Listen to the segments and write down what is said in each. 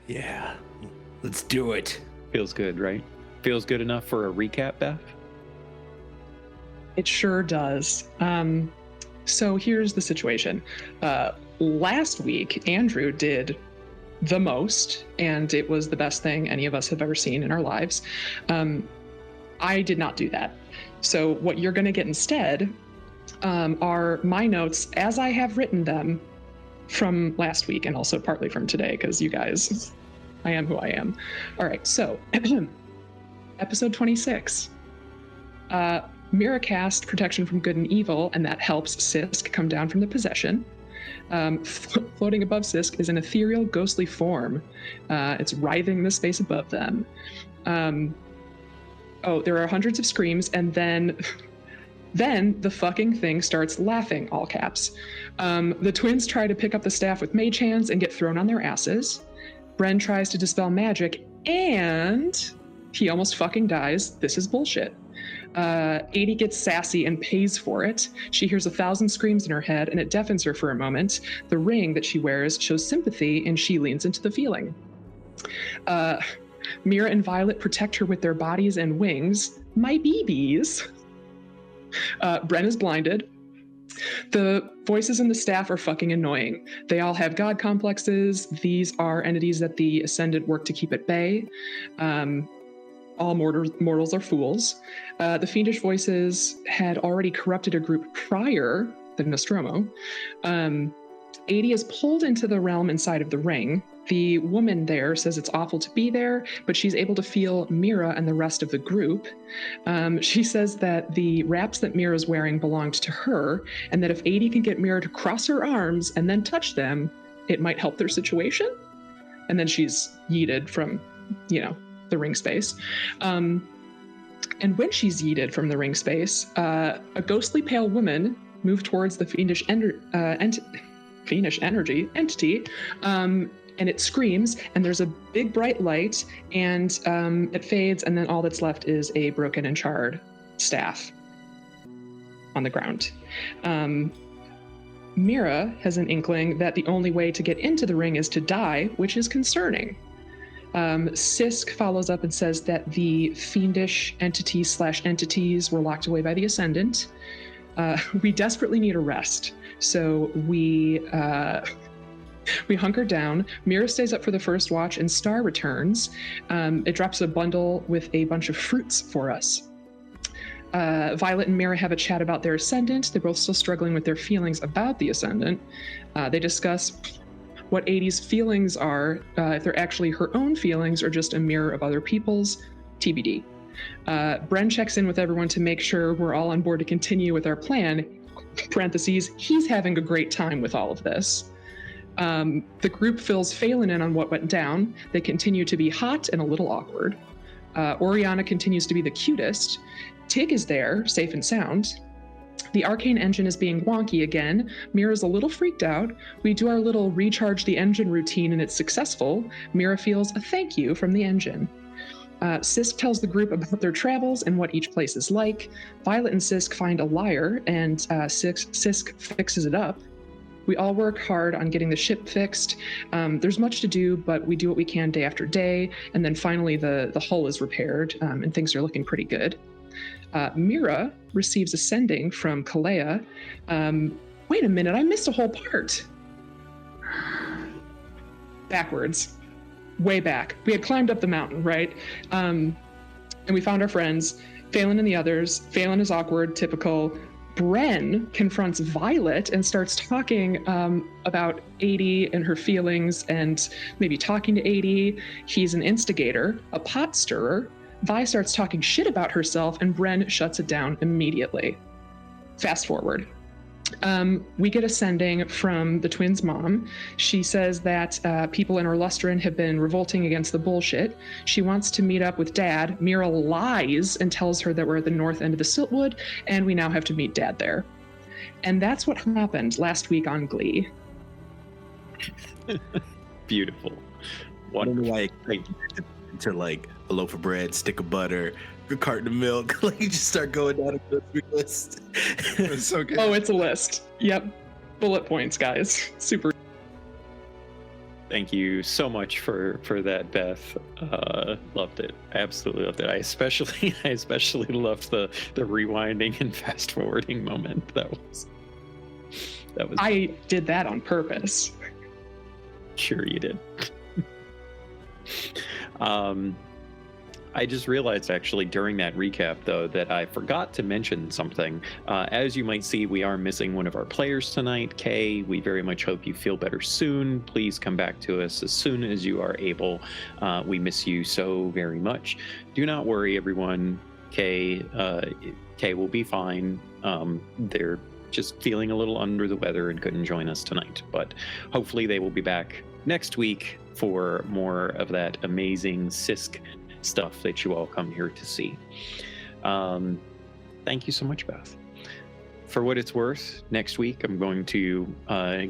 Yeah, let's do it. Feels good, right? Feels good enough for a recap, Beth? It sure does. So here's the situation. Last week, Andrew did the most, and it was the best thing any of us have ever seen in our lives. I did not do that. So what you're going to get instead are my notes as I have written them from last week, and also partly from today, because you guys, I am who I am. All right, so episode 26. Mira cast protection from good and evil, and that helps Sisk come down from the possession. Floating above Sisk is an ethereal, ghostly form. It's writhing the space above them. There are hundreds of screams, and then the fucking thing starts laughing, all caps. The twins try to pick up the staff with mage hands and get thrown on their asses. Bren tries to dispel magic, and he almost fucking dies. This is bullshit. Aidy gets sassy and pays for it. She hears 1,000 screams in her head, and it deafens her for a moment. The ring that she wears shows sympathy, and she leans into the feeling. Mira and Violet protect her with their bodies and wings. My BBs. Bren is blinded. The voices in the staff are fucking annoying. They all have god complexes. These are entities that the Ascendant work to keep at bay. All mortals are fools. The fiendish voices had already corrupted a group prior than Nostromo. Aidy is pulled into the realm inside of the ring. The woman there says it's awful to be there, but she's able to feel Mira and the rest of the group. She says that the wraps that Mira's wearing belonged to her, and that if Aidy can get Mira to cross her arms and then touch them, it might help their situation. And then she's yeeted from, the ring space. And when she's yeeted from the ring space, a ghostly pale woman moved towards the fiendish energy entity, and it screams, and there's a big bright light, and it fades, and then all that's left is a broken and charred staff on the ground. Mira has an inkling that the only way to get into the ring is to die, which is concerning. Sisk follows up and says that the fiendish entities were locked away by the Ascendant. We desperately need a rest, so we hunker down. Mira stays up for the first watch, and Star returns. It drops a bundle with a bunch of fruits for us. Violet and Mira have a chat about their Ascendant. They're both still struggling with their feelings about the Ascendant. They discuss what Aidy's feelings are, if they're actually her own feelings or just a mirror of other people's, TBD. Bren checks in with everyone to make sure we're all on board to continue with our plan. Parentheses, he's having a great time with all of this. The group fills Phelan in on what went down. They continue to be hot and a little awkward. Oriana continues to be the cutest. Tig is there, safe and sound. The arcane engine is being wonky again. Mira's a little freaked out. We do our little recharge the engine routine, and it's successful. Mira feels a thank you from the engine. Sisk tells the group about their travels and what each place is like. Violet and Sisk find a lyre, and Sisk fixes it up. We all work hard on getting the ship fixed. There's much to do, but we do what we can day after day. And then finally the hull is repaired, and things are looking pretty good. Mira receives a sending from Kalea. Wait a minute, I missed a whole part. Backwards. Way back. We had climbed up the mountain, right? And we found our friends, Phelan and the others. Phelan is awkward, typical. Bren confronts Violet and starts talking about Aidy and her feelings, and maybe talking to Aidy. He's an instigator, a pot stirrer. Vi starts talking shit about herself, and Bren shuts it down immediately. Fast forward. We get a sending from the twins' mom. She says that people in Orlustran have been revolting against the bullshit. She wants to meet up with Dad. Mira lies and tells her that we're at the north end of the Siltwood, and we now have to meet Dad there. And that's what happened last week on Glee. Beautiful. Wonderful. Like to like a loaf of bread, stick of butter, a carton of milk. Like you just start going down a grocery list. It's so good. Oh, it's a list. Yep. Bullet points, guys. Super. Thank you so much for that, Beth. Loved it. Absolutely loved it. I especially loved the rewinding and fast forwarding moment. That was I did that on purpose. Sure you did. I just realized actually during that recap, though, that I forgot to mention something. As you might see, we are missing one of our players tonight, Kay. We very much hope you feel better soon. Please come back to us as soon as you are able. We miss you so very much. Do not worry, everyone. Kay will be fine. They're just feeling a little under the weather and couldn't join us tonight. But hopefully they will be back next week for more of that amazing Sisk stuff that you all come here to see. Thank you so much, Beth. For what it's worth, next week I'm going to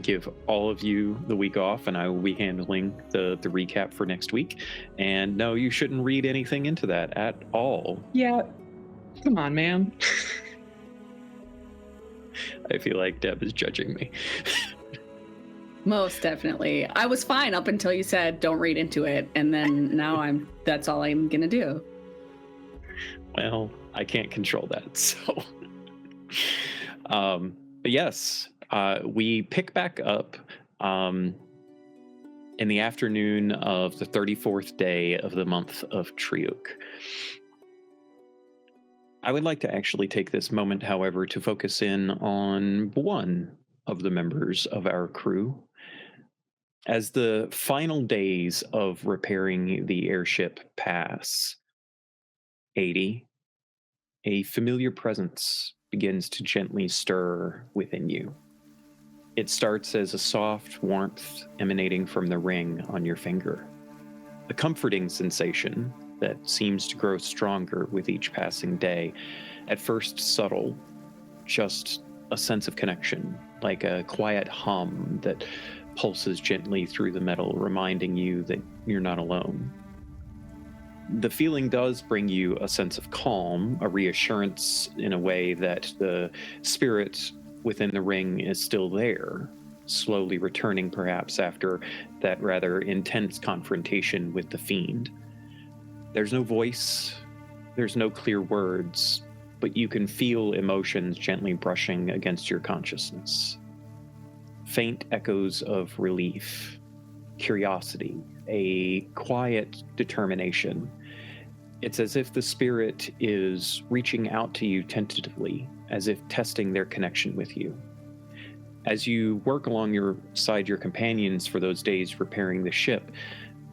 give all of you the week off, and I will be handling the recap for next week. And no, you shouldn't read anything into that at all. Yeah, come on, man. I feel like Deb is judging me. Most definitely. I was fine up until you said don't read into it, and then now that's all I'm gonna do. Well, I can't control that, so but yes, we pick back up in the afternoon of the 34th day of the month of Triuk. I would like to actually take this moment, however, to focus in on one of the members of our crew. As the final days of repairing the airship pass, Aidy, a familiar presence begins to gently stir within you. It starts as a soft warmth emanating from the ring on your finger, a comforting sensation that seems to grow stronger with each passing day. At first subtle, just a sense of connection, like a quiet hum that pulses gently through the metal, reminding you that you're not alone. The feeling does bring you a sense of calm, a reassurance in a way that the spirit within the ring is still there, slowly returning perhaps after that rather intense confrontation with the fiend. There's no voice, there's no clear words, but you can feel emotions gently brushing against your consciousness. Faint echoes of relief, curiosity, a quiet determination. It's as if the spirit is reaching out to you tentatively, as if testing their connection with you. As you work alongside your companions for those days repairing the ship,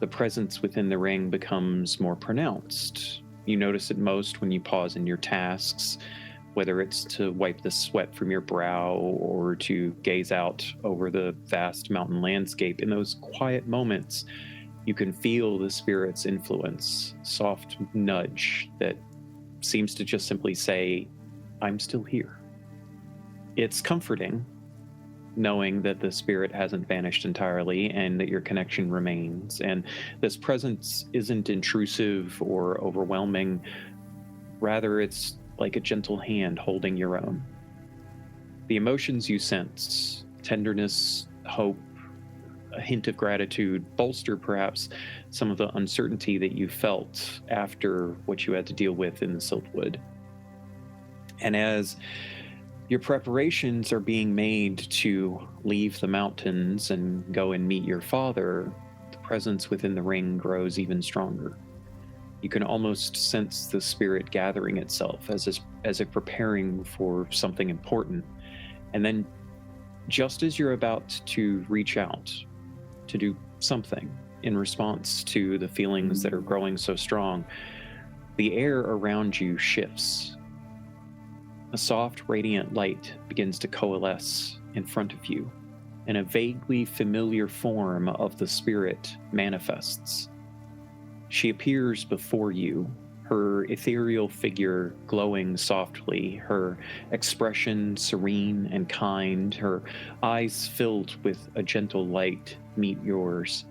the presence within the ring becomes more pronounced. You notice it most when you pause in your tasks, whether it's to wipe the sweat from your brow or to gaze out over the vast mountain landscape. In those quiet moments, you can feel the spirit's influence, soft nudge that seems to just simply say, I'm still here. It's comforting knowing that the spirit hasn't vanished entirely and that your connection remains. And this presence isn't intrusive or overwhelming. Rather, it's like a gentle hand holding your own. The emotions you sense, tenderness, hope, a hint of gratitude, bolster perhaps some of the uncertainty that you felt after what you had to deal with in the Siltwood. And as your preparations are being made to leave the mountains and go and meet your father, the presence within the ring grows even stronger. You can almost sense the spirit gathering itself as if preparing for something important. And then, just as you're about to reach out to do something in response to the feelings that are growing so strong, the air around you shifts. A soft, radiant light begins to coalesce in front of you, and a vaguely familiar form of the spirit manifests. She appears before you, her ethereal figure glowing softly, her expression serene and kind, her eyes filled with a gentle light meet yours,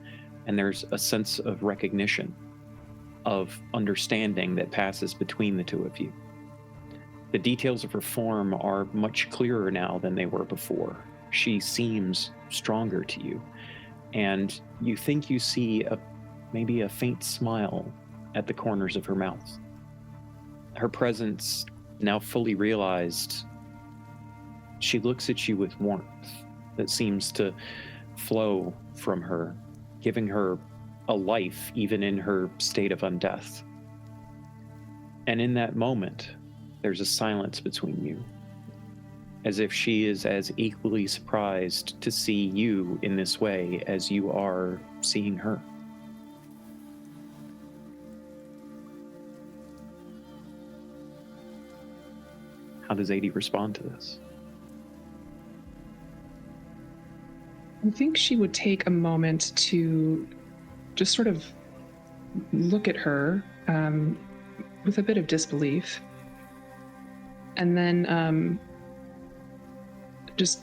and there's a sense of recognition, of understanding that passes between the two of you. The details of her form are much clearer now than they were before. She seems stronger to you. and you think you see maybe a faint smile at the corners of her mouth. Her presence now fully realized, she looks at you with warmth that seems to flow from her, giving her a life even in her state of undeath. And in that moment, there's a silence between you, as if she is as equally surprised to see you in this way as you are seeing her. How does Aidy respond to this? I think she would take a moment to just sort of look at her with a bit of disbelief. And then just,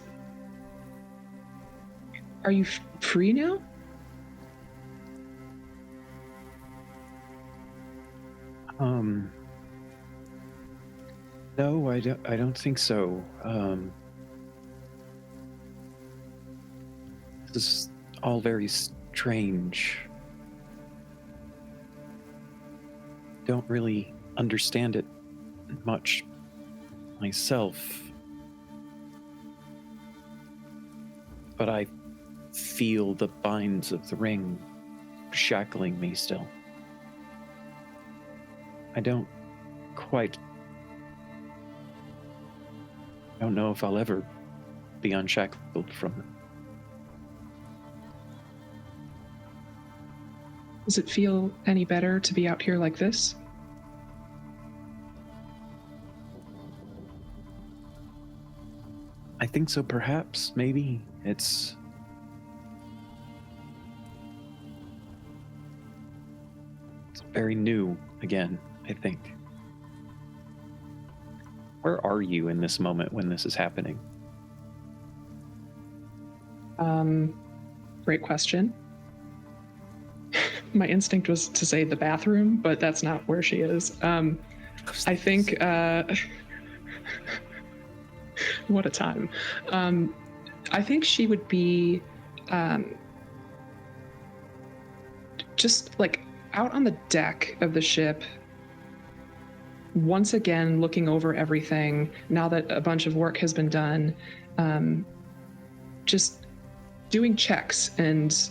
are you free now? No, I don't think so. This is all very strange. Don't really understand it much myself. But I feel the binds of the ring shackling me still. I don't know if I'll ever be unshackled from them. Does it feel any better to be out here like this? I think so, perhaps, maybe. It's very new again, I think. Where are you in this moment when this is happening? Great question. My instinct was to say the bathroom, but that's not where she is. I think, what a time. I think she would be just like out on the deck of the ship, once again looking over everything now that a bunch of work has been done, just doing checks and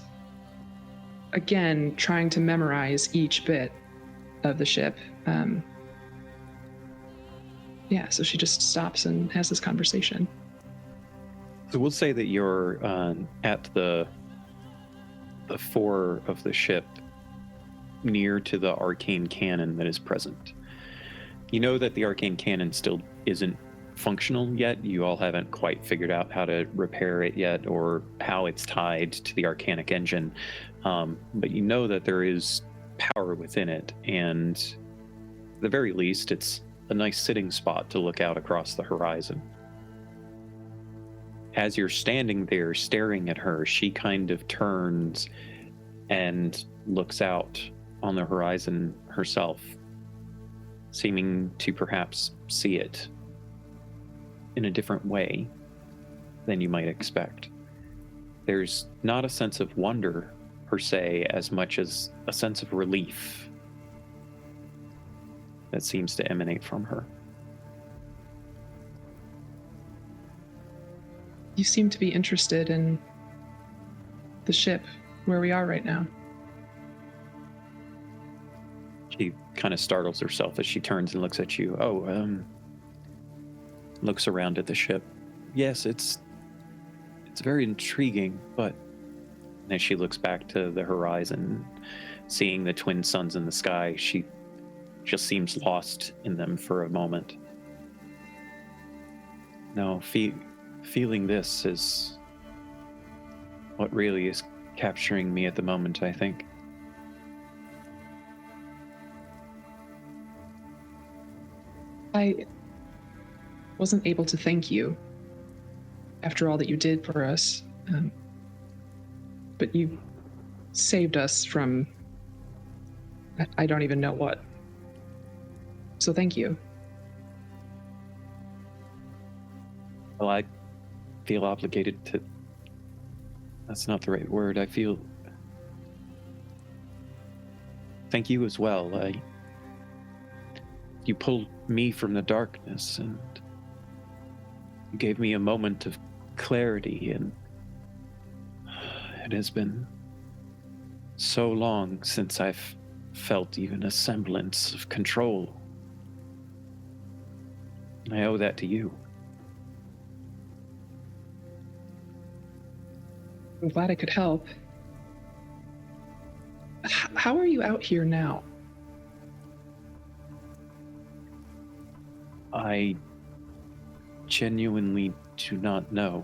again trying to memorize each bit of the ship. So she just stops and has this conversation. So we'll say that you're at the fore of the ship, near to the arcane cannon that is present. You know that the arcane cannon still isn't functional yet. You all haven't quite figured out how to repair it yet or how it's tied to the arcanic engine. But you know that there is power within it, and at the very least, it's a nice sitting spot to look out across the horizon. As you're standing there staring at her, she kind of turns and looks out on the horizon herself, seeming to perhaps see it in a different way than you might expect. There's not a sense of wonder per se as much as a sense of relief that seems to emanate from her. You seem to be interested in the ship where we are right now. She kind of startles herself as she turns and looks at you. Looks around at the ship. Yes, it's very intriguing, but as she looks back to the horizon, seeing the twin suns in the sky, she just seems lost in them for a moment. No, feeling this is what really is capturing me at the moment, I think. I wasn't able to thank you after all that you did for us, but you saved us from I don't even know what. So thank you. Well, I feel obligated to That's not the right word. I feel... Thank you as well. You pulled me from the darkness, and you gave me a moment of clarity, and it has been so long since I've felt even a semblance of control. I owe that to you. I'm glad I could help. How are you out here now? I genuinely do not know.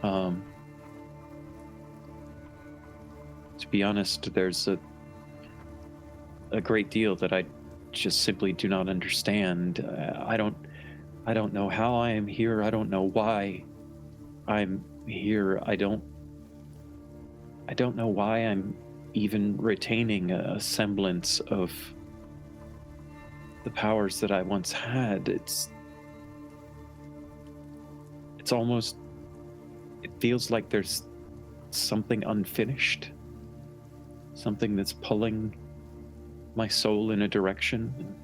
To be honest, there's a great deal that I just simply do not understand. I don't know how I am here. I don't know why I'm here. I don't know why I'm even retaining a semblance of the powers that I once had. It's almost, it feels like there's something unfinished, something that's pulling my soul in a direction.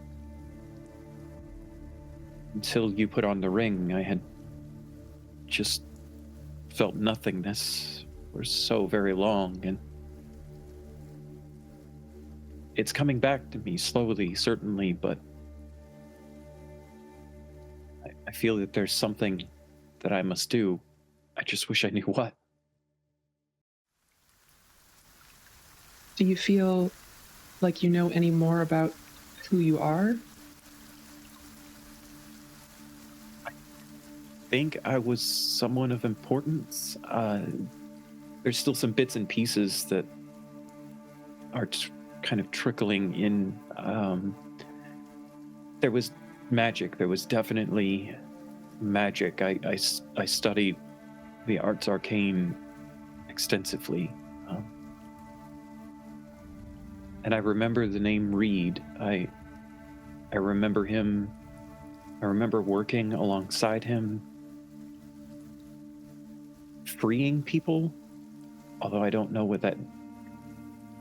Until you put on the ring, I had just felt nothingness for so very long, and it's coming back to me slowly, certainly, but I feel that there's something that I must do. I just wish I knew what. Do you feel like you know any more about who you are? I think I was someone of importance. There's still some bits and pieces that are kind of trickling in. There was magic. There was definitely magic. I studied the arts arcane extensively. And I remember the name Reed. I remember him. I remember working alongside him, freeing people, although I don't know what that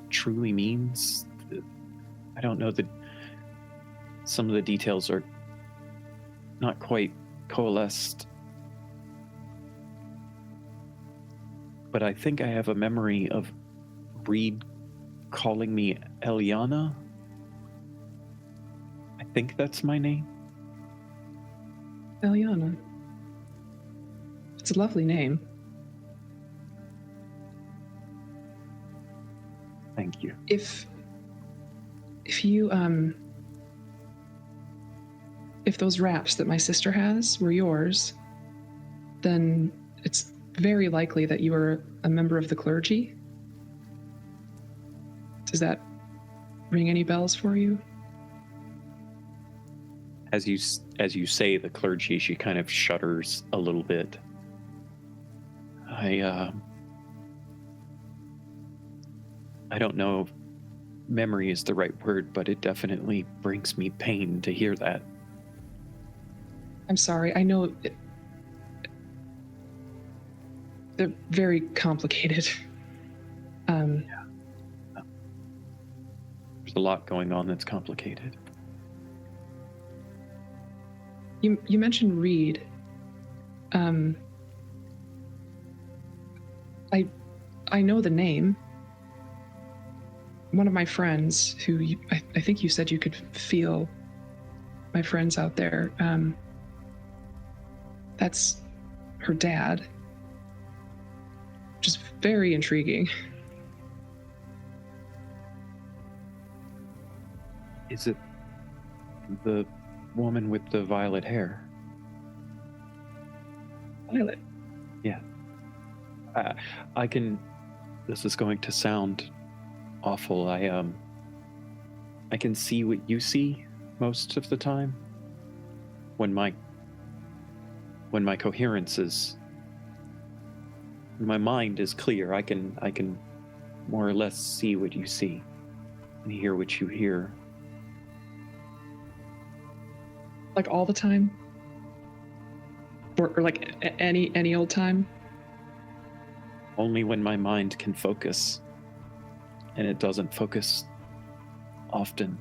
truly means. I don't know that some of the details are not quite coalesced. But I think I have a memory of Reed calling me Eliana. I think that's my name. Eliana. It's a lovely name. Thank you. If you if those wraps that my sister has were yours, then it's very likely that you are a member of the clergy. Does that ring any bells for you? As you say the clergy, she kind of shudders a little bit. I don't know if memory is the right word, but it definitely brings me pain to hear that. I'm sorry. I know they're very complicated. There's a lot going on that's complicated. You mentioned Reed. I know the name. One of my friends, who I think you said you could feel my friends out there. That's her dad, which is very intriguing. Is it the woman with the violet hair? Violet. Yeah. I can... This is going to sound awful. I can see what you see most of the time. When my coherence is... My mind is clear. I can more or less see what you see and hear what you hear. Like all the time? Or like any old time? only when my mind can focus, and it doesn't focus often.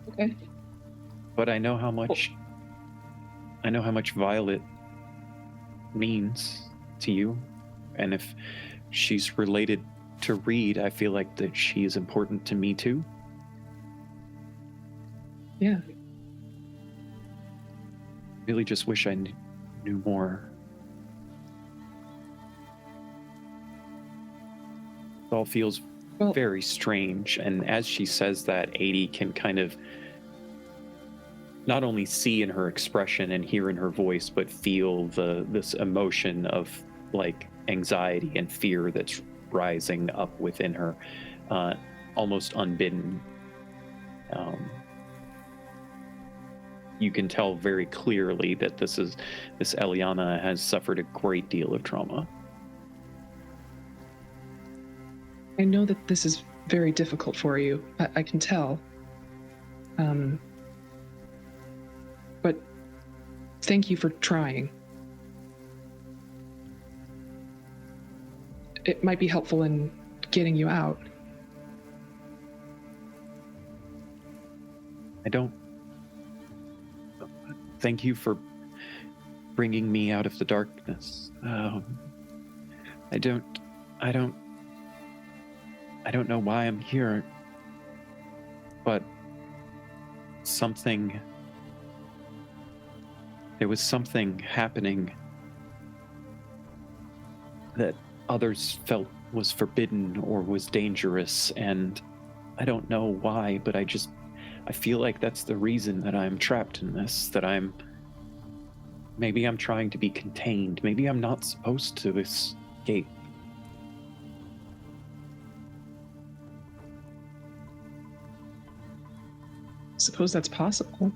Okay. But I know how much Violet means to you, and if she's related to Reed, I feel like that she is important to me too. Yeah. Really just wish I knew more. It all feels very strange, and as she says that, Aidy can kind of not only see in her expression and hear in her voice, but feel this emotion of like anxiety and fear that's rising up within her, almost unbidden. You can tell very clearly that this Eliana has suffered a great deal of trauma. I know that this is very difficult for you. I can tell. But thank you for trying. It might be helpful in getting you out. Thank you for bringing me out of the darkness. I don't know why I'm here, but there was something happening that others felt was forbidden or was dangerous, and I don't know why, but I feel like that's the reason that I'm trapped in this, maybe I'm trying to be contained. Maybe I'm not supposed to escape. Suppose that's possible.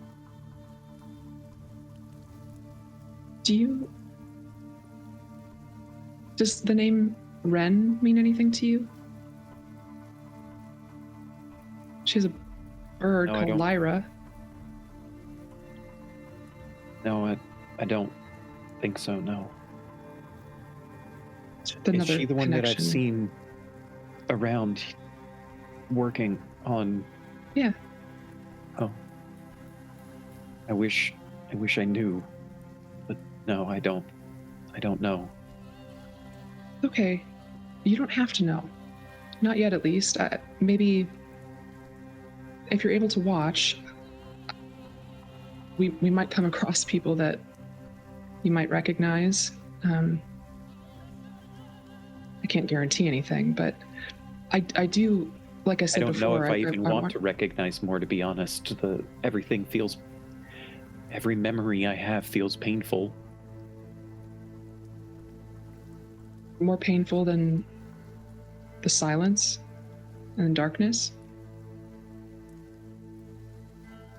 Does the name Ren mean anything to you? She has a bird called Lyra. No, I don't think so, no. Is she the one that I've seen around working on? Yeah. Oh. I wish I knew, but no, I don't know. Okay. You don't have to know. Not yet, at least. Maybe if you're able to watch, we might come across people that you might recognize. I can't guarantee anything, but I do, like I said before. I don't know if I even want to recognize more, to be honest. Every memory I have feels painful. More painful than the silence and the darkness?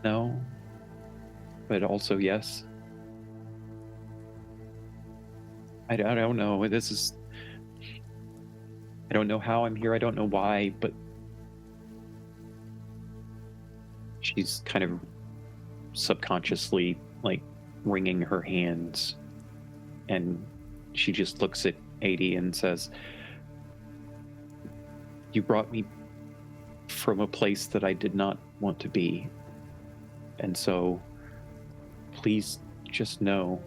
No, but also yes. I don't know. I don't know how I'm here. I don't know why, but she's kind of subconsciously like wringing her hands, and she just looks at Aidy and says, "You brought me from a place that I did not want to be. And so please just know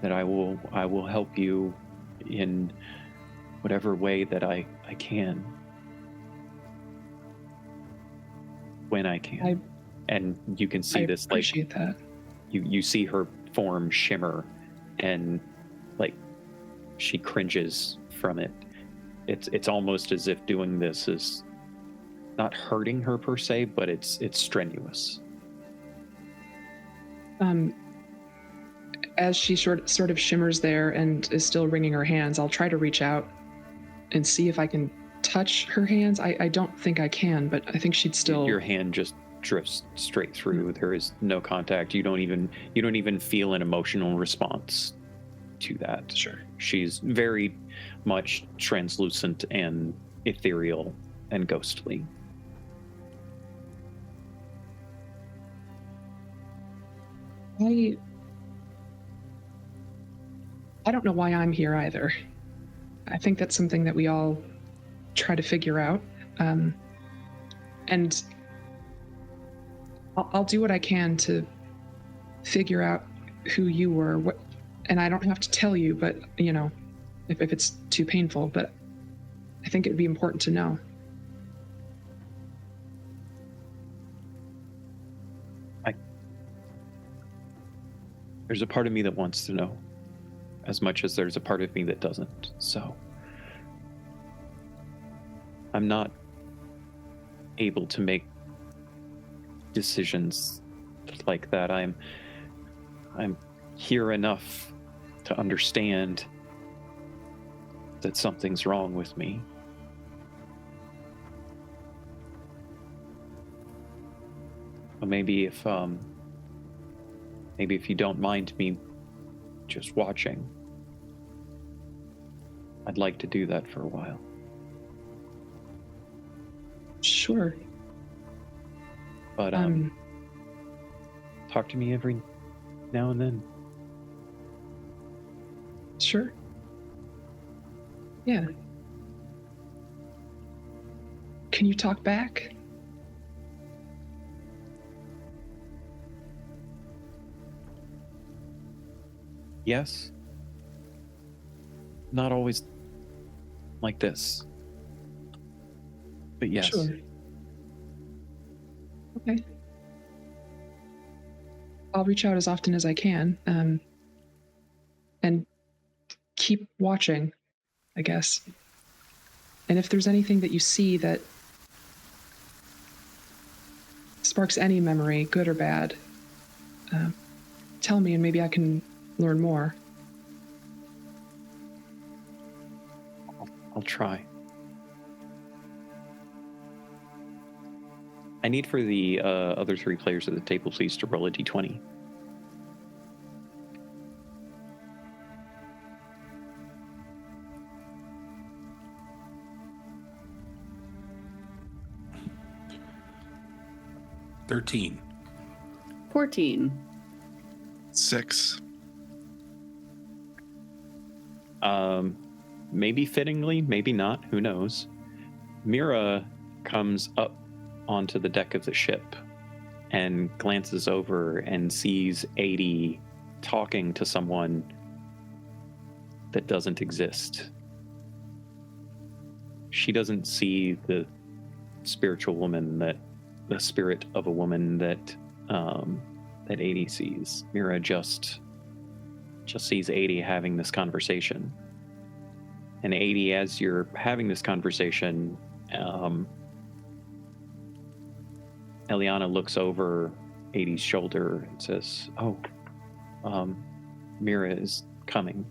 that I will help you in whatever way that I can. When I can." And you can see this, like, that. You see her form shimmer, and like she cringes from it. It's almost as if doing this is not hurting her per se, but it's strenuous. As she sort of shimmers there and is still wringing her hands, I'll try to reach out and see if I can touch her hands. I don't think I can, but I think she'd still. Your hand just drifts straight through. There is no contact. You don't even feel an emotional response to that. Sure. She's very much translucent and ethereal and ghostly. I don't know why I'm here either. I think that's something that we all try to figure out. And I'll do what I can to figure out who you were. And I don't have to tell you, but, if it's too painful, but I think it'd be important to know. There's a part of me that wants to know as much as there's a part of me that doesn't. So I'm not able to make decisions like that. I'm here enough to understand that something's wrong with me. But maybe if you don't mind me just watching, I'd like to do that for a while. Sure. But talk to me every now and then. Sure. Yeah. Can you talk back? Yes. Not always like this. But yes. Sure. Okay. I'll reach out as often as I can, and keep watching, I guess. And if there's anything that you see that sparks any memory, good or bad, tell me and maybe I can learn more. I'll try. I need for the other three players at the table, please, to roll a d20. $13. 14. 6. Maybe fittingly, maybe not, who knows. Mira comes up onto the deck of the ship and glances over and sees Aidy talking to someone that doesn't exist. She doesn't see the spiritual woman, the spirit of a woman that Aidy sees. Mira just sees Aidy having this conversation. And Aidy, as you're having this conversation, Eliana looks over Aidy's shoulder and says, Mira is coming.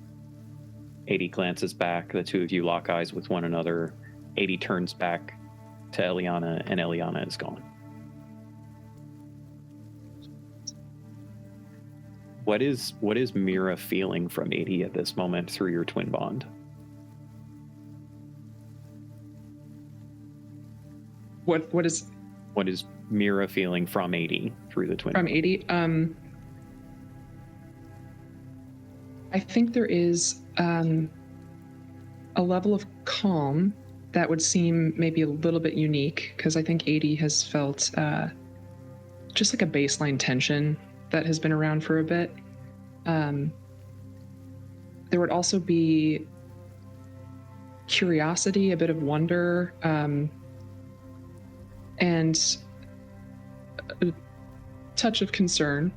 Aidy glances back. The two of you lock eyes with one another. Aidy turns back to Eliana, and Eliana is gone. What is Mira feeling from Aidy at this moment through your twin bond? What is Mira feeling from Aidy through the twin from bond? Aidy? I think there is a level of calm that would seem maybe a little bit unique, because I think Aidy has felt just like a baseline tension that has been around for a bit. There would also be curiosity, a bit of wonder, and a touch of concern.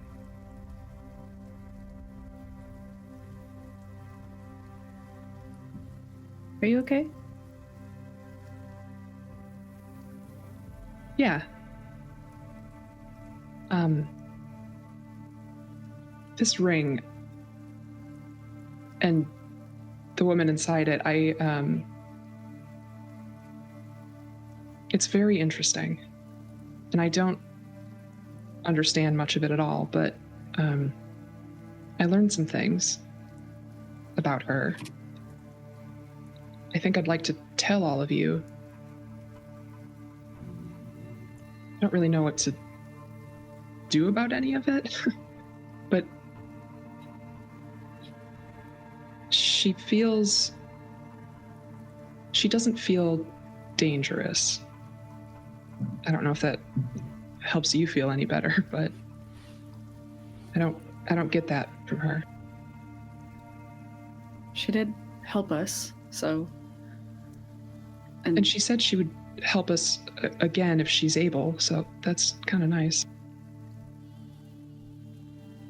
Are you okay? Yeah. This ring and the woman inside it, it's very interesting. And I don't understand much of it at all, but I learned some things about her. I think I'd like to tell all of you. I don't really know what to do about any of it, but she doesn't feel dangerous. I don't know if that helps you feel any better, but I don't get that from her. She did help us, so. And she said she would help us again if she's able, so that's kind of nice.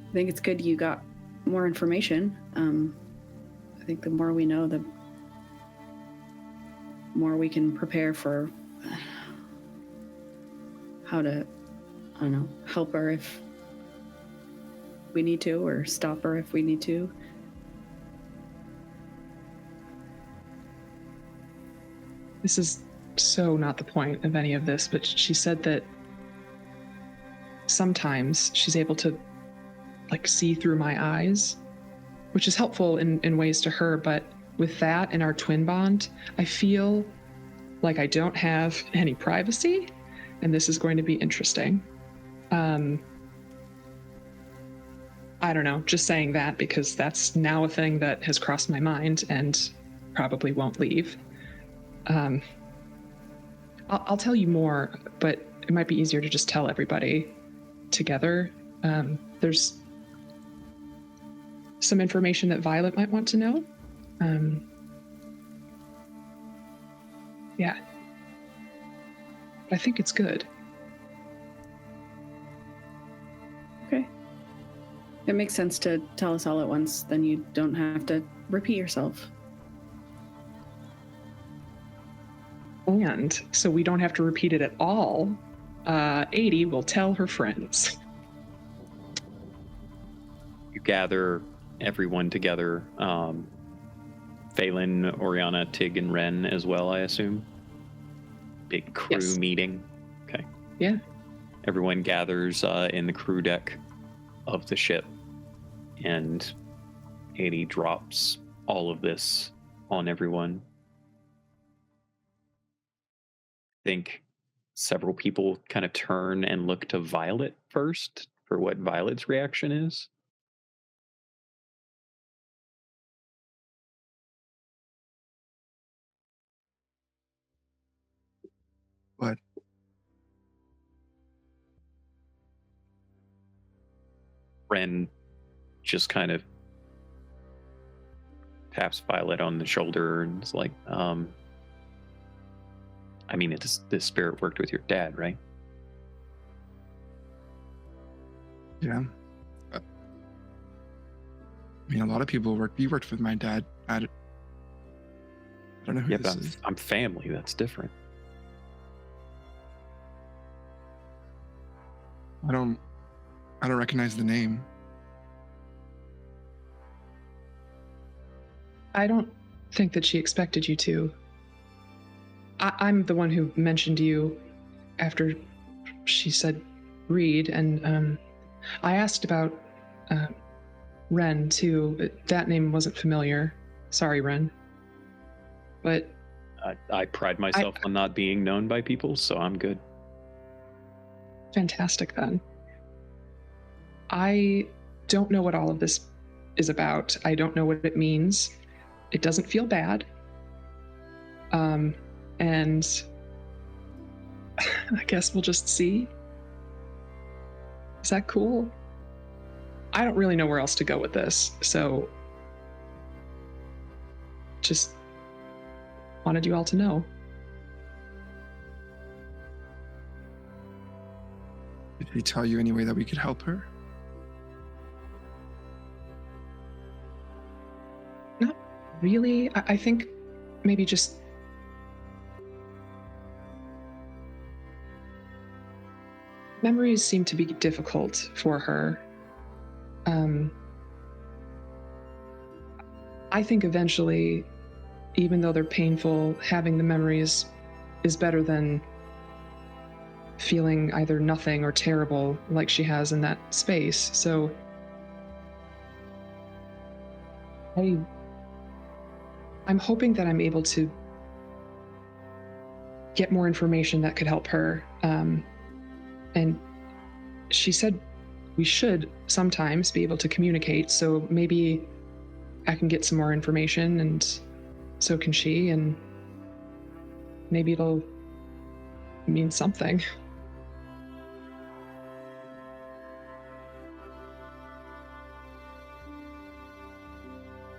I think it's good you got more information. I think the more we know, the more we can prepare for how to, I don't know, help her if we need to, or stop her if we need to. This is so not the point of any of this, but she said that sometimes she's able to see through my eyes, which is helpful in ways to her, but with that and our twin bond, I feel like I don't have any privacy, and this is going to be interesting. I don't know, just saying that because that's now a thing that has crossed my mind and probably won't leave. I'll tell you more, but it might be easier to just tell everybody together. There's some information that Violet might want to know. Yeah. I think it's good. Okay. It makes sense to tell us all at once, then you don't have to repeat yourself. And so we don't have to repeat it at all. Aidy will tell her friends. You gather everyone together. Phelan, Oriana, Tig, and Ren as well, I assume. Big crew meeting. Okay. Yeah. Everyone gathers in the crew deck of the ship, and Aidy drops all of this on everyone. I think several people kind of turn and look to Violet first for what Violet's reaction is. What? Ren just kind of taps Violet on the shoulder and is like, I mean, this spirit worked with your dad, right? Yeah. I mean, a lot of people you worked with my dad. I don't know who this is. I'm family. That's different. I don't recognize the name. I don't think that she expected you to. I'm the one who mentioned you after she said read, and I asked about Ren too. That name wasn't familiar. Sorry, Ren. But I pride myself on not being known by people, so I'm good. Fantastic, then. I don't know what all of this is about. I don't know what it means. It doesn't feel bad. And I guess we'll just see. Is that cool? I don't really know where else to go with this, so just wanted you all to know. Did he tell you any way that we could help her? Not really. I think maybe just memories seem to be difficult for her. I think eventually, even though they're painful, having the memories is better than feeling either nothing or terrible like she has in that space. So I'm hoping that I'm able to get more information that could help her. And she said we should sometimes be able to communicate, so maybe I can get some more information, and so can she, and maybe it'll mean something.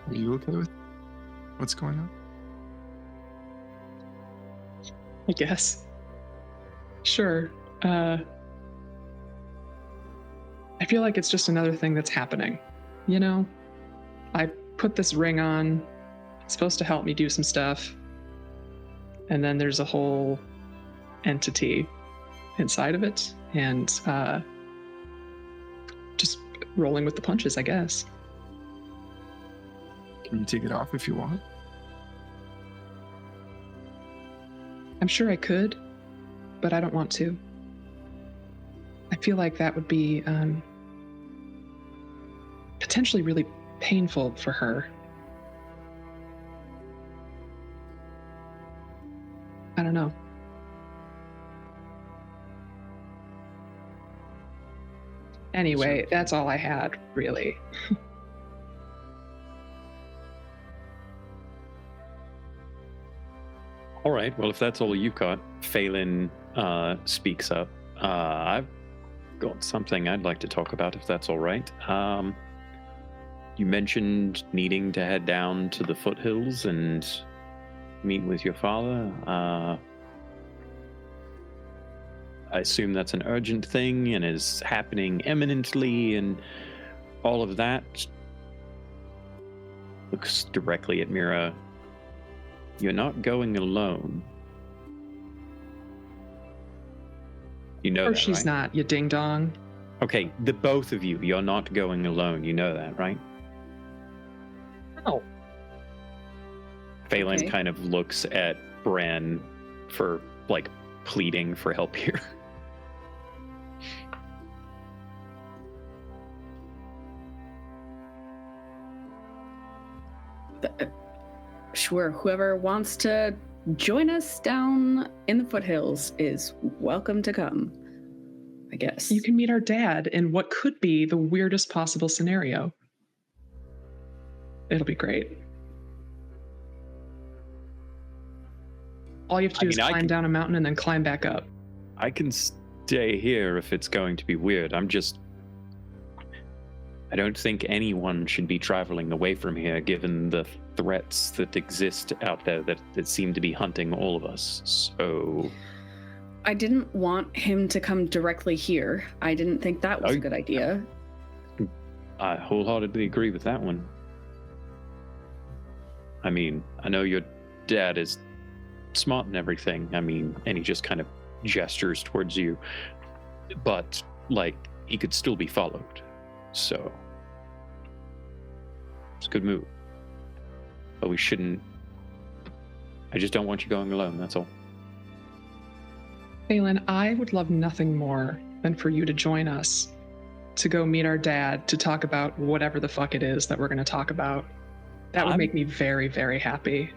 Are you okay with what's going on? I guess. Sure. I feel like it's just another thing that's happening. You know? I put this ring on. It's supposed to help me do some stuff. And then there's a whole entity inside of it. And just rolling with the punches, I guess. Can you take it off if you want? I'm sure I could, but I don't want to. I feel like that would be potentially really painful for her. I don't know. Anyway, that's all I had, really. All right. Well, if that's all you've got, Phelan speaks up. I've got something I'd like to talk about, if that's all right. You mentioned needing to head down to the foothills and meet with your father. I assume that's an urgent thing and is happening imminently and all of that. Looks directly at Mira. You're not going alone. You know Or that, she's right? not, you ding dong. Okay, the both of you, you're not going alone. You know that, right? Oh. Phelan Okay. kind of looks at Bran for, like, pleading for help here. Sure, whoever wants to join us down in the foothills is welcome to come, I guess. You can meet our dad in what could be the weirdest possible scenario. It'll be great. All you have to do is climb down a mountain and then climb back up. I can stay here if it's going to be weird. I don't think anyone should be traveling away from here given the threats that exist out there that seem to be hunting all of us. So I didn't want him to come directly here. I didn't think that was a good idea. I wholeheartedly agree with that one. I mean, I know your dad is smart and everything. I mean, and he just kind of gestures towards you. But, like, he could still be followed. So it's a good move. But we shouldn't. I just don't want you going alone, that's all. Phelan, I would love nothing more than for you to join us to go meet our dad to talk about whatever the fuck it is that we're going to talk about. That would make me very, very happy.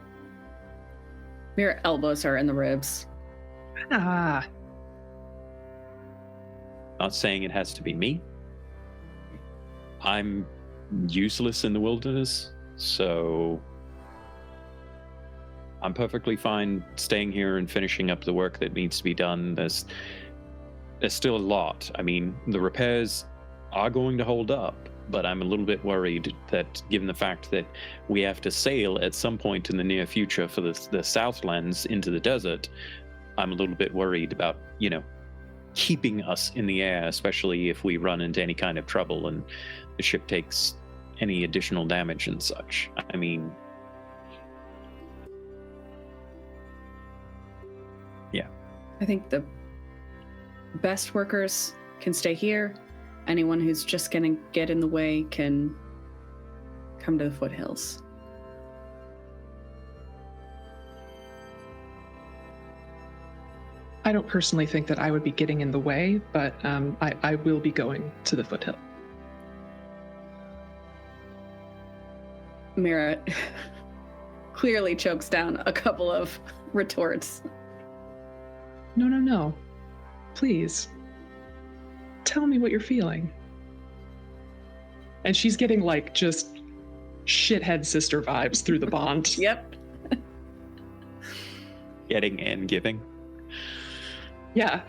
Mira elbows her in the ribs. Ah. Not saying it has to be me. I'm useless in the wilderness, so I'm perfectly fine staying here and finishing up the work that needs to be done. There's still a lot. I mean, the repairs are going to hold up, but I'm a little bit worried that given the fact that we have to sail at some point in the near future for the Southlands into the desert, I'm a little bit worried about, keeping us in the air, especially if we run into any kind of trouble and the ship takes any additional damage and such. I mean, yeah. I think the best workers can stay here. Anyone who's just going to get in the way can come to the foothills. I don't personally think that I would be getting in the way, but I will be going to the foothill. Mira clearly chokes down a couple of retorts. No. Please. Tell me what you're feeling. And she's getting, like, just shithead sister vibes through the bond. Yep. Getting and giving. Yeah.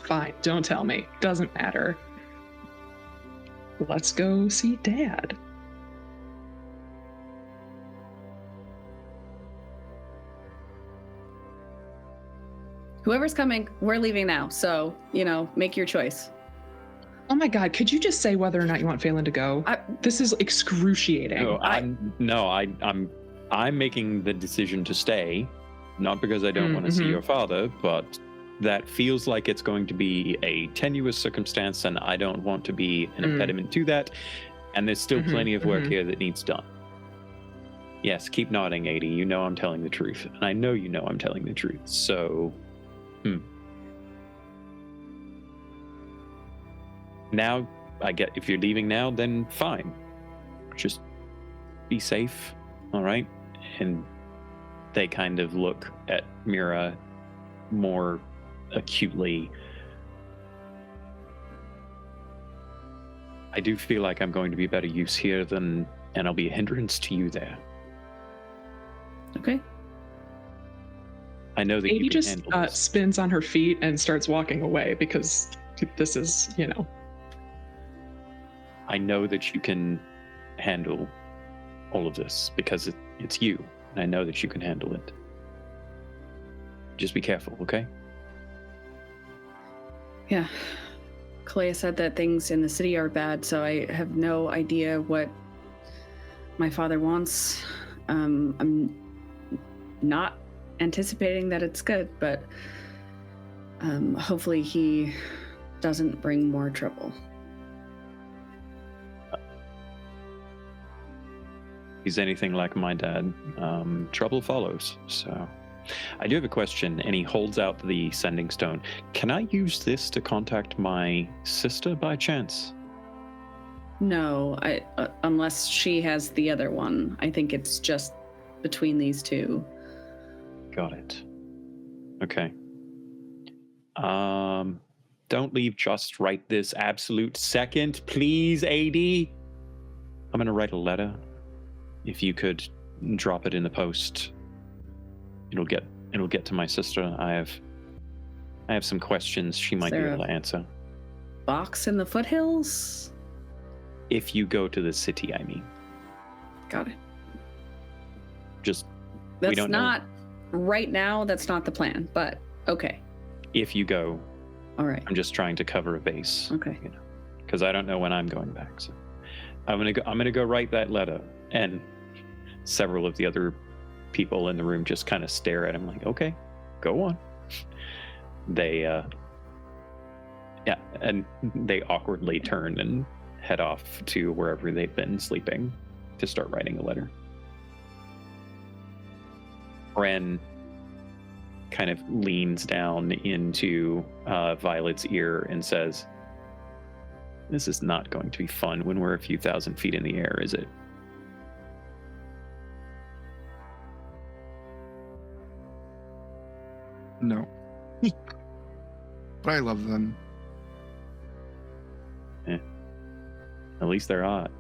Fine, don't tell me. Doesn't matter. Let's go see Dad. Whoever's coming, we're leaving now. So, make your choice. Oh my God, could you just say whether or not you want Phelan to go? This is excruciating. I'm making the decision to stay, not because I don't want to see your father, but that feels like it's going to be a tenuous circumstance, and I don't want to be an impediment to that. And there's still plenty of work here that needs done. Yes, keep nodding, Aidy. You know I'm telling the truth, and I know you know I'm telling the truth. So, now I get if you're leaving now, then fine. Just be safe, all right? And they kind of look at Mira more acutely. I do feel like I'm going to be a better use here and I'll be a hindrance to you there. Okay. I know that Aidy just spins on her feet and starts walking away because this is, I know that you can handle all of this because it's you, and I know that you can handle it. Just be careful, okay? Yeah. Kalea said that things in the city are bad, so I have no idea what my father wants. I'm not anticipating that it's good, but hopefully he doesn't bring more trouble. He's anything like my dad. Trouble follows. So I do have a question, and he holds out the sending stone. Can I use this to contact my sister by chance? No, unless she has the other one. I think it's just between these two. Got it. Okay. Don't leave just right this absolute second, please, Aidy. I'm gonna write a letter. If you could drop it in the post, it'll get to my sister. I have some questions she might be able to answer. Box in the foothills? If you go to the city, I mean. Got it. Just that's we don't not know. Right now. That's not the plan, but okay. If you go, all right. I'm just trying to cover a base. Okay. Because I don't know when I'm going back. So I'm gonna go write that letter, and several of the other people in the room just kind of stare at him like, okay, go on. They and they awkwardly turn and head off to wherever they've been sleeping to start writing a letter. Ren kind of leans down into Violet's ear and says, "This is not going to be fun when we're a few thousand feet in the air, is it?" No. But I love them. At least they're hot.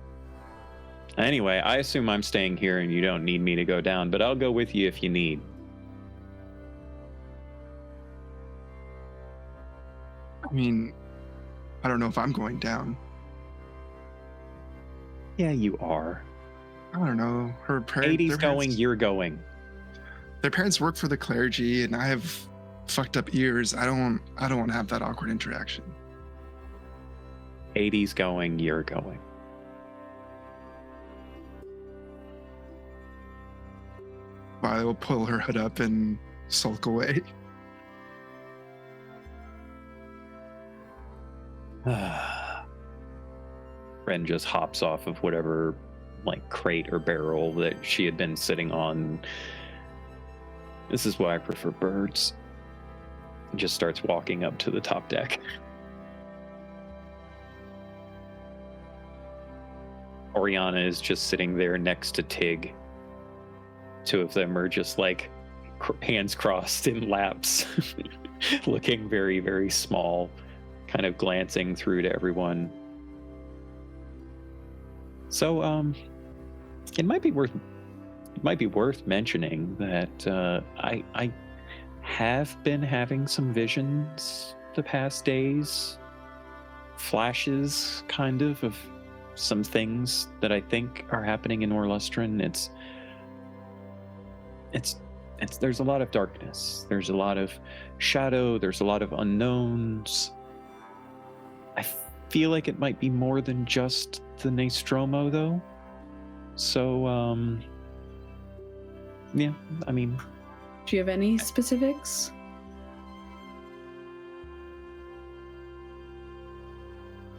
Anyway, I assume I'm staying here and you don't need me to go down, but I'll go with you if you need. I mean, I don't know if I'm going down. Yeah, you are. I don't know. Her parents. Aidy's going, you're going. Their parents work for the clergy, and I have fucked up ears. I don't want to have that awkward interaction. Aidy's going, you're going. I will pull her hood up and sulk away. Ren just hops off of whatever crate or barrel that she had been sitting on. This is why I prefer birds. And just starts walking up to the top deck. Oriana is just sitting there next to Tig. Two of them are just hands crossed in laps, looking very, very small, kind of glancing through to everyone. So, it might be worth mentioning that I have been having some visions the past days, flashes kind of some things that I think are happening in Orlestrin. It's there's a lot of darkness, there's a lot of shadow, there's a lot of unknowns. I feel like it might be more than just the Nostromo though. So yeah, I mean, Do you have any specifics?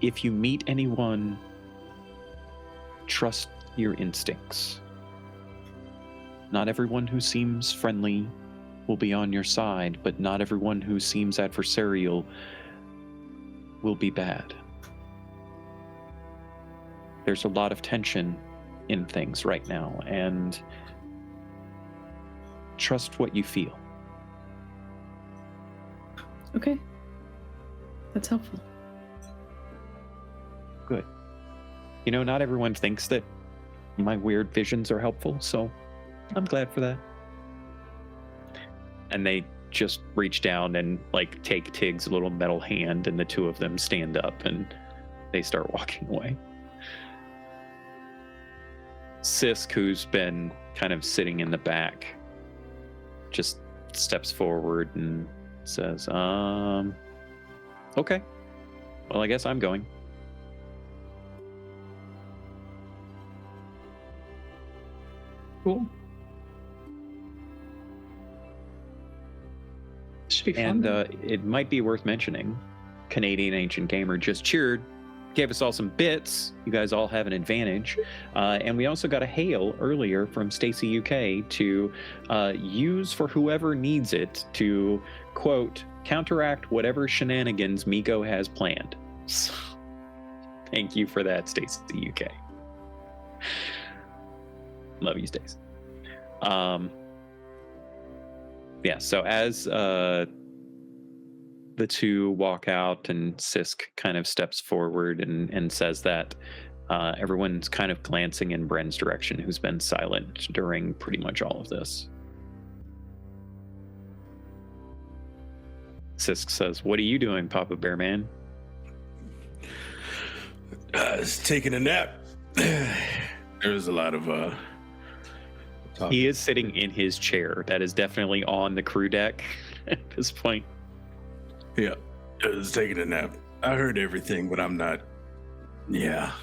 if you meet anyone, trust your instincts. Not everyone who seems friendly will be on your side, but not everyone who seems adversarial will be bad. There's a lot of tension in things right now, and trust what you feel. Okay. That's helpful. Good. You know, not everyone thinks that my weird visions are helpful, so I'm glad for that. And they just reach down and like take Tig's little metal hand, and the two of them stand up and they start walking away. Sisk, who's been kind of sitting in the back, just steps forward and says, okay. Well, I guess I'm going. Cool. Should be fun. And it might be worth mentioning, Canadian Ancient Gamer just cheered, gave us all some bits. You guys all have an advantage. And we also got a hail earlier from Stacy UK to use for whoever needs it to, quote, counteract whatever shenanigans Miko has planned. So, thank you for that, Stacy UK. Love you, Stacy. Yeah, so as the two walk out and Sisk kind of steps forward and says that, everyone's kind of glancing in Bren's direction, who's been silent during pretty much all of this. Sisk says, "What are you doing, Papa Bear Man?" I was taking a nap. There was a lot of talking. He is sitting in his chair. That is definitely on the crew deck at this point. Yeah, I was taking a nap. I heard everything, but I'm not. Yeah.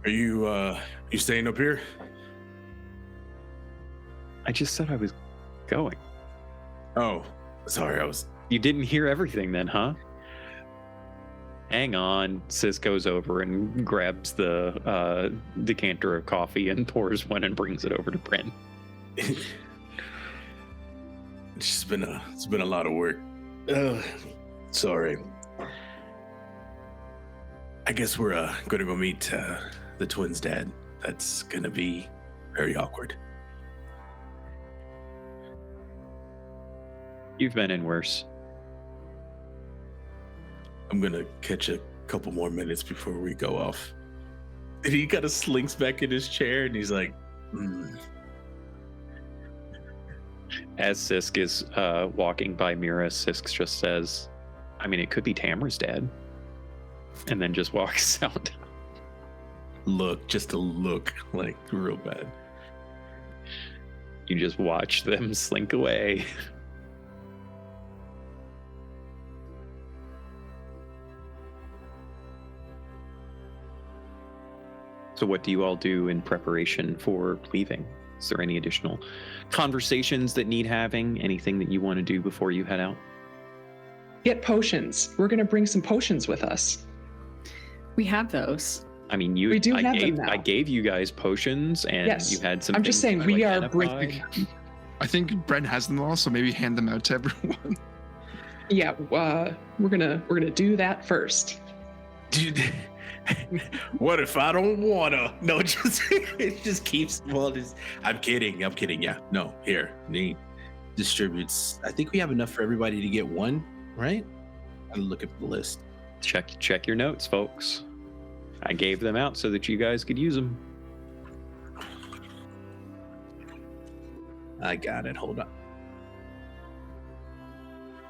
Are you staying up here? I just said I was going. Oh, sorry. You didn't hear everything then, huh? Hang on. Sis goes over and grabs the decanter of coffee and pours one and brings it over to Brent. It's been a lot of work. Sorry. I guess we're gonna go meet the twins' dad. That's gonna be very awkward. You've been in worse. I'm gonna catch a couple more minutes before we go off. And he kind of slinks back in his chair and he's like, As Sisk is walking by Mira, Sisk just says, I mean, it could be Tamara's dad. And then just walks out. Just a look, like real bad. You just watch them slink away. So what do you all do in preparation for leaving? Is there any additional conversations that need having? Anything that you want to do before you head out? Get potions. We're going to bring some potions with us. We have those. I mean, We do have them now. I gave you guys potions, and Yes. you had some. I'm just saying, things we you are identified. bringing. I think Brent has them all, so maybe hand them out to everyone. Yeah, we're gonna do that first. Dude, what if I don't wanna? No, it just keeps. Well, I'm kidding. Yeah, no. Here, Nate distributes. I think we have enough for everybody to get one, right? I'll look at the list. Check your notes, folks. I gave them out so that you guys could use them. I got it. Hold on.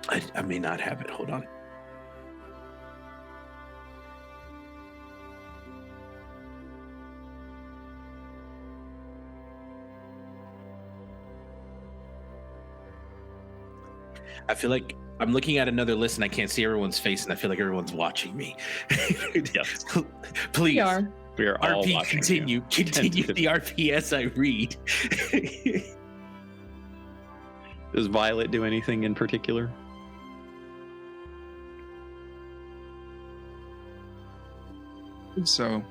I may not have it. Hold on. I feel like I'm looking at another list and I can't see everyone's face, and I feel like everyone's watching me. Yes. Please. We are. We are all RP, watching continue. you. Continue the RP as I read. Does Violet do anything in particular? So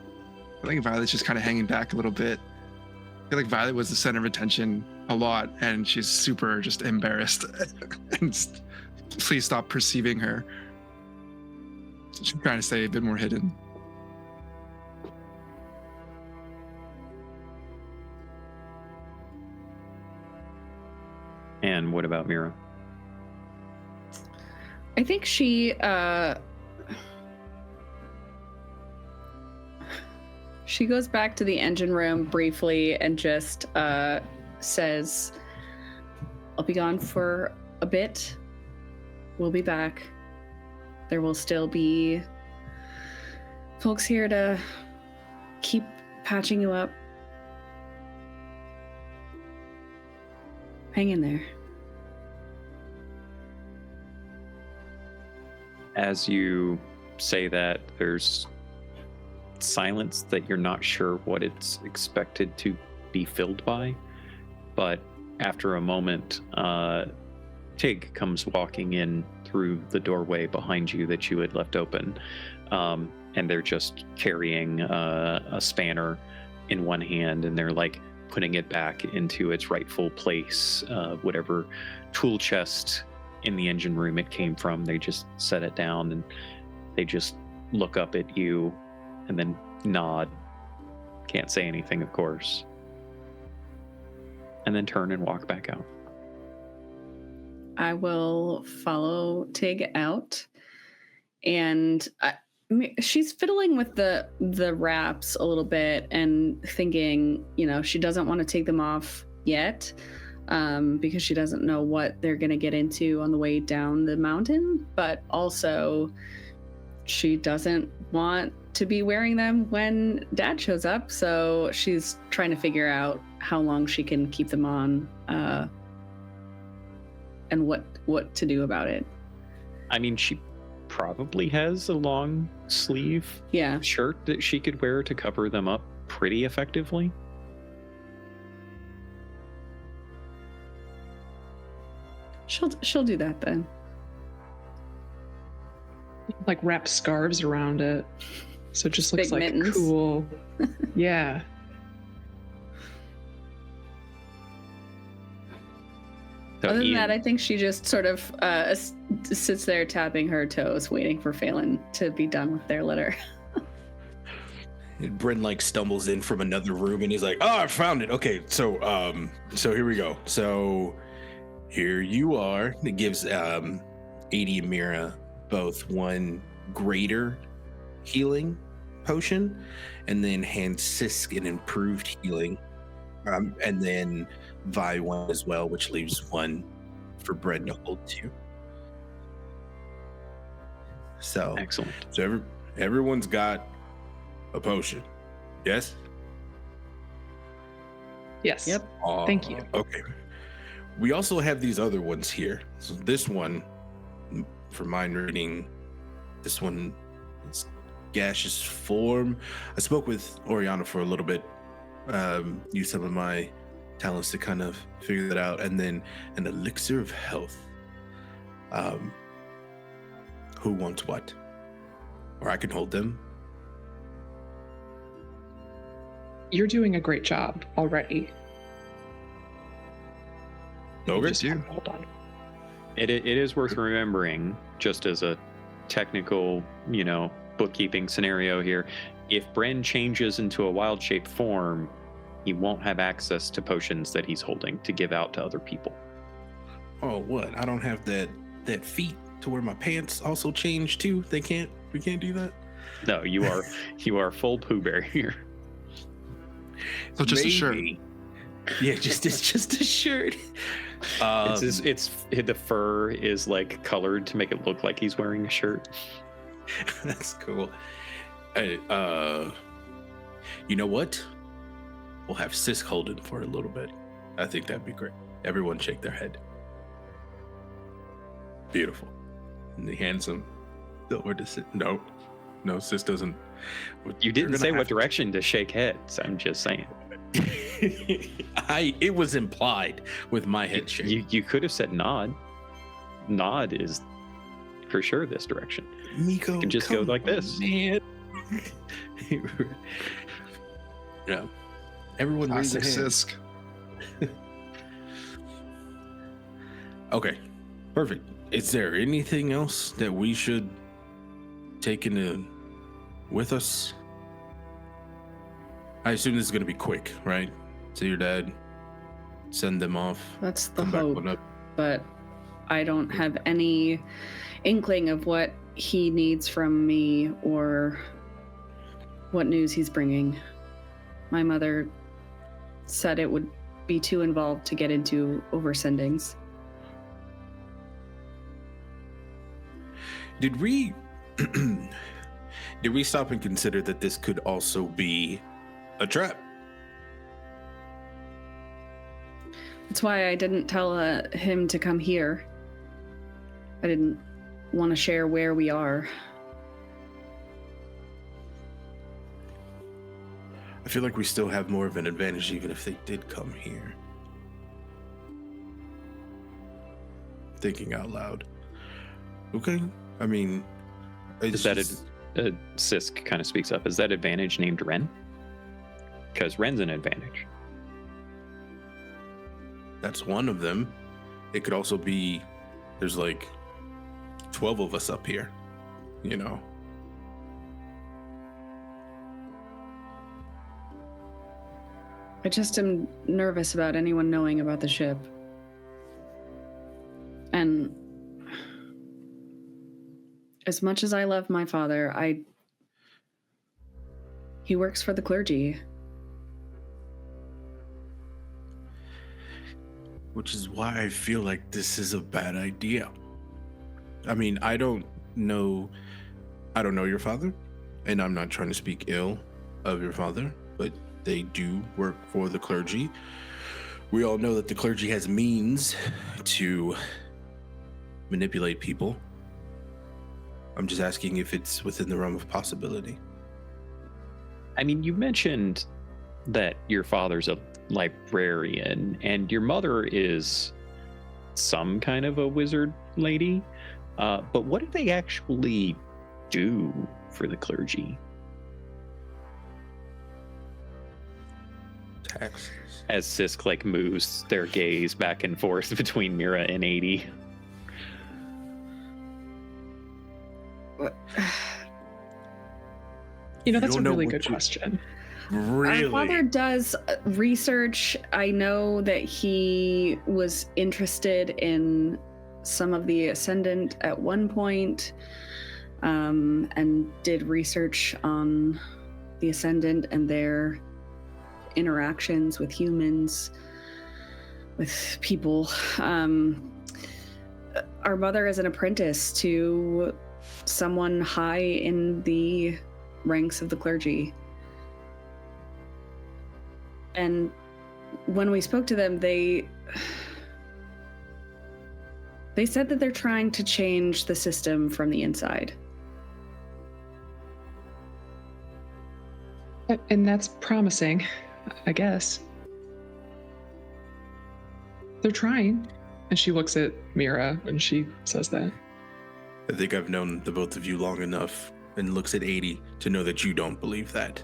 I think Violet's just kind of hanging back a little bit. I feel like Violet was the center of attention a lot, and she's super just embarrassed. And please stop perceiving her. So she's trying to stay a bit more hidden. And what about Mira? I think she goes back to the engine room briefly and just says, I'll be gone for a bit. We'll be back. There will still be folks here to keep patching you up. Hang in there. As you say that, there's silence that you're not sure what it's expected to be filled by. But after a moment, Tig comes walking in through the doorway behind you that you had left open. And they're just carrying a spanner in one hand, and they're like putting it back into its rightful place, whatever tool chest in the engine room it came from. They just set it down, and they just look up at you and then nod. Can't say anything, of course. And then turn and walk back out. I will follow Tig out, and she's fiddling with the wraps a little bit and thinking, she doesn't want to take them off yet, because she doesn't know what they're going to get into on the way down the mountain, but also she doesn't want to be wearing them when Dad shows up, so she's trying to figure out how long she can keep them on, and what to do about it. I mean, she probably has a long sleeve shirt that she could wear to cover them up pretty effectively. She'll do that then. Like wrap scarves around it, so it just looks Big like mittens. Cool. Yeah. So Other than Ian, that, I think she just sort of sits there tapping her toes, waiting for Phelan to be done with their litter. And Bryn stumbles in from another room, and he's like, "Oh, I found it. Okay, so here we go. So here you are." It gives Aidy and Mira both one greater healing potion, and then hands Sisk an improved healing, and then Vi one as well, which leaves one for Bryn to hold too. So excellent. So everyone's got a potion. Yes? Yes. Yep. Thank you. Okay. We also have these other ones here. So this one, for mind reading, this one is gaseous form. I spoke with Oriana for a little bit, used some of my talents to kind of figure that out, and then an elixir of health. Who wants what? Or I can hold them. You're doing a great job already. Okay. Just you. Hold on. It is worth remembering, just as a technical, bookkeeping scenario here, if Bren changes into a wild shape form, he won't have access to potions that he's holding to give out to other people. Oh, what? I don't have that feat to where my pants also change too. We can't do that. No, you are full Pooh Bear here. So just a shirt. Maybe. Yeah, it's just a shirt. It's the fur is like colored to make it look like he's wearing a shirt. That's cool. You know what? We'll have Sis hold it for a little bit. I think that'd be great. Everyone shake their head. Beautiful. And he hands him over to Sis. No, Sis doesn't. You didn't say what direction to shake heads. I'm just saying. It was implied with my head shake. You could have said nod. Nod is for sure this direction. Miko, you can just go like this. Man. Yeah. Everyone raise their Classic hands. Sisk. Okay. Perfect. Is there anything else that we should take with us? I assume this is going to be quick, right? See your dad, send them off. That's the come back hope. when up. But I don't have any inkling of what he needs from me or what news he's bringing. My mother said it would be too involved to get into oversendings. Did we stop and consider that this could also be a trap? That's why I didn't tell him to come here. I didn't want to share where we are. I feel like we still have more of an advantage even if they did come here. Thinking out loud. Okay. I mean, Is that Sisk kind of speaks up? Is that advantage named Ren? Because Ren's an advantage. That's one of them. It could also be there's like 12 of us up here, you know. I just am nervous about anyone knowing about the ship. And as much as I love my father, he works for the clergy. Which is why I feel like this is a bad idea. I mean, I don't know your father, and I'm not trying to speak ill of your father, but they do work for the clergy. We all know that the clergy has means to manipulate people. I'm just asking if it's within the realm of possibility. I mean, you mentioned that your father's a librarian and your mother is some kind of a wizard lady. But what do they actually do for the clergy? Taxes. As Sisk like moves their gaze back and forth between Mira and Aidy. That's a don't know really what good question. Really? My father does research. I know that he was interested in some of the Ascendant at one point, and did research on the Ascendant and their interactions with humans, with people. Our mother is an apprentice to someone high in the ranks of the clergy. And when we spoke to them, they said that they're trying to change the system from the inside. And that's promising, I guess. They're trying. And she looks at Mira when she says that. I think I've known the both of you long enough, and looks at Aidy to know that you don't believe that.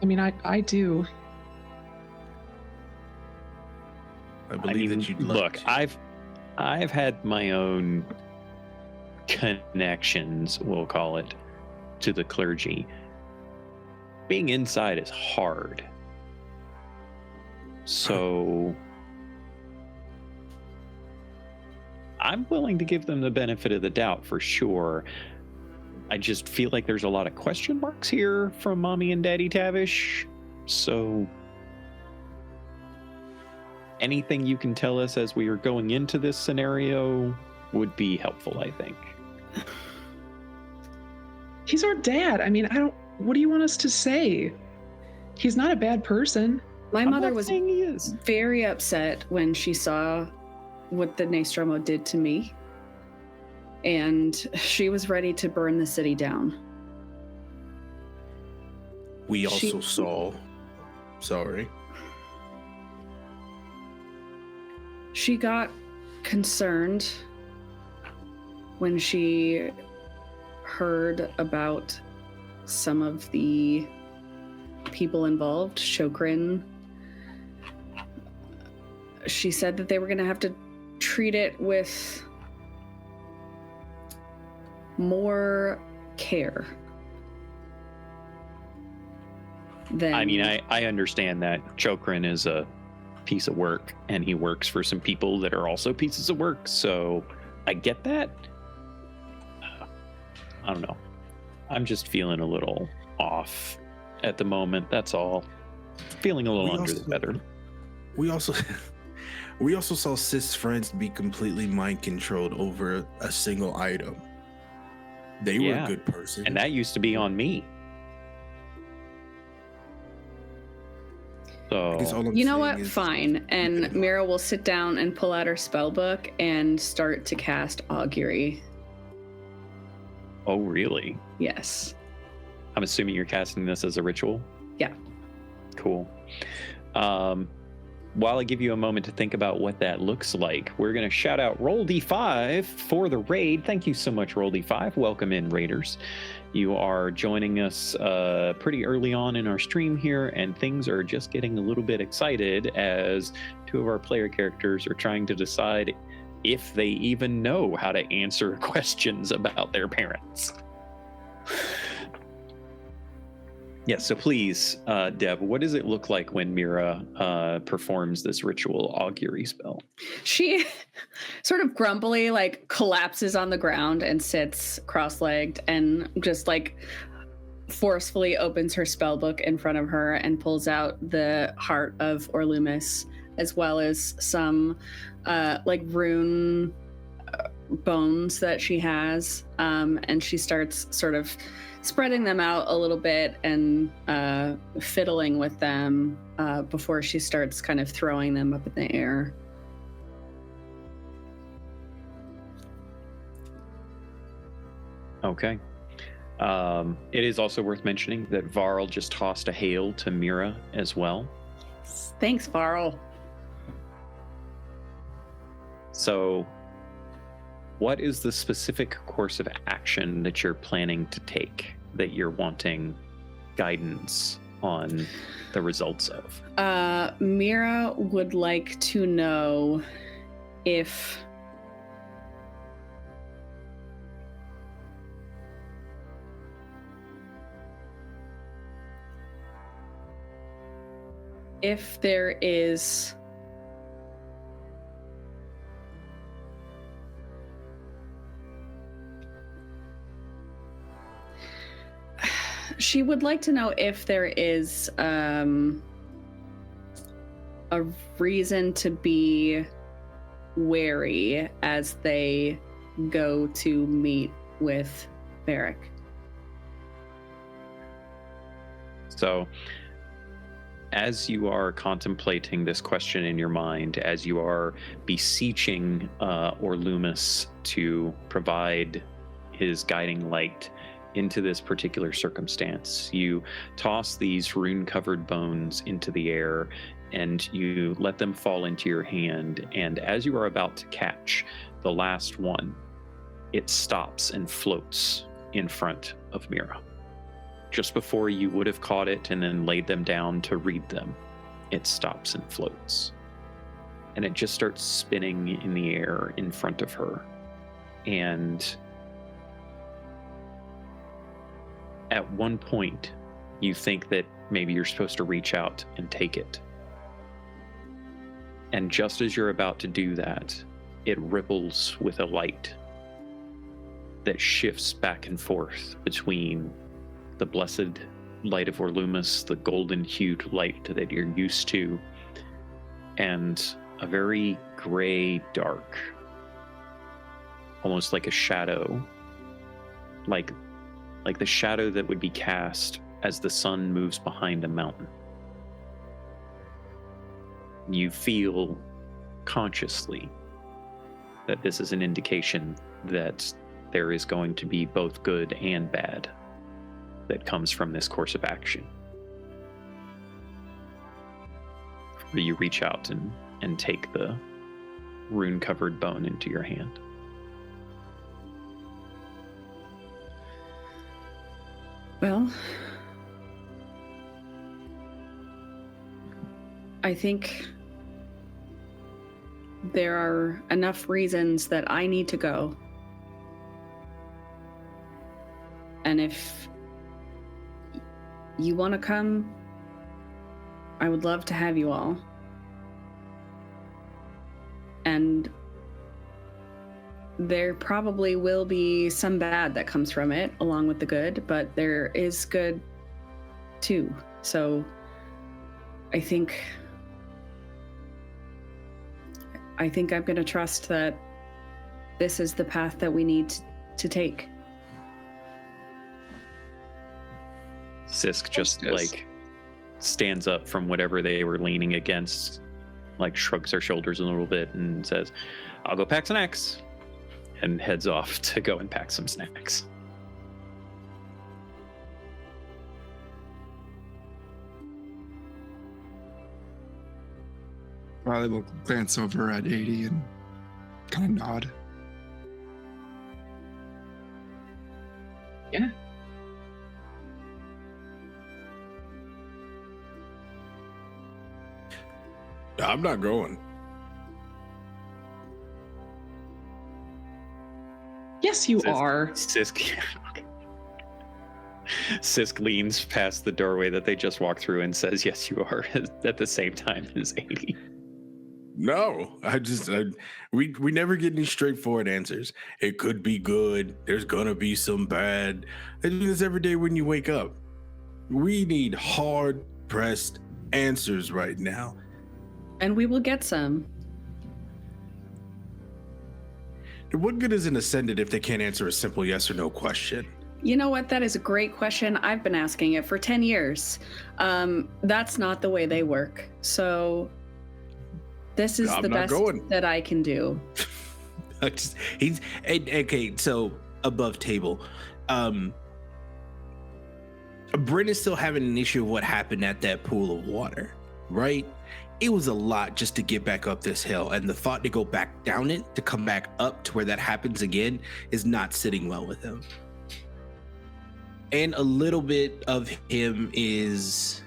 I mean, I do. I believe that you'd like look, to. I've had my own connections, we'll call it, to the clergy. Being inside is hard. So I'm willing to give them the benefit of the doubt for sure. I just feel like there's a lot of question marks here from Mommy and Daddy Tavish. So anything you can tell us as we are going into this scenario would be helpful, I think. He's our dad. I mean, what do you want us to say? He's not a bad person. My I'm mother not was saying he is. very upset when she saw what the Nostromo did to me. And she was ready to burn the city down. We also saw... Sorry. She got concerned when she heard about some of the people involved, Chokrin. She said that they were going to have to treat it with more care. I mean, I understand that Chokrin is a piece of work, and he works for some people that are also pieces of work, so I get that. I don't know. I'm just feeling a little off at the moment, that's all. Feeling a little under the weather. We also saw Sis' friends be completely mind controlled over a single item. They were a good person. And that used to be on me. So, you know what? Fine. And Mira will sit down and pull out her spell book and start to cast Augury. Oh, really? Yes. I'm assuming you're casting this as a ritual? Yeah. Cool. While I give you a moment to think about what that looks like, we're going to shout out Roll D5 for the raid. Thank you so much, Roll D5. Welcome in, Raiders. You are joining us pretty early on in our stream here, and things are just getting a little bit excited as two of our player characters are trying to decide if they even know how to answer questions about their parents. Yes, so please, Deb, what does it look like when Mira performs this ritual augury spell? She sort of grumpily collapses on the ground and sits cross-legged and just forcefully opens her spell book in front of her and pulls out the heart of Orlumis, as well as some rune bones that she has, and she starts sort of spreading them out a little bit and fiddling with them before she starts kind of throwing them up in the air. Okay. It is also worth mentioning that Varl just tossed a hail to Mira as well. Thanks, Varl. So, what is the specific course of action that you're planning to take, that you're wanting guidance on the results of? Mira would like to know if there is she would like to know if there is a reason to be wary as they go to meet with Varric. So, as you are contemplating this question in your mind, as you are beseeching Orlumis to provide his guiding light into this particular circumstance, you toss these rune-covered bones into the air and you let them fall into your hand. And as you are about to catch the last one, it stops and floats in front of Mira. Just before you would have caught it and then laid them down to read them, it stops and floats. And it just starts spinning in the air in front of her. And at one point, you think that maybe you're supposed to reach out and take it. And just as you're about to do that, it ripples with a light that shifts back and forth between the blessed light of Orlumus, the golden-hued light that you're used to, and a very gray, dark, almost like a shadow, like the shadow that would be cast as the sun moves behind a mountain. You feel consciously that this is an indication that there is going to be both good and bad that comes from this course of action. Where you reach out and take the rune-covered bone into your hand. Well, I think there are enough reasons that I need to go. And if you want to come, I would love to have you all. And there probably will be some bad that comes from it, along with the good, but there is good too. So I think I'm going to trust that this is the path that we need to take. Sisk just stands up from whatever they were leaning against, shrugs her shoulders a little bit and says, "I'll go pack snacks," and heads off to go and pack some snacks. Riley will glance over at Aidy and kind of nod. Yeah. I'm not going. Yes, you are. Sisk leans past the doorway that they just walked through and says, "Yes, you are," at the same time as Aidy. No, we never get any straightforward answers. It could be good. There's gonna be some bad. I do this every day when you wake up. We need hard-pressed answers right now. And we will get some. What good is an ascendant if they can't answer a simple yes or no question? You know what? That is a great question. I've been asking it for 10 years. That's not the way they work. So this is the best that I can do. He's okay. So above table, Bryn is still having an issue of what happened at that pool of water, right? It was a lot just to get back up this hill, and the thought to go back down it, to come back up to where that happens again, is not sitting well with him. And a little bit of him is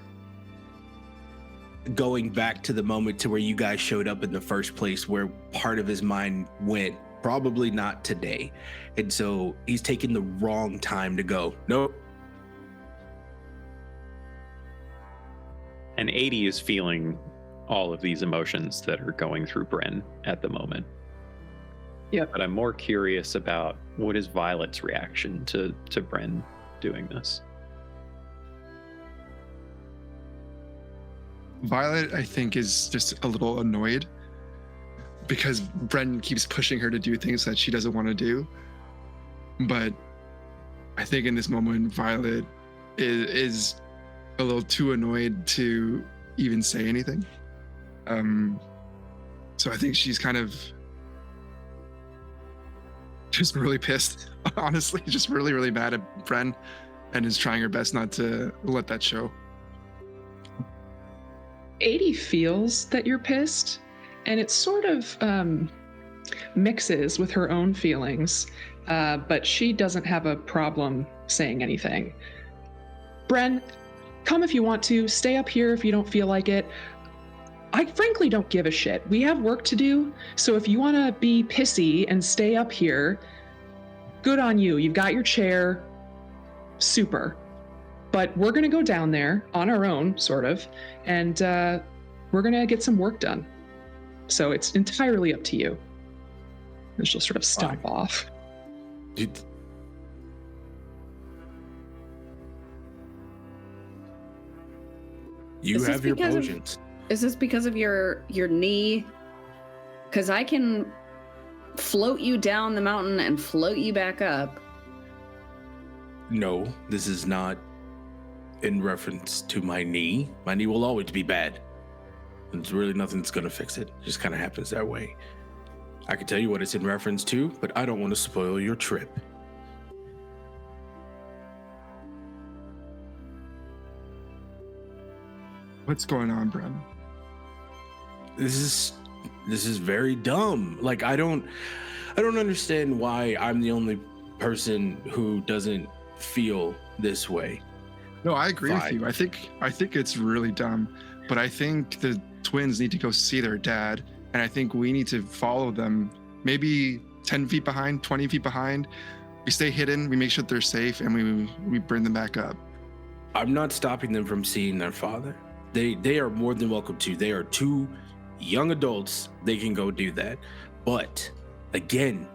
going back to the moment to where you guys showed up in the first place, where part of his mind went, probably not today. And so he's taking the wrong time to go, nope. And Aidy is feeling all of these emotions that are going through Bren at the moment. Yeah. But I'm more curious about what is Violet's reaction to Bren doing this. Violet, I think, is just a little annoyed because Bren keeps pushing her to do things that she doesn't want to do. But I think in this moment, Violet is a little too annoyed to even say anything. So I think she's kind of just really pissed, honestly, just really, really mad at Bren, and is trying her best not to let that show. Aidy feels that you're pissed, and it sort of mixes with her own feelings, but she doesn't have a problem saying anything. Bren, come if you want to, stay up here if you don't feel like it. I frankly don't give a shit. We have work to do, so if you want to be pissy and stay up here, good on you. You've got your chair. Super. But we're going to go down there on our own, sort of, and we're going to get some work done. So it's entirely up to you. And she'll sort of stomp off. You have your potions. Is this because of your knee? Because I can float you down the mountain and float you back up. No, this is not in reference to my knee. My knee will always be bad. There's really nothing that's going to fix it. It just kind of happens that way. I can tell you what it's in reference to, but I don't want to spoil your trip. What's going on, Bren? This is very dumb. Like, I don't understand why I'm the only person who doesn't feel this way. No, I agree with you. I think it's really dumb, but I think the twins need to go see their dad, and I think we need to follow them, maybe 10 feet behind, 20 feet behind. We stay hidden, we make sure they're safe, and we bring them back up. I'm not stopping them from seeing their father. They are more than welcome to. They are two young adults. They can go do that. But again,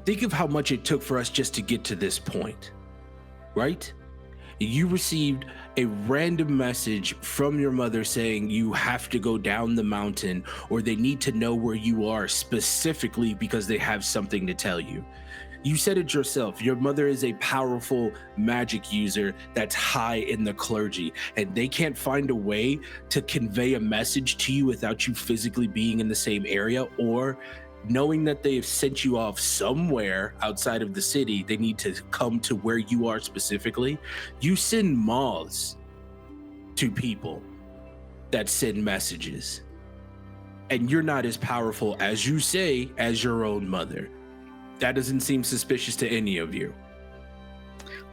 think of how much it took for us just to get to this point, right? You received a random message from your mother saying you have to go down the mountain, or they need to know where you are specifically because they have something to tell you. You said it yourself. Your mother is a powerful magic user that's high in the clergy, and they can't find a way to convey a message to you without you physically being in the same area, or knowing that they have sent you off somewhere outside of the city. They need to come to where you are specifically. You send moths to people that send messages, and you're not as powerful as you say as your own mother. That doesn't seem suspicious to any of you.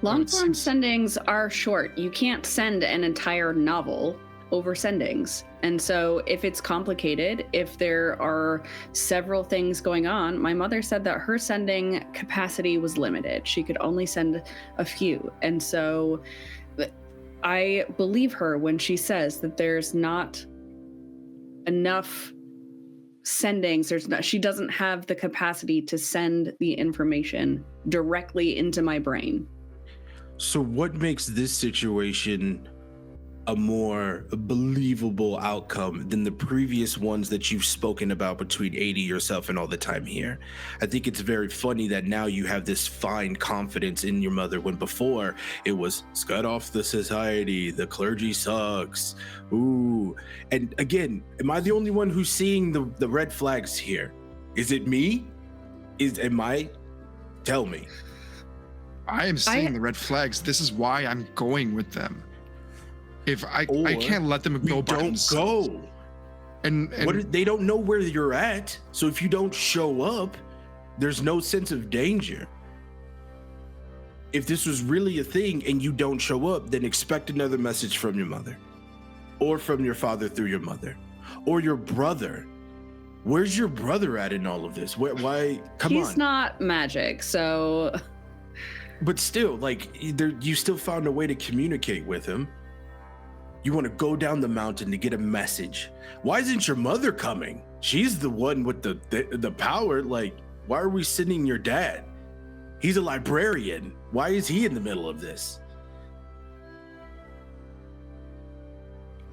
Long-form sendings are short. You can't send an entire novel over sendings. And so if it's complicated, if there are several things going on, my mother said that her sending capacity was limited. She could only send a few. And so I believe her when she says that there's not enough sendings. She doesn't have the capacity to send the information directly into my brain. So what makes this situation a more believable outcome than the previous ones that you've spoken about between Aidy, yourself, and all the time here? I think it's very funny that now you have this fine confidence in your mother, when before it was scud off the society, the clergy sucks, ooh. And again, am I the only one who's seeing the red flags here? Is it me? Tell me. I am seeing the red flags. This is why I'm going with them. If I can't let them go by themselves. Go. And they don't know where you're at. So if you don't show up, there's no sense of danger. If this was really a thing and you don't show up, then expect another message from your mother, or from your father through your mother, or your brother. Where's your brother at in all of this? Why? Come on. He's not magic, so. But still, like, you still found a way to communicate with him. You want to go down the mountain to get a message. Why isn't your mother coming? She's the one with the power. Like, why are we sending your dad? He's a librarian. Why is he in the middle of this?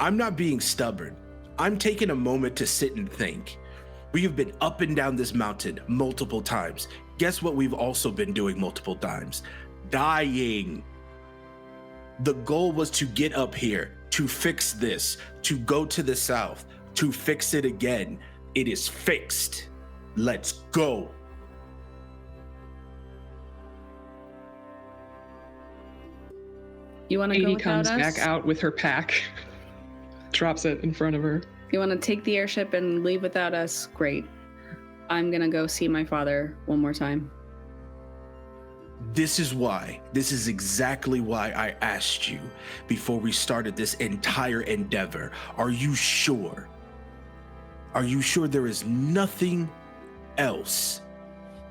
I'm not being stubborn. I'm taking a moment to sit and think. We have been up and down this mountain multiple times. Guess what we've also been doing multiple times? Dying. The goal was to get up here, to fix this, to go to the south, to fix it again. It is fixed. Let's go. You want to go Aidy without comes us? back out with her pack, drops it in front of her. You want to take the airship and leave without us? Great. I'm going to go see my father one more time. This is exactly why I asked you before we started this entire endeavor. Are you sure? Are you sure there is nothing else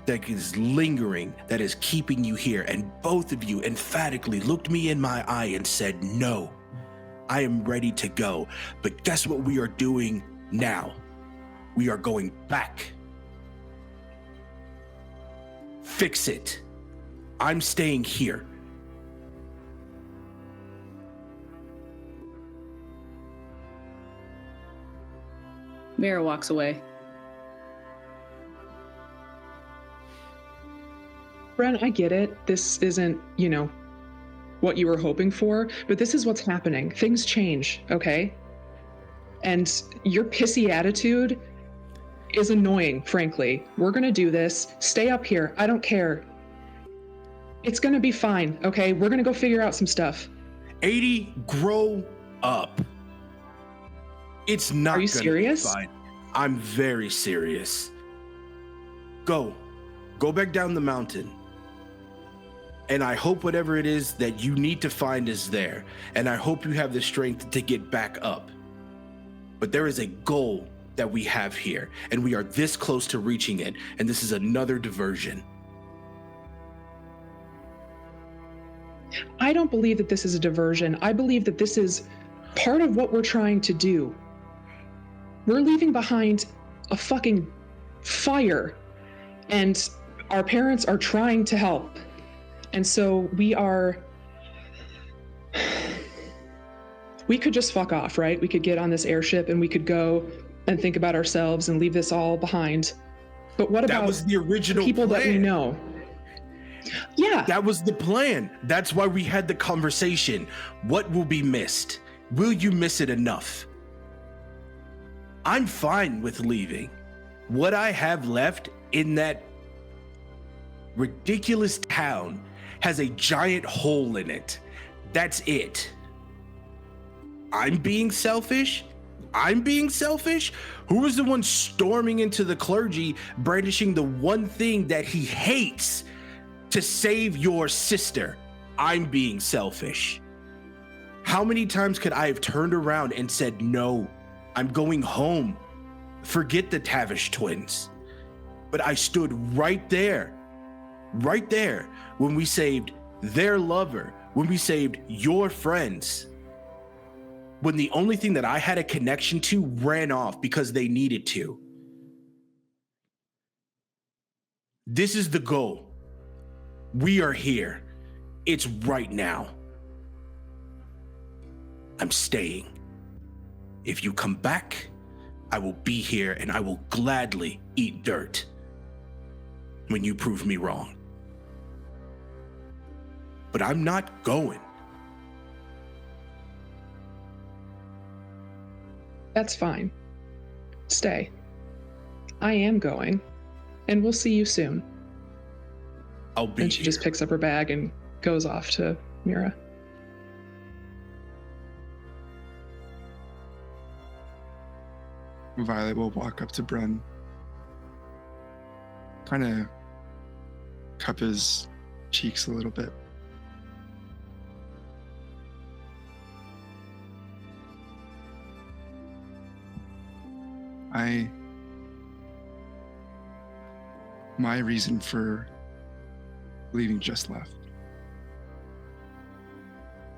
that is lingering, that is keeping you here? And both of you emphatically looked me in my eye and said, no, I am ready to go. But guess what we are doing now? We are going back fix it. I'm staying here. Mira walks away. Bren, I get it. This isn't, what you were hoping for, but this is what's happening. Things change, okay? And your pissy attitude is annoying, frankly. We're gonna do this. Stay up here. I don't care. It's gonna be fine, okay? We're gonna go figure out some stuff. Aidy, grow up. It's not. Are you gonna serious? Be fine. I'm very serious. Go back down the mountain. And I hope whatever it is that you need to find is there. And I hope you have the strength to get back up. But there is a goal that we have here, and we are this close to reaching it. And this is another diversion. I don't believe that this is a diversion. I believe that this is part of what we're trying to do. We're leaving behind a fucking fire, and our parents are trying to help. And so we could just fuck off, right? We could get on this airship and we could go and think about ourselves and leave this all behind. But what about that was the original people plan. that we know? Yeah. That was the plan. That's why we had the conversation. What will be missed? Will you miss it enough? I'm fine with leaving. What I have left in that ridiculous town has a giant hole in it. That's it. I'm being selfish? Who was the one storming into the clergy, brandishing the one thing that he hates to save your sister? I'm being selfish. How many times could I have turned around and said, no, I'm going home. Forget the Tavish twins. But I stood right there when we saved their lover, when we saved your friends, when the only thing that I had a connection to ran off because they needed to. This is the goal. We are here. It's right now. I'm staying. If you come back, I will be here and I will gladly eat dirt when you prove me wrong. But I'm not going. That's fine. Stay. I am going, and we'll see you soon. I'll be And she just picks up her bag and goes off to Mira. Violet will walk up to Bren, kind of cup his cheeks a little bit. My reason for leaving just left.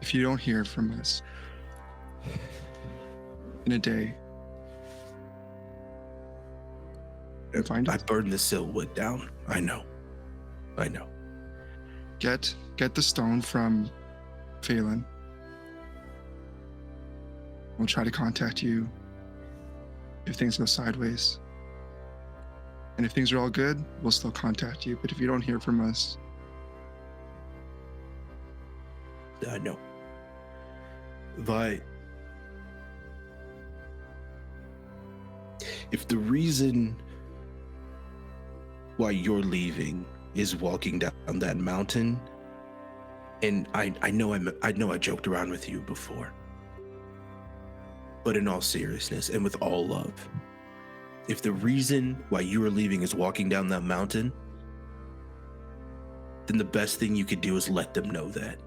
If you don't hear from us in a day, find I us. burned the Silwood down. I know. Get the stone from Phelan. We'll try to contact you if things go sideways. And if things are all good, we'll still contact you. But if you don't hear from us, I know. But if the reason why you're leaving is walking down that mountain, and I know I joked around with you before, but in all seriousness and with all love, if the reason why you are leaving is walking down that mountain, then the best thing you could do is let them know that.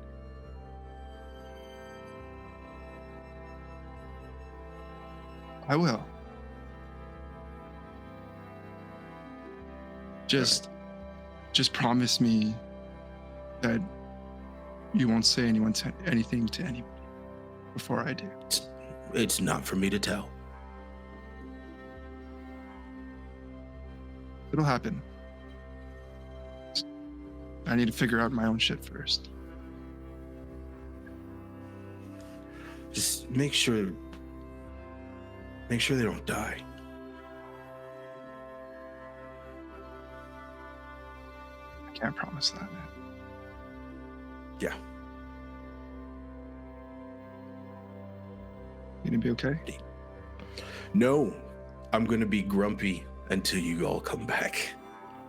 I will. Just promise me that you won't say anything to anybody before I do. It's not for me to tell. It'll happen. I need to figure out my own shit first. Just make sure they don't die. I can't promise that, man. Yeah. You gonna be okay? No, I'm gonna be grumpy until you all come back.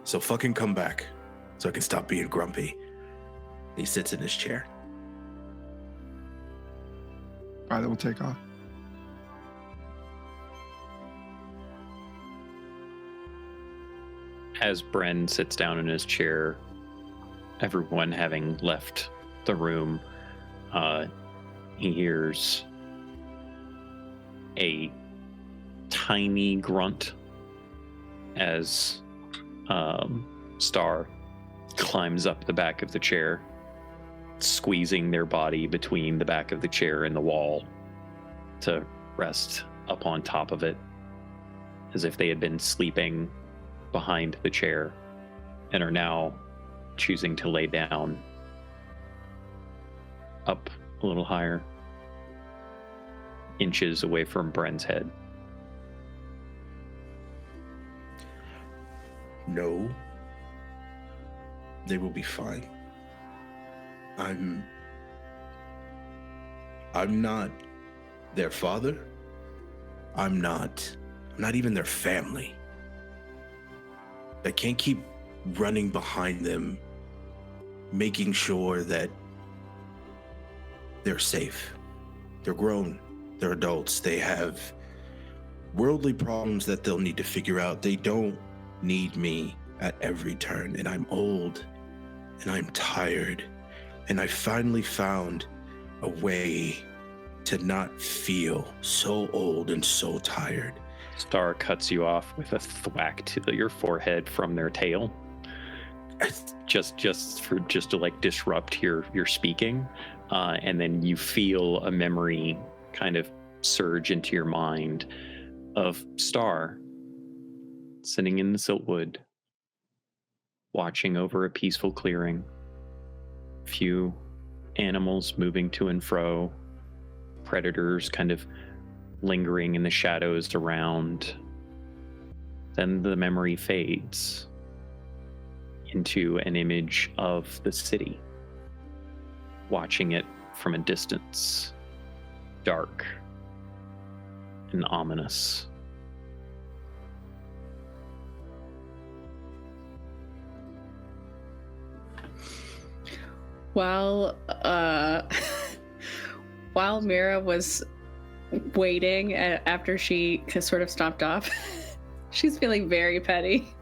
So fucking come back so I can stop being grumpy. He sits in his chair. Violet will take off. As Bren sits down in his chair, everyone having left the room, he hears a tiny grunt as Star climbs up the back of the chair, squeezing their body between the back of the chair and the wall to rest up on top of it, as if they had been sleeping behind the chair and are now choosing to lay down up a little higher, inches away from Bren's head. No, they will be fine. I'm not their father. I'm not even their family. I can't keep running behind them, making sure that they're safe. They're grown. They're adults. They have worldly problems that they'll need to figure out. They don't need me at every turn, and I'm old, and I'm tired, and I finally found a way to not feel so old and so tired. Star cuts you off with a thwack to your forehead from their tail, just to like disrupt your speaking, and then you feel a memory kind of surge into your mind of Star sitting in the siltwood, watching over a peaceful clearing, few animals moving to and fro, predators kind of lingering in the shadows around. Then the memory fades into an image of the city, watching it from a distance, dark and ominous. While Mira was waiting after she sort of stopped off, she's feeling very petty.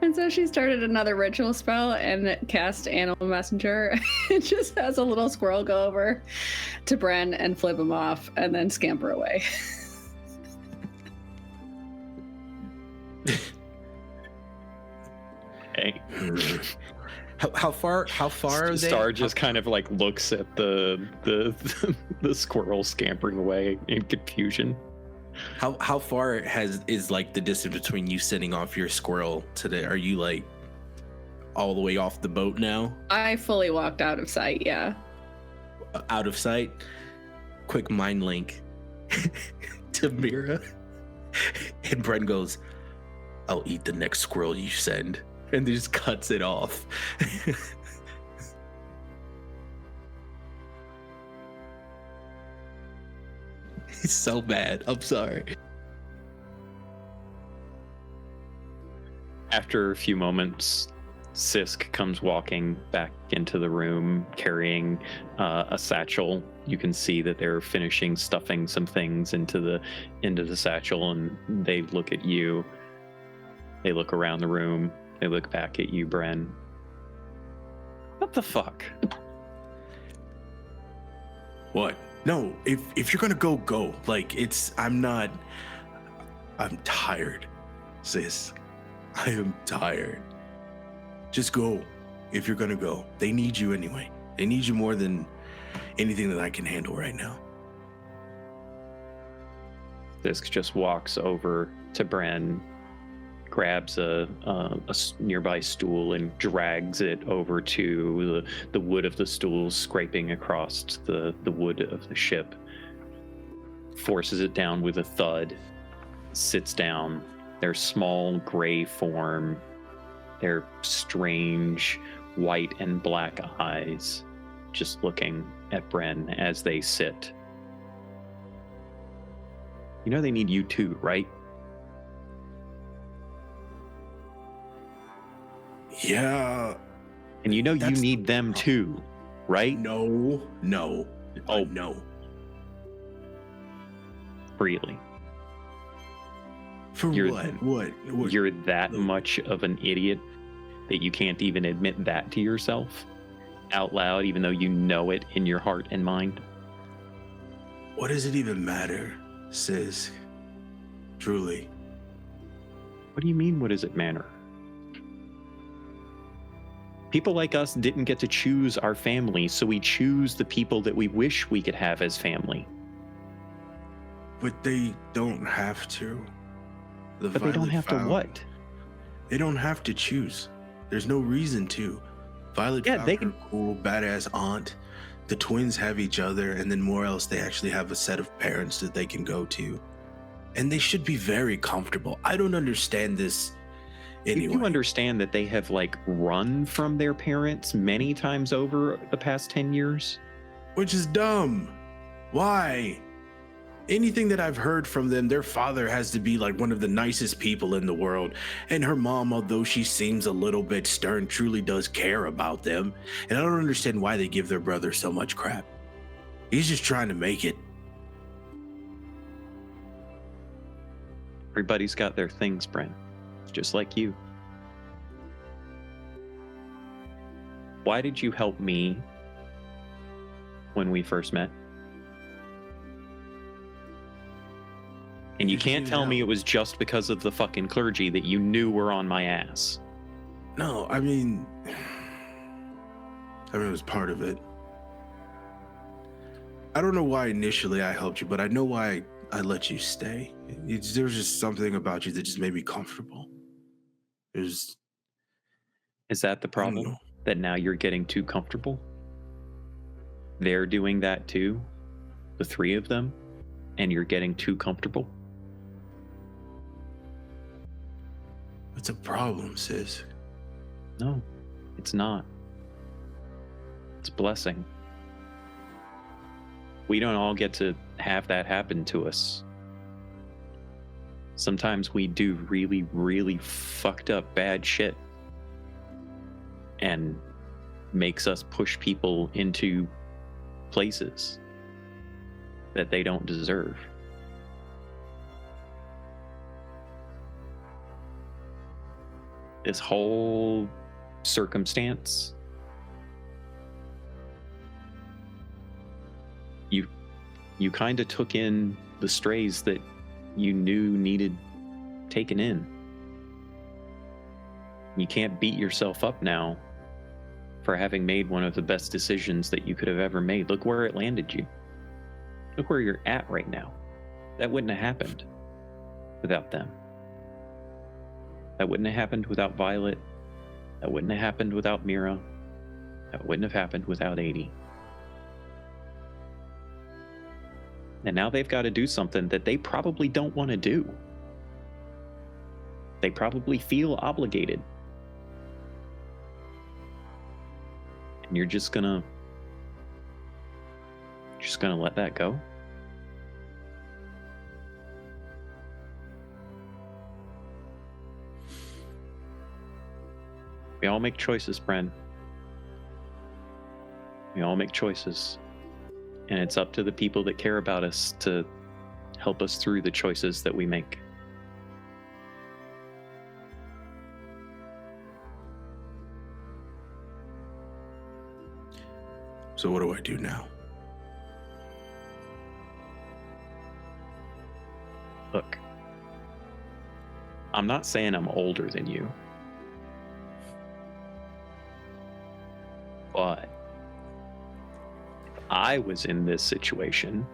And so she started another ritual spell and cast Animal Messenger. It just has a little squirrel go over to Bren and flip him off and then scamper away. Hey. How far are they? Star just kind of like looks at the squirrel scampering away in confusion. How far is like the distance between you sending off your squirrel today? Are you like all the way off the boat now? I fully walked out of sight, yeah. Out of sight? Quick mind link to Mira. And Bren goes, I'll eat the next squirrel you send. And he just cuts it off. He's so mad. I'm sorry. After a few moments, Sisk comes walking back into the room carrying a satchel. You can see that they're finishing stuffing some things into the satchel, and they look at you. They look around the room. They look back at you, Bren. What the fuck? What? No, if you're gonna go. Like, I'm tired, sis. I am tired. Just go if you're gonna go. They need you anyway. They need you more than anything that I can handle right now. Sisk just walks over to Bren, grabs a nearby stool and drags it over to the wood of the stool, scraping across the wood of the ship. Forces it down with a thud, sits down. Their small gray form, their strange white and black eyes, just looking at Bren as they sit. You know they need you too, right? Yeah. And you know you need them too, right? No. Oh, no. Really? For You're- what? You're that much of an idiot that you can't even admit that to yourself out loud, even though you know it in your heart and mind? What does it even matter, sis? Truly. What do you mean, what does it matter? People like us didn't get to choose our family, so we choose the people that we wish we could have as family. But they don't have to. But they don't have to what? They don't have to choose. There's no reason to. Violet found her cool, badass aunt. The twins have each other, and then more else, they actually have a set of parents that they can go to. And they should be very comfortable. I don't understand this anyway. You understand that they have run from their parents many times over the past 10 years? Which is dumb. Why? Anything that I've heard from them, their father has to be one of the nicest people in the world. And her mom, although she seems a little bit stern, truly does care about them. And I don't understand why they give their brother so much crap. He's just trying to make it. Everybody's got their things, Brent. Just like you. Why did you help me when we first met? And you can't tell me it was just because of the fucking clergy that you knew were on my ass. No, I mean, it was part of it. I don't know why initially I helped you, but I know why I let you stay. There was just something about you that just made me comfortable. Is that the problem? That now you're getting too comfortable? They're doing that too? The three of them? And you're getting too comfortable? It's a problem, sis. No, it's not. It's a blessing. We don't all get to have that happen to us. Sometimes we do really, really fucked up bad shit and makes us push people into places that they don't deserve. This whole circumstance, you kind of took in the strays that you knew needed taken in. You can't beat yourself up now for having made one of the best decisions that you could have ever made. Look where it landed you. Look where you're at right now. That wouldn't have happened without them. That wouldn't have happened without Violet. That wouldn't have happened without Mira. That wouldn't have happened without Aidy. And now they've got to do something that they probably don't want to do. They probably feel obligated. And you're just gonna let that go? We all make choices, Bren. We all make choices. And it's up to the people that care about us to help us through the choices that we make. So what do I do now? Look, I'm not saying I'm older than you. But if I was in this situation,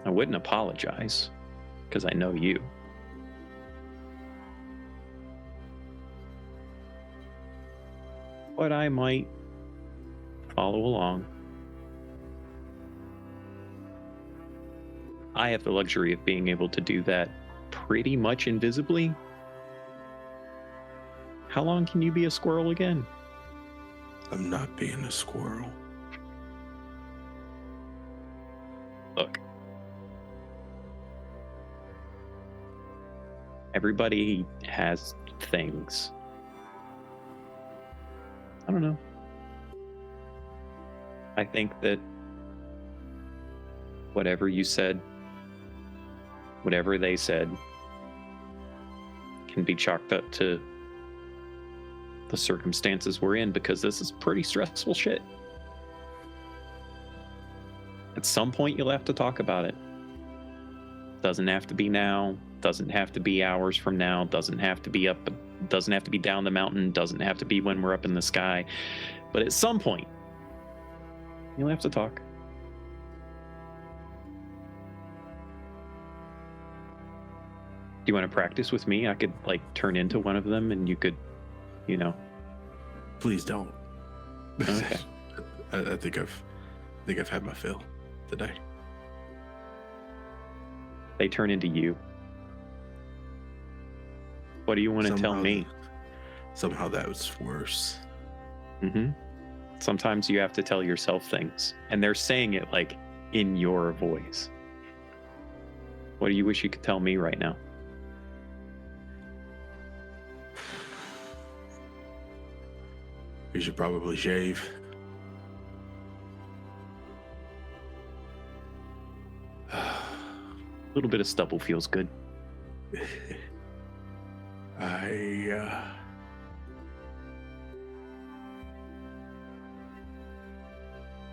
I wouldn't apologize because I know you. but I might follow along. I have the luxury of being able to do that pretty much invisibly. How long can you be a squirrel again? I'm not being a squirrel. Look. Everybody has things. I don't know. I think that whatever you said, whatever they said, can be chalked up to the circumstances we're in, because this is pretty stressful shit. At some point, you'll have to talk about it. Doesn't have to be now. Doesn't have to be hours from now. Doesn't have to be up. Doesn't have to be down the mountain. Doesn't have to be when we're up in the sky. But at some point, you'll have to talk. Do you want to practice with me? I could like turn into one of them, and you could, you know. Please don't. Okay. I think I've had my fill today. They turn into you. What do you want to tell me? Somehow that was worse. Mm-hmm. Sometimes you have to tell yourself things, and they're saying it like in your voice. What do you wish you could tell me right now? You should probably shave. A little bit of stubble feels good. I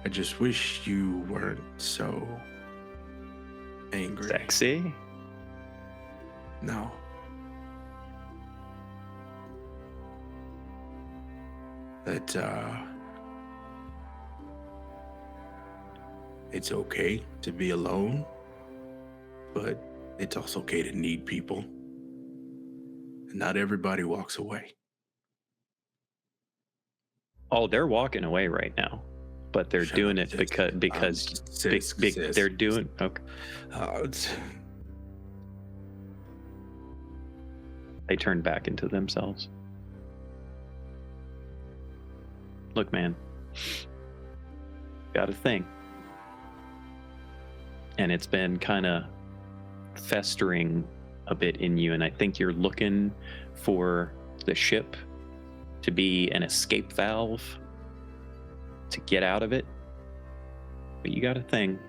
just wish you weren't so angry. Sexy? No. That it's okay to be alone, but it's also okay to need people. And not everybody walks away. Oh, they're walking away right now, but they're Shut doing up, it because they're doing okay. They turn back into themselves. Look, man, got a thing, and it's been kind of festering a bit in you, and I think you're looking for the ship to be an escape valve to get out of it. But you got a thing,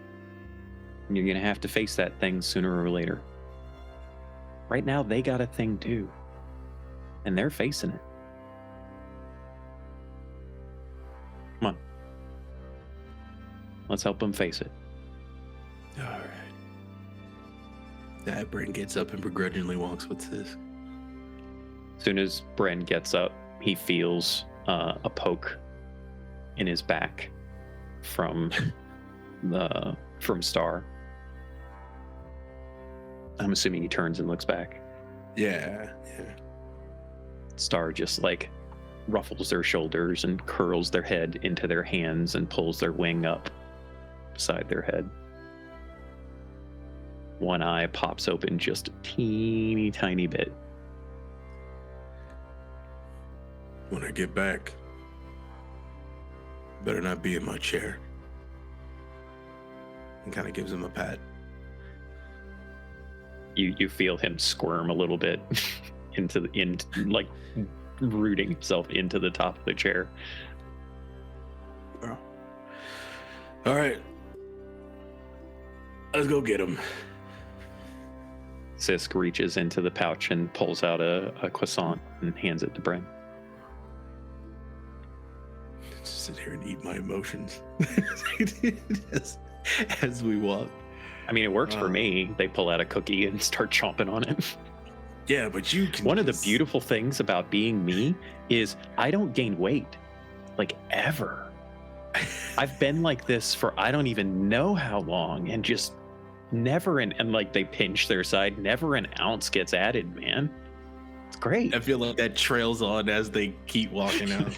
and you're gonna have to face that thing sooner or later. Right now, they got a thing too, and they're facing it. Come on. Let's help them face it. All right. That Bryn gets up and begrudgingly walks with this. As soon as Bren gets up, he feels a poke in his back from Star. I'm assuming he turns and looks back. Yeah. Star just like ruffles their shoulders and curls their head into their hands and pulls their wing up beside their head. One eye pops open just a teeny tiny bit. When I get back, better not be in my chair. And kind of gives him a pat. You feel him squirm a little bit like rooting himself into the top of the chair. Oh. All right. Let's go get him. Sisk reaches into the pouch and pulls out a croissant and hands it to Bren. Just sit here and eat my emotions as we walk. I mean, it works for me. They pull out a cookie and start chomping on it. Yeah, but you can. One of the beautiful things about being me is I don't gain weight, like ever. I've been like this for I don't even know how long, and just never and like they pinch their side, never an ounce gets added, man. It's great. I feel like that trails on as they keep walking out.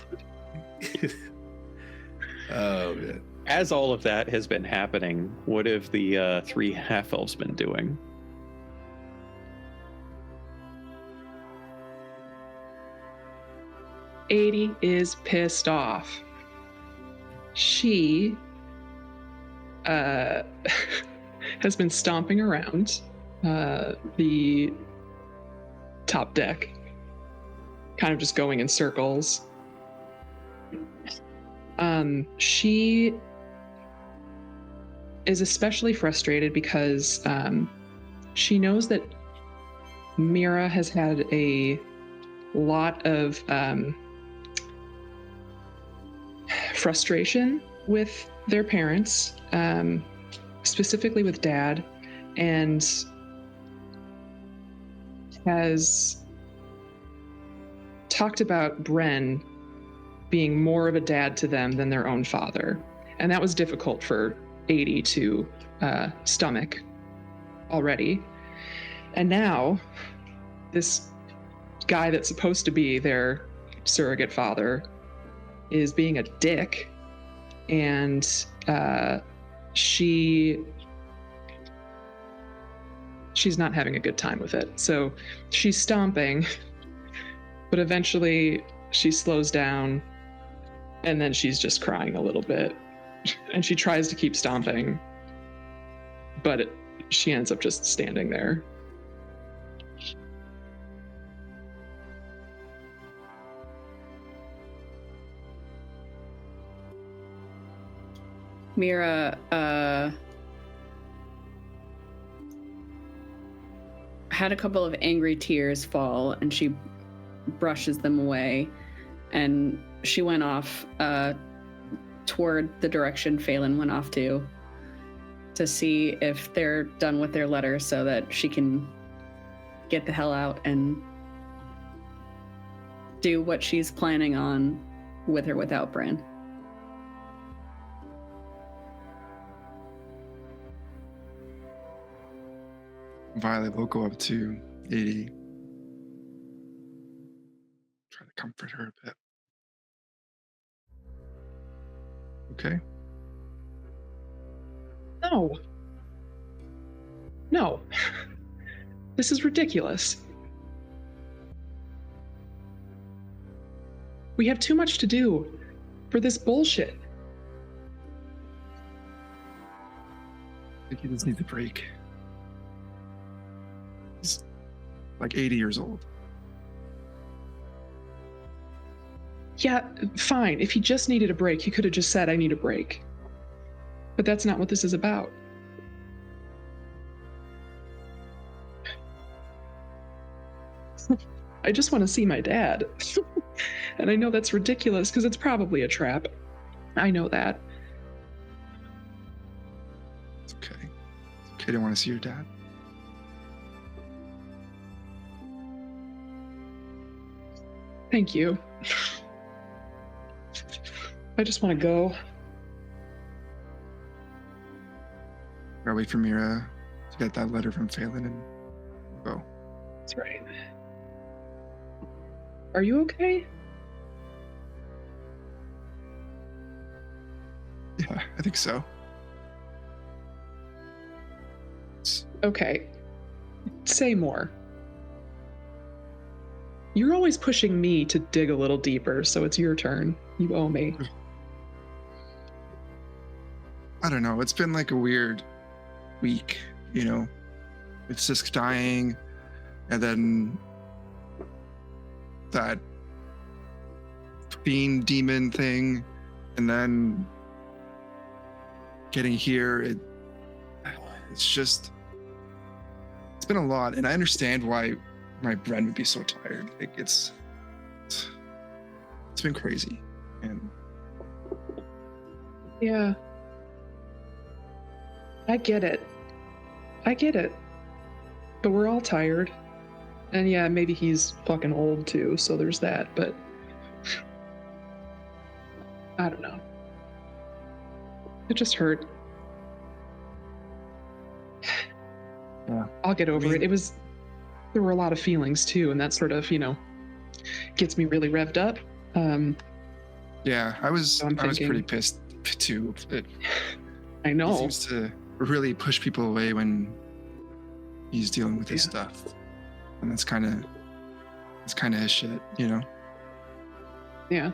Oh man. As all of that has been happening, what have the 3 half-elves been doing? Aidy is pissed off. She has been stomping around the top deck, kind of just going in circles. She is especially frustrated because she knows that Mira has had a lot of frustration with their parents, specifically with Dad, and has talked about Bren being more of a dad to them than their own father. And that was difficult for Aidy to stomach already. And now, this guy that's supposed to be their surrogate father is being a dick, and she's not having a good time with it. So she's stomping, but eventually she slows down, and then she's just crying a little bit. And she tries to keep stomping, but she ends up just standing there. Mira had a couple of angry tears fall, and she brushes them away, and she went off toward the direction Phelan went off to see if they're done with their letter so that she can get the hell out and do what she's planning on with or without Bran. Violet will go up to Aidy. Try to comfort her a bit. Okay. No. This is ridiculous. We have too much to do for this bullshit. I think he just needs a break. He's like 80 years old. Yeah, fine. If he just needed a break, he could have just said, I need a break. But that's not what this is about. I just want to see my dad. And I know that's ridiculous because it's probably a trap. I know that. It's okay. It's okay to want to see your dad. Thank you. I just want to go. Gotta wait for Mira to get that letter from Phelan and go. That's right. Are you okay? Yeah, I think so. Okay. Say more. You're always pushing me to dig a little deeper, so it's your turn. You owe me. I don't know. It's been like a weird week, you know, with Sisk dying, and then that fiend demon thing, and then getting here. It's been a lot, and I understand why my brain would be so tired. Like it's been crazy, and Yeah. I get it. But we're all tired. And yeah, maybe he's fucking old too, so there's that, but I don't know. It just hurt. Yeah. I'll get over it. There were a lot of feelings too, and that sort of, gets me really revved up. yeah, Yeah, I was So I'm pretty thinking- pissed too. I He know. seems to really push people away when he's dealing with his Yeah. stuff, and it's kind of his shit, you know. Yeah.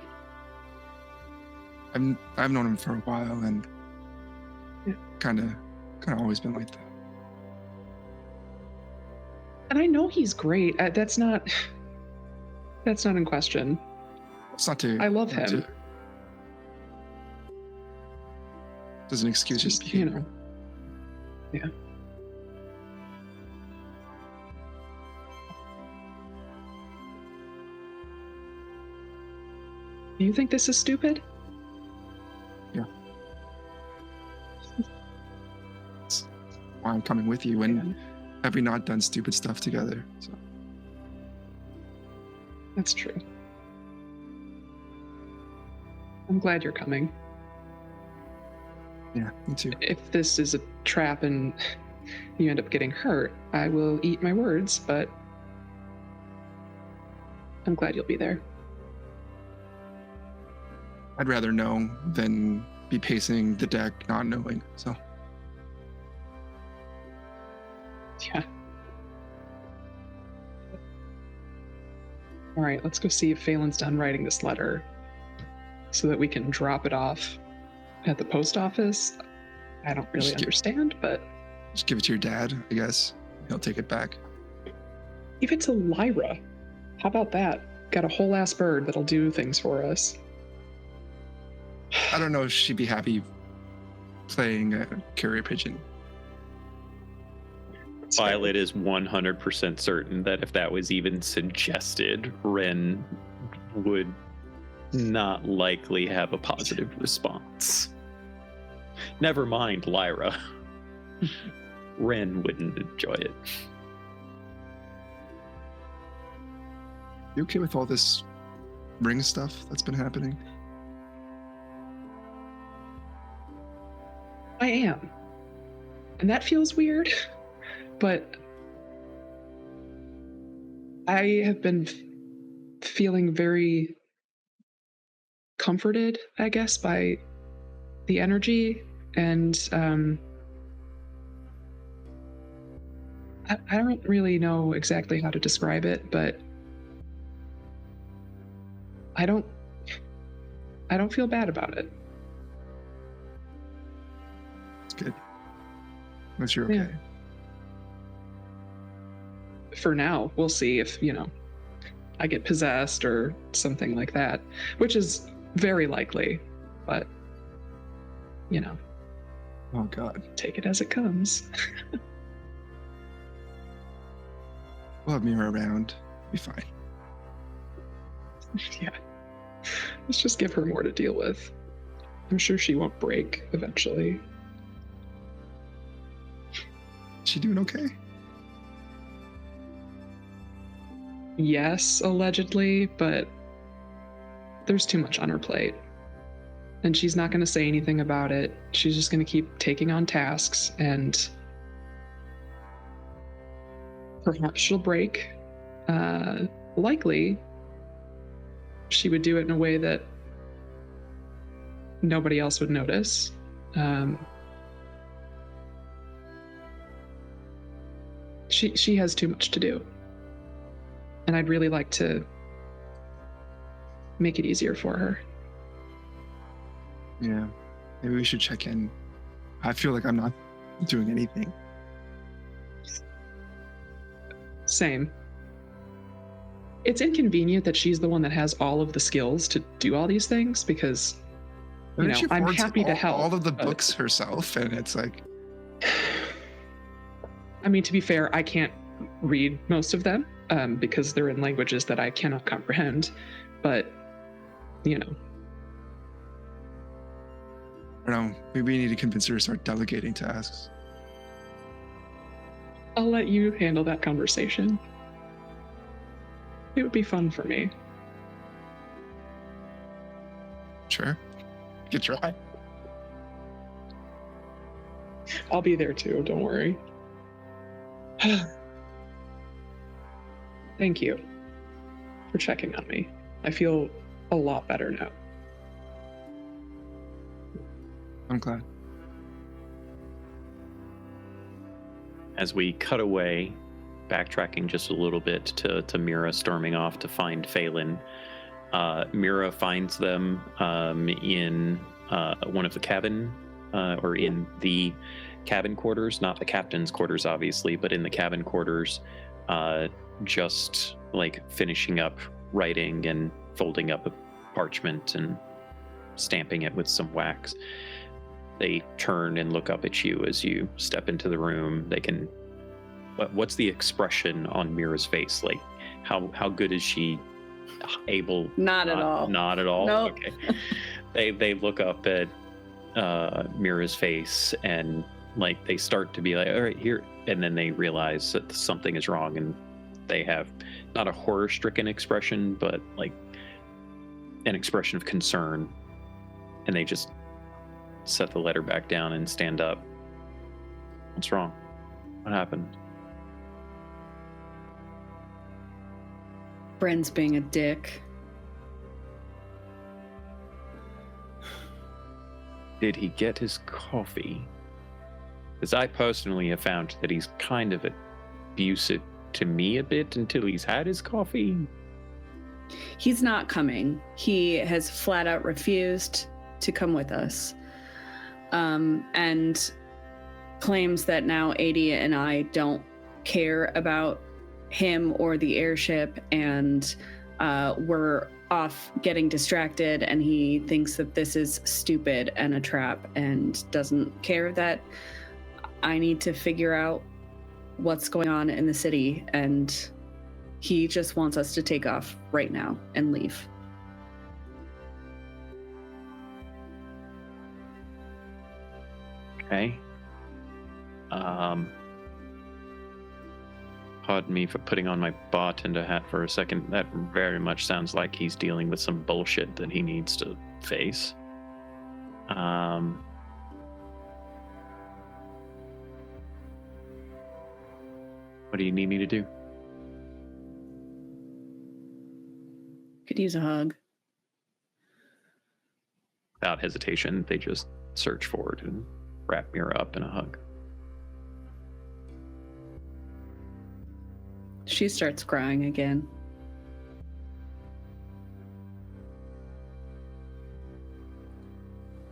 I've known him for a while, and Yeah. kind of always been like that. And I know he's great. That's not in question. It's not to. I love not him. to- doesn't excuse his Just, you behavior. know. Yeah. Do you think this is stupid? Why I'm coming with you, and Yeah, have we not done stupid stuff together? So that's true. I'm glad you're coming. yeah, me too. If this is a trap and you end up getting hurt, I will eat my words, but I'm glad you'll be there. I'd rather know than be pacing the deck not knowing. So Yeah. All right, let's go see if Phelan's done writing this letter so that we can drop it off at the post office. I don't really Just get- understand, but just give it to your dad, I guess. He'll take it back. give it to Lyra. How about that? Got a whole ass bird that'll do things for us. I don't know if she'd be happy playing a carrier pigeon. Violet is 100% certain that if that was even suggested, Ren would not likely have a positive response. Never mind Lyra. Ren wouldn't enjoy it. You okay with all this ring stuff that's been happening? I am. And that feels weird, but I have been feeling very comforted, I guess, by the energy. And I don't really know exactly how to describe it, but I don't feel bad about it. It's good. Unless you're okay. Yeah. For now, we'll see if, I get possessed or something like that, which is very likely, but, Oh God. take it as it comes. We'll have Mira around. Be fine. Yeah. Let's just give her more to deal with. I'm sure she won't break eventually. Is she doing okay? Yes, allegedly, but there's too much on her plate. And she's not going to say anything about it. She's just going to keep taking on tasks, and perhaps she'll break. Likely, she would do it in a way that nobody else would notice. She has too much to do. And I'd really like to make it easier for her. Yeah. Maybe we should check in. I feel like I'm not doing anything. Same. It's inconvenient that she's the one that has all of the skills to do all these things because, She I'm affords happy to help. all of the but- books herself, and it's like, I mean, to be fair, I can't read most of them because they're in languages that I cannot comprehend. But, I don't know. Maybe we need to convince her to start delegating tasks. I'll let you handle that conversation. It would be fun for me. Sure. You could try. I'll be there too, don't worry. Thank you for checking on me. I feel a lot better now. I'm glad. As we cut away, backtracking just a little bit to Mira storming off to find Phelan, Mira finds them in one of the cabin, or in the cabin quarters, not the captain's quarters, obviously, but in the cabin quarters, just like finishing up writing and folding up a parchment and stamping it with some wax. They turn and look up at you as you step into the room. They can. What's the expression on Mira's face? Like, how good is she able? Not at all. Not at all. Nope. Okay. They look up at Mira's face and like they start to be like, all right, here, and then they realize that something is wrong, and they have not a horror-stricken expression, but like an expression of concern, and they just set the letter back down and stand up. What's wrong? What happened? Bren's being a dick. Did he get his coffee? Because I personally have found that he's kind of abusive to me a bit until he's had his coffee. He's not coming. He has flat out refused to come with us. And claims that now Aidy and I don't care about him or the airship, and we're off getting distracted, and he thinks that this is stupid and a trap and doesn't care that I need to figure out what's going on in the city, and he just wants us to take off right now and leave. Okay. Pardon me for putting on my bartender hat for a second. That very much sounds like he's dealing with some bullshit that he needs to face. What do you need me to do? Could use a hug. Without hesitation, they just search forward and wrap Mira up in a hug. She starts crying again.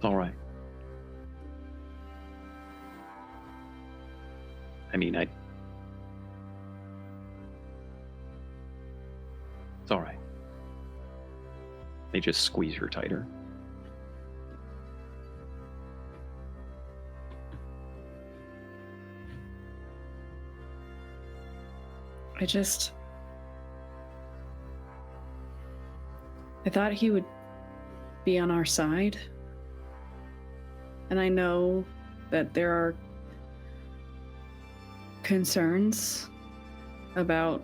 All right. I mean, it's all right. They just squeeze her tighter. I thought he would be on our side. And I know that there are concerns about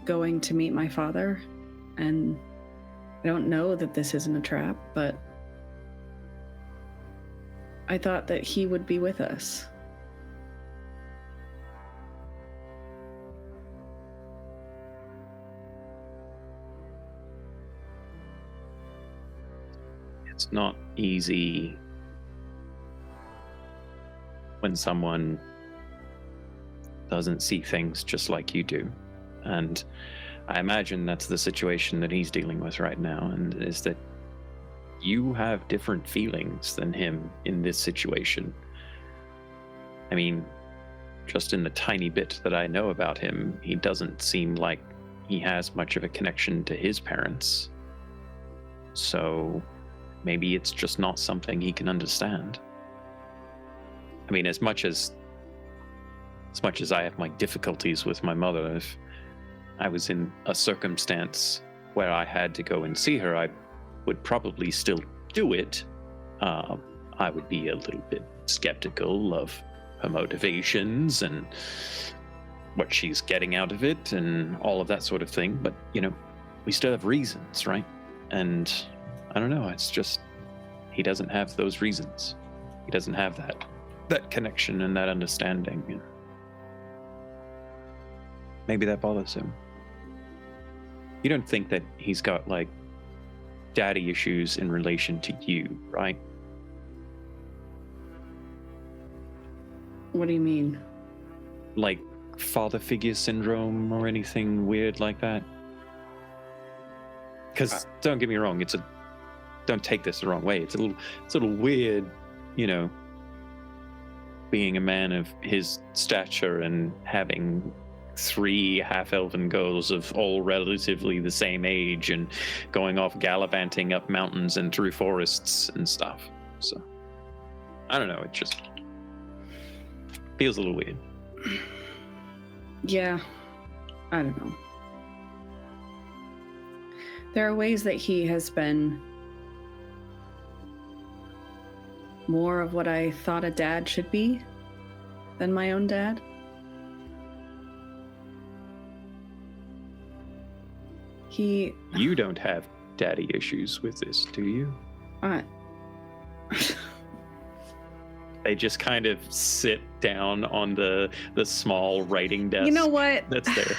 going to meet my father, and I don't know that this isn't a trap, but I thought that he would be with us. It's not easy when someone doesn't see things just like you do. And I imagine that's the situation that he's dealing with right now, and is that you have different feelings than him in this situation. I mean, just in the tiny bit that I know about him, he doesn't seem like he has much of a connection to his parents. So maybe it's just not something he can understand. I mean, as much as I have my difficulties with my mother, if I was in a circumstance where I had to go and see her, I would probably still do it. I would be a little bit skeptical of her motivations and what she's getting out of it and all of that sort of thing. But, you know, we still have reasons, right? And I don't know, it's just, he doesn't have those reasons. He doesn't have that connection and that understanding. Maybe that bothers him. You don't think that he's got, like, daddy issues in relation to you, right? What do you mean? Like father figure syndrome or anything weird like that? Because don't get me wrong, don't take this the wrong way. It's a little weird, being a man of his stature and having 3 half-elven girls of all relatively the same age and going off gallivanting up mountains and through forests and stuff. So, I don't know, it just feels a little weird. Yeah, I don't know. There are ways that he has been more of what I thought a dad should be than my own dad. You don't have daddy issues with this, do you? They just kind of sit down on the small writing desk. You know what? That's there.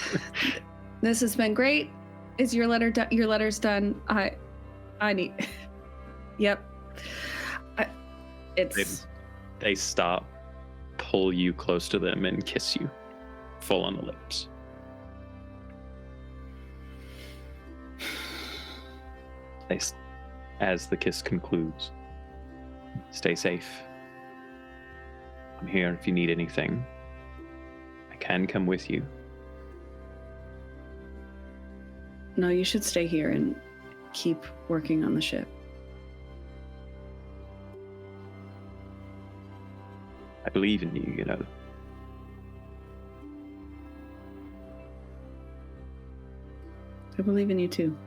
This has been great. Is your letter's done? I need. Yep. They stop, pull you close to them, and kiss you, full on the lips. As the kiss concludes, stay safe. I'm here if you need anything. I can come with you. No, you should stay here and keep working on the ship. I believe in you, I believe in you too.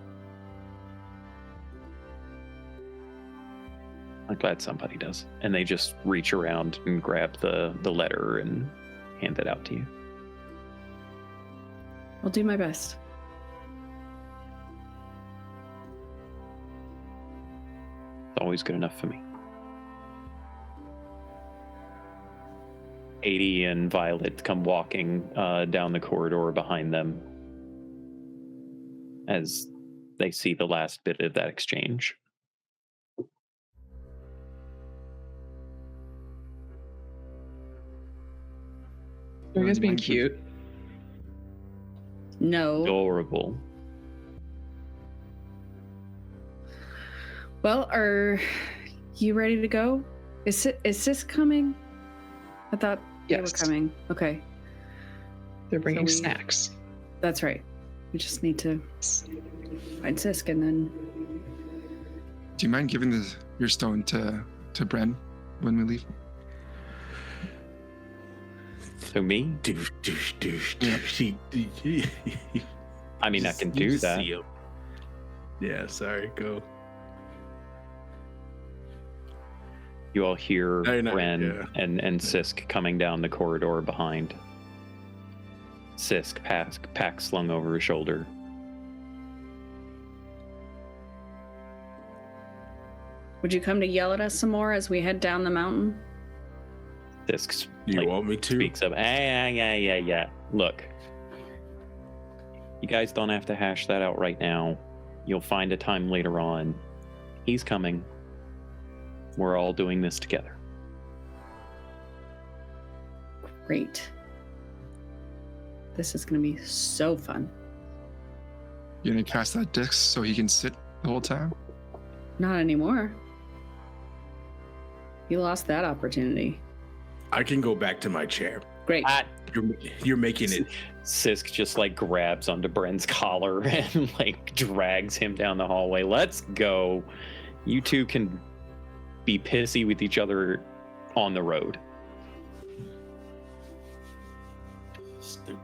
I'm glad somebody does. And they just reach around and grab the letter and hand it out to you. I'll do my best. It's always good enough for me. Aidy and Violet come walking down the corridor behind them as they see the last bit of that exchange. Are you guys being cute? No. Adorable. Well, are you ready to go? Is this coming? I thought they were Yes. coming. Okay, They're bringing So we- snacks. that's right. We just need to find Sisk and then. Do you mind giving your stone to Bren when we leave? So me? I mean, I can do that. Yeah, sorry, go. You all hear I know, Ren yeah. and Sisk coming down the corridor behind. Sisk, pack slung over his shoulder. Would you come to yell at us some more as we head down the mountain? Sisk You want me to? speaks up. Yeah. Look, you guys don't have to hash that out right now. You'll find a time later on. He's coming. We're all doing this together. Great. This is going to be so fun. You're gonna cast that disc so he can sit the whole time? Not anymore. You lost that opportunity. I can go back to my chair. Great. You're making it. Sisk just grabs onto Bren's collar and drags him down the hallway. Let's go. You two can be pissy with each other on the road. Stupid.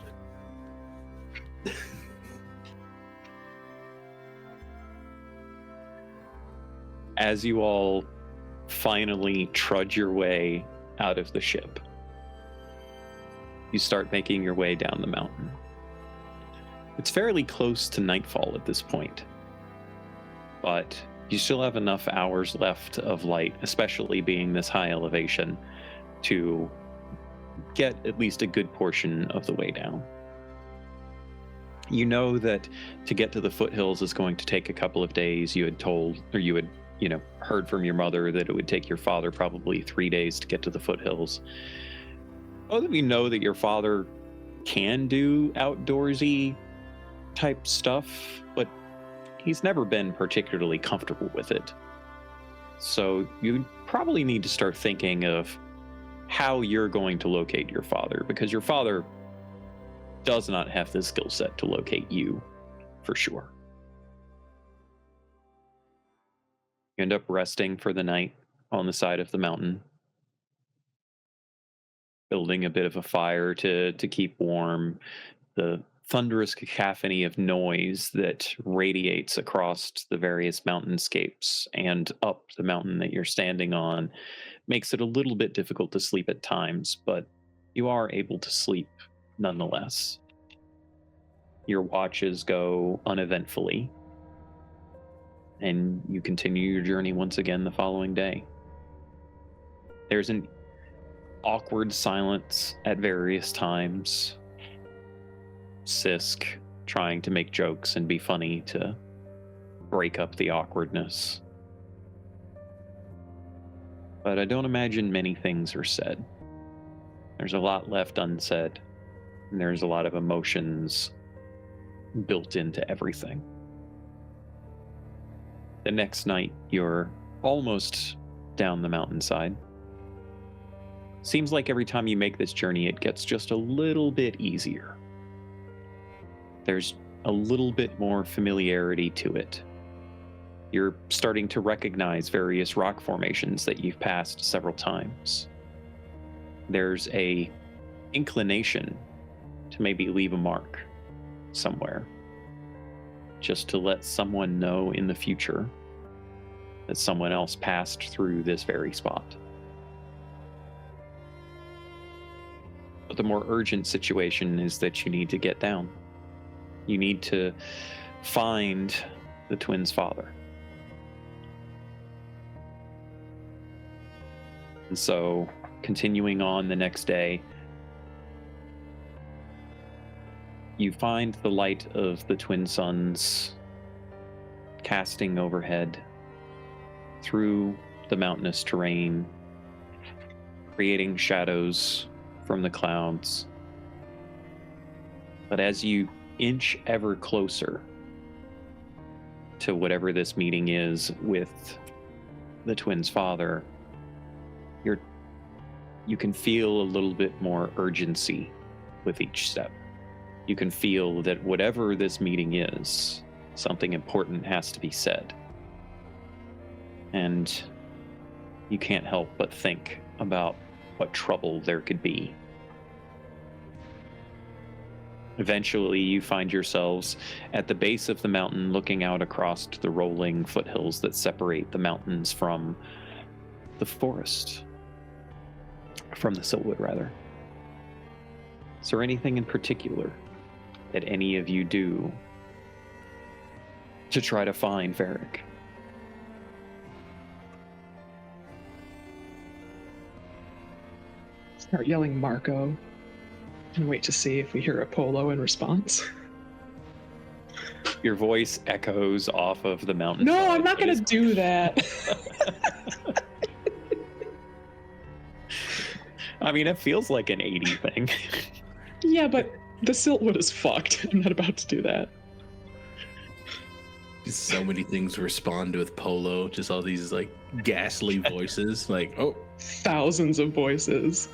As you all finally trudge your way out of the ship, you start making your way down the mountain. It's fairly close to nightfall at this point, but you still have enough hours left of light, especially being this high elevation, to get at least a good portion of the way down. You know that to get to the foothills is going to take a couple of days. You had heard from your mother that it would take your father probably 3 days to get to the foothills. Both of you know that your father can do outdoorsy type stuff, but he's never been particularly comfortable with it. So you probably need to start thinking of how you're going to locate your father, because your father does not have the skill set to locate you, for sure. You end up resting for the night on the side of the mountain, building a bit of a fire to keep warm. The thunderous cacophony of noise that radiates across the various mountainscapes and up the mountain that you're standing on makes it a little bit difficult to sleep at times, but you are able to sleep nonetheless. Your watches go uneventfully, and you continue your journey once again the following day. There's an awkward silence at various times. Sisk trying to make jokes and be funny to break up the awkwardness. But I don't imagine many things are said. There's a lot left unsaid, and there's a lot of emotions built into everything. The next night, you're almost down the mountainside. Seems like every time you make this journey, it gets just a little bit easier. There's a little bit more familiarity to it. You're starting to recognize various rock formations that you've passed several times. There's a inclination to maybe leave a mark somewhere, just to let someone know in the future that someone else passed through this very spot. But the more urgent situation is that you need to get down. You need to find the twins' father. And so, continuing on the next day, you find the light of the twin suns casting overhead through the mountainous terrain, creating shadows from the clouds. But as you inch ever closer to whatever this meeting is with the twins' father, you can feel a little bit more urgency with each step. You can feel that whatever this meeting is, something important has to be said. And you can't help but think about what trouble there could be. Eventually, you find yourselves at the base of the mountain, looking out across the rolling foothills that separate the mountains from the forest. From the Siltwood, rather. Is there anything in particular that any of you do to try to find Varric? Start yelling Marco and wait to see if we hear a polo in response. Your voice echoes off of the mountain. No, I'm not going to do that. I mean, it feels like an 80 thing. Yeah, but the Siltwood is fucked. I'm not about to do that. Just so many things respond with polo. Just all these like ghastly voices. Like, oh, Thousands of voices.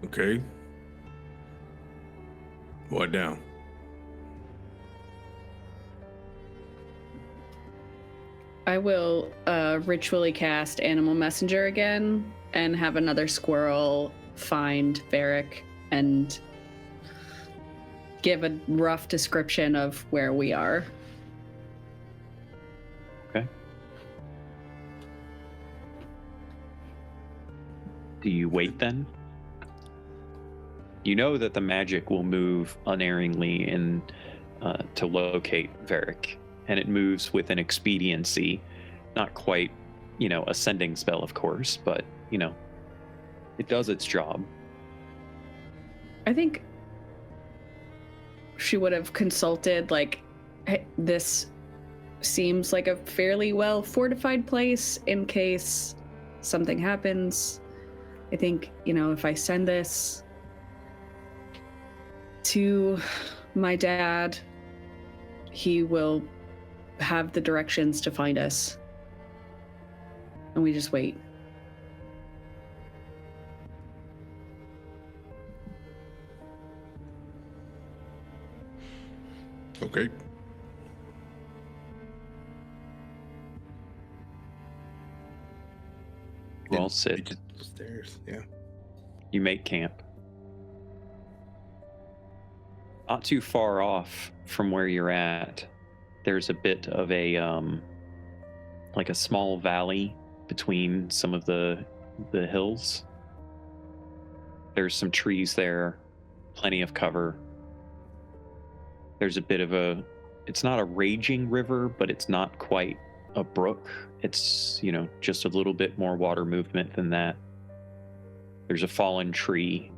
Okay. What now? I will ritually cast Animal Messenger again and have another squirrel find Varric and give a rough description of where we are. Okay. Do you wait then? You know that the magic will move unerringly in to locate Varric, and it moves with an expediency, not quite, a sending spell, of course, but, it does its job. I think she would have consulted, this seems like a fairly well fortified place in case something happens. I think, if I send this to my dad, he will have the directions to find us. And we just wait. Okay. You all sit. Stairs, yeah. You make camp. Not too far off from where you're at, there's a bit of a like a small valley between some of the hills. There's some trees there, plenty of cover. There's a bit of it's not a raging river, but it's not quite a brook. It's, just a little bit more water movement than that. There's a fallen tree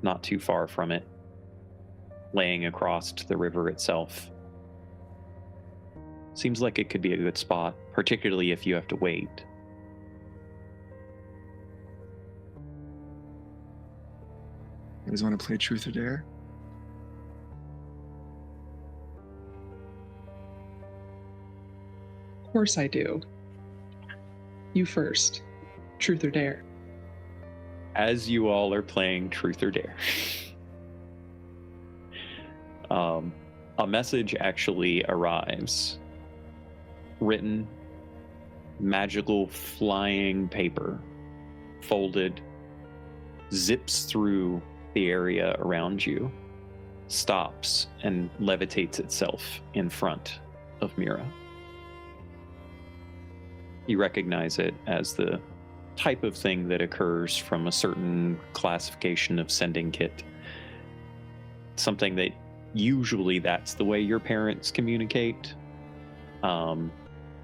not too far from it, laying across the river itself. Seems like it could be a good spot, particularly if you have to wait. You guys want to play Truth or Dare? Of course I do. You first. Truth or Dare. As you all are playing Truth or Dare, a message actually arrives. Written, magical flying paper, folded, zips through the area around you, stops, and levitates itself in front of Mira. You recognize it as the type of thing that occurs from a certain classification of sending kit. Something that usually that's the way your parents communicate.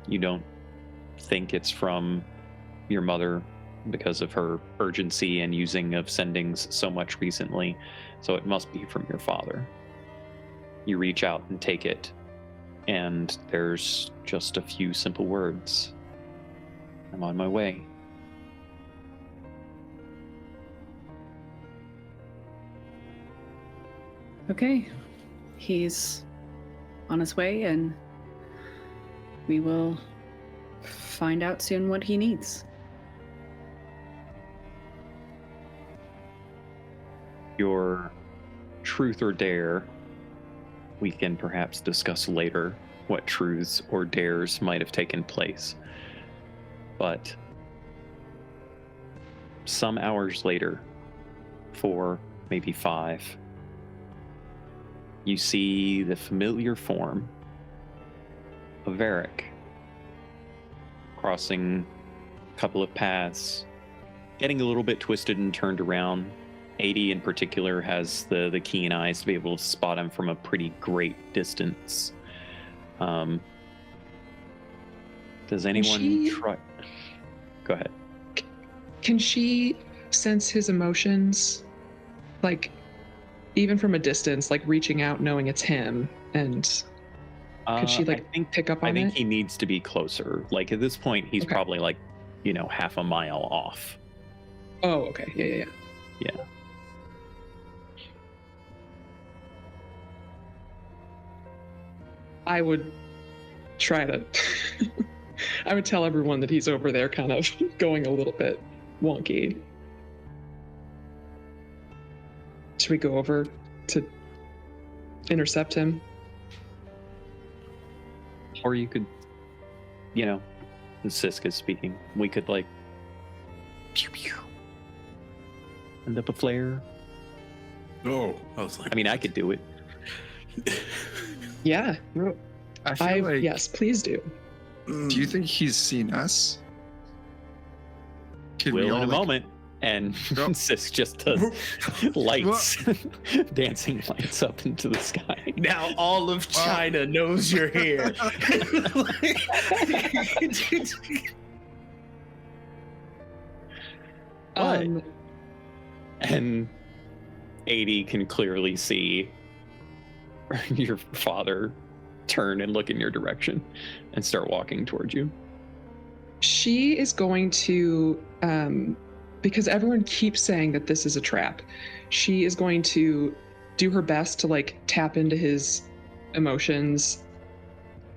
You don't think it's from your mother because of her urgency and using of sendings so much recently, so it must be from your father. You reach out and take it, and there's just a few simple words. I'm on my way. Okay. He's on his way, and we will find out soon what he needs. Your truth or dare, we can perhaps discuss later what truths or dares might have taken place. But some hours later, 4, maybe 5, you see the familiar form of Varric crossing a couple of paths, getting a little bit twisted and turned around. Aidy in particular has the keen eyes to be able to spot him from a pretty great distance. Does anyone try? Go ahead. Can she sense his emotions? Like, even from a distance, like reaching out, knowing it's him, and could she pick up on it? I think he needs to be closer. Like at this point, he's probably like, half a mile off. Oh, okay. Yeah. Yeah. I would try to I would tell everyone that he's over there kind of going a little bit wonky. Should we go over to intercept him? Or you could, and Sisk is speaking, we could like pew pew end up a flare. Oh, I was like, I mean, I could do it. Yeah. I feel like, yes, please do. Do you think he's seen us? Will in a moment. And Sisk just does lights, dancing lights up into the sky. Now all of China knows you're here. And Aidy can clearly see your father turn and look in your direction and start walking towards you. She is going to, because everyone keeps saying that this is a trap, she is going to do her best to like tap into his emotions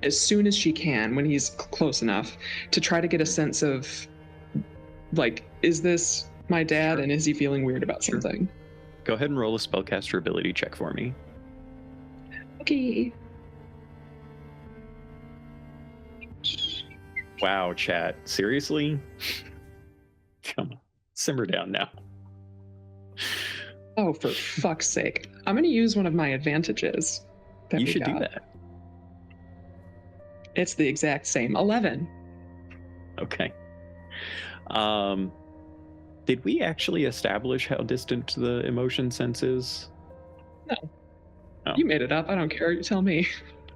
as soon as she can when he's close enough to try to get a sense of like, is this my dad? Sure. And is he feeling weird about Sure. something? Go ahead and roll a spellcaster ability check for me. Okay. Wow, chat. Seriously? Come on. Simmer down now. Oh, for fuck's sake. I'm going to use one of my advantages. You we should do got. that. It's the exact same. 11. Okay. Did we actually establish how distant the emotion sense is? No. Oh. You made it up. I don't care. You tell me.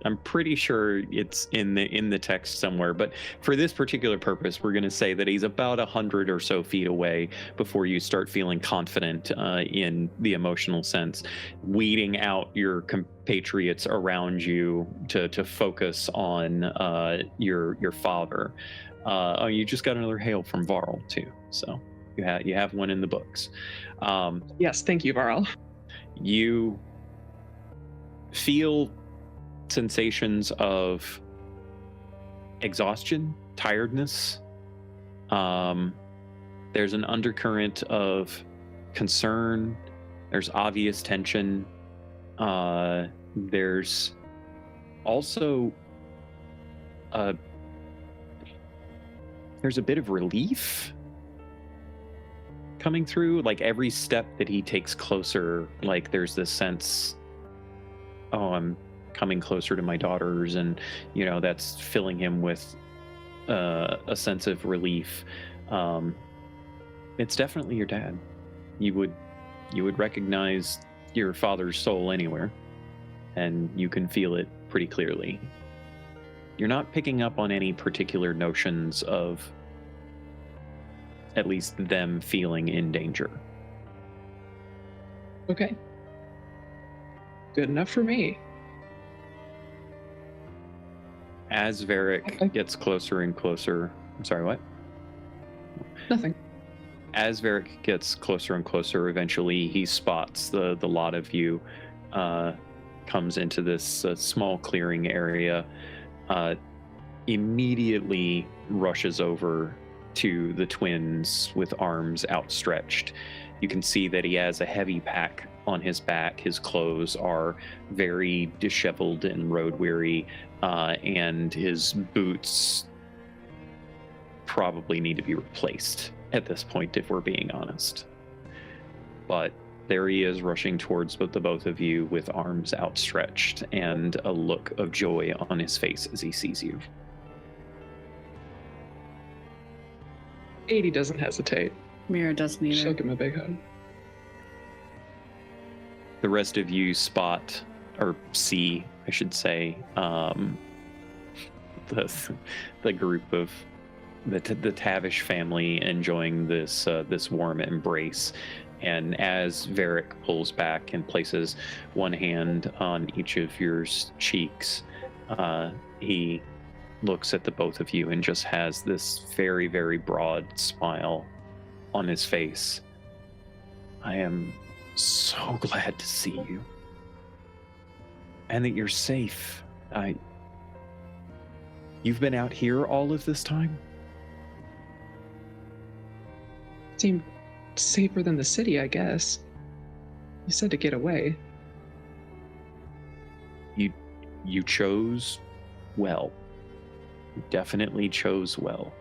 I'm pretty sure it's in the text somewhere, but for this particular purpose, we're going to say that he's about 100 or so feet away before you start feeling confident in the emotional sense, weeding out your compatriots around you to focus on your father. Oh, you just got another hail from Varl too, so you have one in the books. Yes, thank you, Varl. You feel sensations of exhaustion, tiredness. There's an undercurrent of concern. There's obvious tension. There's also there's a bit of relief coming through. Like every step that he takes closer, like there's this sense, oh, I'm coming closer to my daughters, and that's filling him with a sense of relief. It's definitely your dad. You would recognize your father's soul anywhere, and you can feel it pretty clearly. You're not picking up on any particular notions of at least them feeling in danger. Okay. Good enough for me. As Varric gets closer and closer, I'm sorry, what? Nothing. As Varric gets closer and closer, eventually he spots the lot of you, comes into this small clearing area, immediately rushes over to the twins with arms outstretched. You can see that he has a heavy pack on his back. His clothes are very disheveled and road-weary, and his boots probably need to be replaced at this point, if we're being honest. But there he is, rushing towards the both of you with arms outstretched and a look of joy on his face as he sees you. Aidy doesn't hesitate. Mira doesn't either. She'll give him a big hug. The rest of you spot, or see, I should say, the group of the Tavish family enjoying this warm embrace. And as Varric pulls back and places one hand on each of your cheeks, he looks at the both of you and just has this very, very broad smile on his face. I am so glad to see you. And that you're safe. You've been out here all of this time? Seemed safer than the city, I guess. You said to get away. You chose well. You definitely chose well.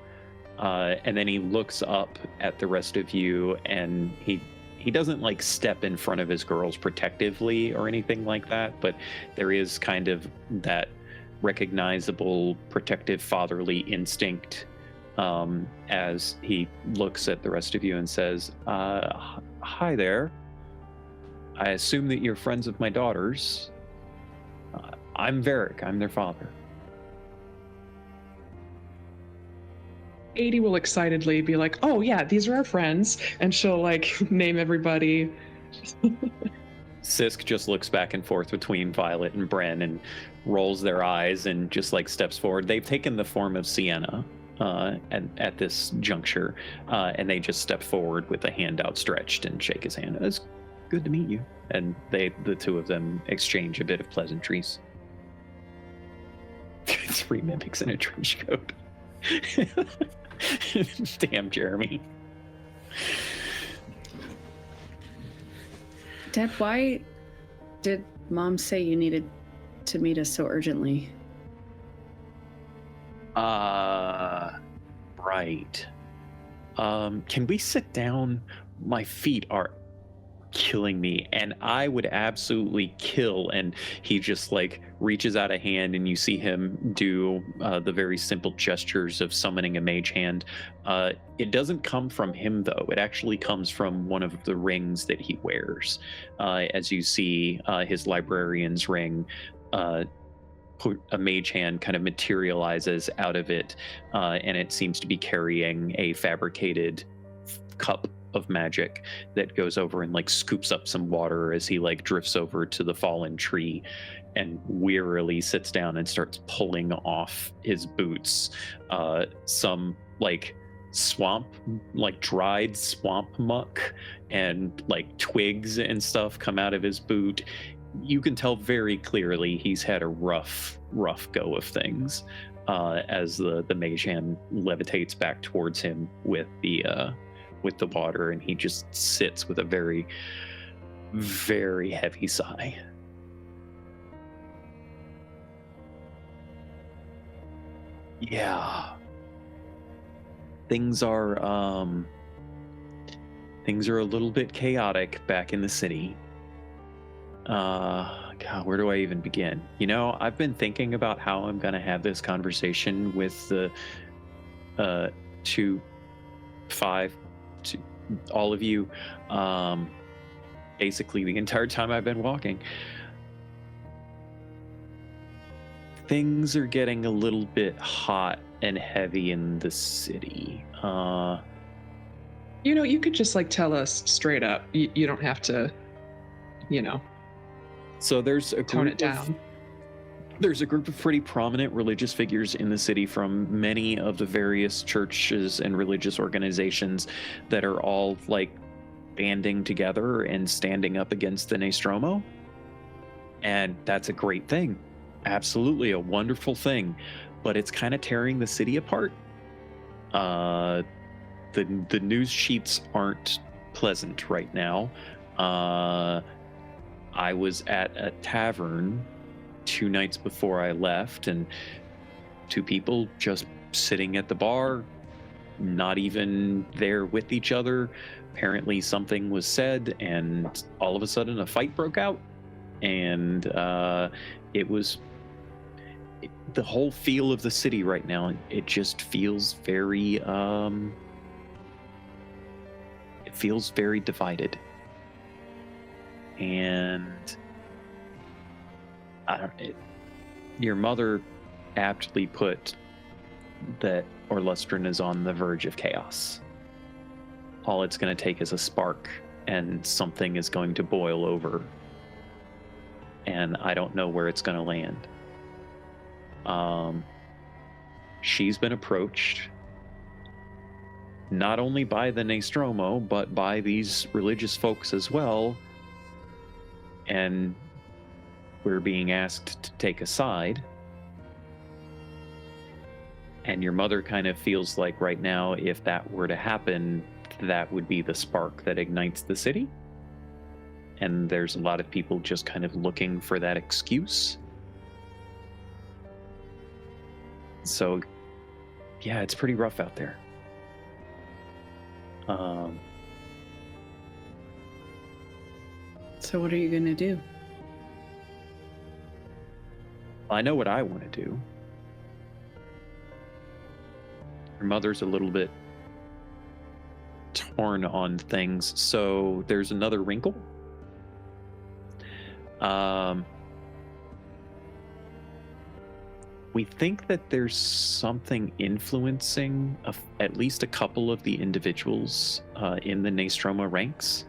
And then he looks up at the rest of you, and he doesn't like step in front of his girls protectively or anything like that, but there is kind of that recognizable protective fatherly instinct as he looks at the rest of you and says, hi there. I assume that you're friends of my daughters. I'm Varric. I'm their father. Aidy will excitedly be like, oh yeah, these are our friends. And she'll like name everybody. Sisk just looks back and forth between Violet and Bren and rolls their eyes and just like steps forward. They've taken the form of Sienna at this juncture, and they just step forward with a hand outstretched and shake his hand. It's good to meet you. And the two of them exchange a bit of pleasantries. 3 mimics in a trench coat. Damn, Jeremy. Dad, why did Mom say you needed to meet us so urgently? Right. Can we sit down? My feet are killing me, and I would absolutely kill. And he just like reaches out a hand, and you see him do the very simple gestures of summoning a mage hand. It doesn't come from him though. It actually comes from one of the rings that he wears. As you see his librarian's ring, a mage hand kind of materializes out of it, and it seems to be carrying a fabricated cup of magic that goes over and like scoops up some water as he like drifts over to the fallen tree and wearily sits down and starts pulling off his boots. Some like swamp, like dried swamp muck and like twigs and stuff come out of his boot. You can tell very clearly he's had a rough go of things, as the mage hand levitates back towards him with the water, and he just sits with a very, very heavy sigh. Yeah. Things are a little bit chaotic back in the city. God, where do I even begin? You know, I've been thinking about how I'm going to have this conversation with the 2, 5, to all of you, basically the entire time I've been walking. Things are getting a little bit hot and heavy in the city. You know, you could just like tell us straight up. You don't have to, you know, so there's a tone it down. There's a group of pretty prominent religious figures in the city from many of the various churches and religious organizations that are all like banding together and standing up against the Nostromo. And that's a great thing. Absolutely a wonderful thing. But it's kind of tearing the city apart. The news sheets aren't pleasant right now. I was at a tavern 2 nights before I left, and 2 people just sitting at the bar, not even there with each other. Apparently something was said, and all of a sudden a fight broke out, and it was the whole feel of the city right now. It just feels very it feels very divided. And your mother aptly put that Orlestrin is on the verge of chaos. All it's going to take is a spark, and something is going to boil over. And I don't know where it's going to land. She's been approached not only by the Nostromo, but by these religious folks as well. And we're being asked to take a side. And your mother kind of feels like right now, if that were to happen, that would be the spark that ignites the city. And there's a lot of people just kind of looking for that excuse. So, yeah, it's pretty rough out there. So what are you going to do? I know what I want to do. Your mother's a little bit torn on things, so there's another wrinkle. We think that there's something influencing at least a couple of the individuals in the Nostromo ranks.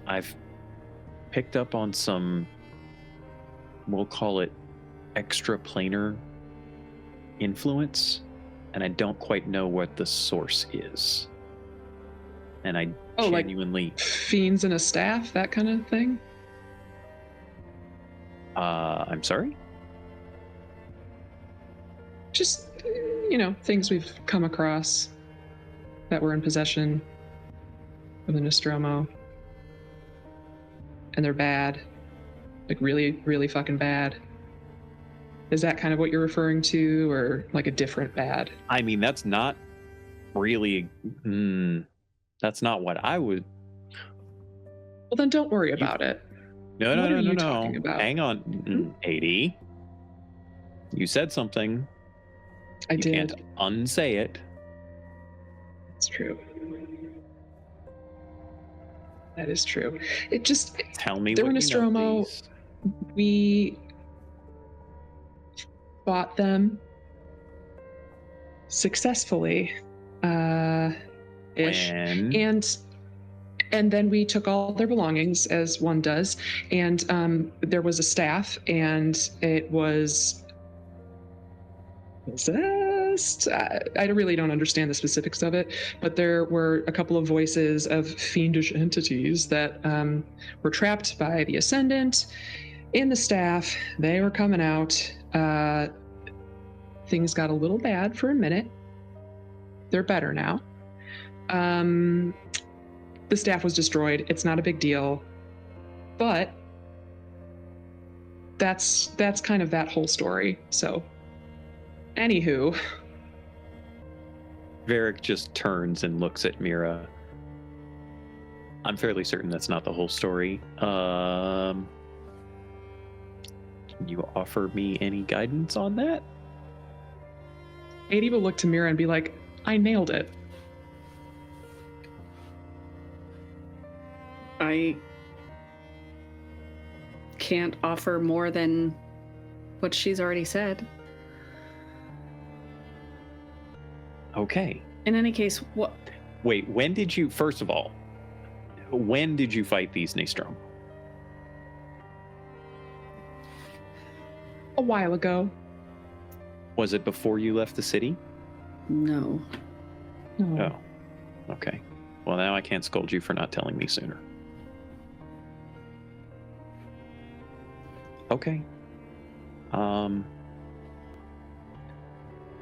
I've picked up on some, we'll call it extraplanar influence, and I don't quite know what the source is. And I genuinely... like fiends in a staff, that kind of thing? I'm sorry? Just, things we've come across that were in possession of the Nostromo. And they're bad. Like really, really fucking bad. Is that kind of what you're referring to, or like a different bad? I mean, that's not really... that's not what I would... Well, then don't worry about it. No. What are you talking about? Hang on, Aidy. You said something. I You did. can't unsay it. It's true. That is true. It just... Tell me There what were you know, Nostromo. please. We fought them successfully, ish. When? And then we took all their belongings, as one does, and there was a staff, and it was possessed. I really don't understand the specifics of it, but there were a couple of voices of fiendish entities that were trapped by the Ascendant in the staff. They were coming out. Things got a little bad for a minute. They're better now. The staff was destroyed. It's not a big deal, but that's kind of that whole story. So, anywho, Varric just turns and looks at Mira. I'm fairly certain that's not the whole story. Can you offer me any guidance on that? Aidy will look to Mira and be like, "I nailed it." I can't offer more than what she's already said. Okay. In any case, what? Wait, first of all, when did you fight these Nostromo? A while ago. Was it before you left the city? No. No. Oh, okay. Well, now I can't scold you for not telling me sooner. Okay.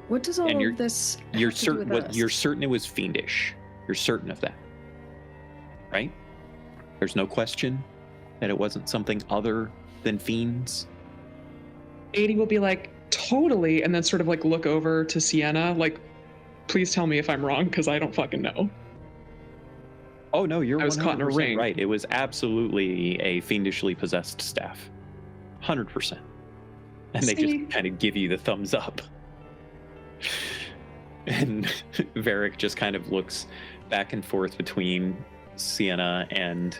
What does all of this have You're to do certain with us? you're certain it was fiendish. You're certain of that. Right? There's no question that it wasn't something other than fiends. Aidy will be like, "Totally," and then sort of like look over to Sienna, like, "Please tell me if I'm wrong, because I don't fucking know." Oh no, you're I was caught in a 100% ring. right. It was absolutely a fiendishly possessed staff. 100%. And they See? just kind of give you the thumbs up. And Varric just kind of looks back and forth between Sienna and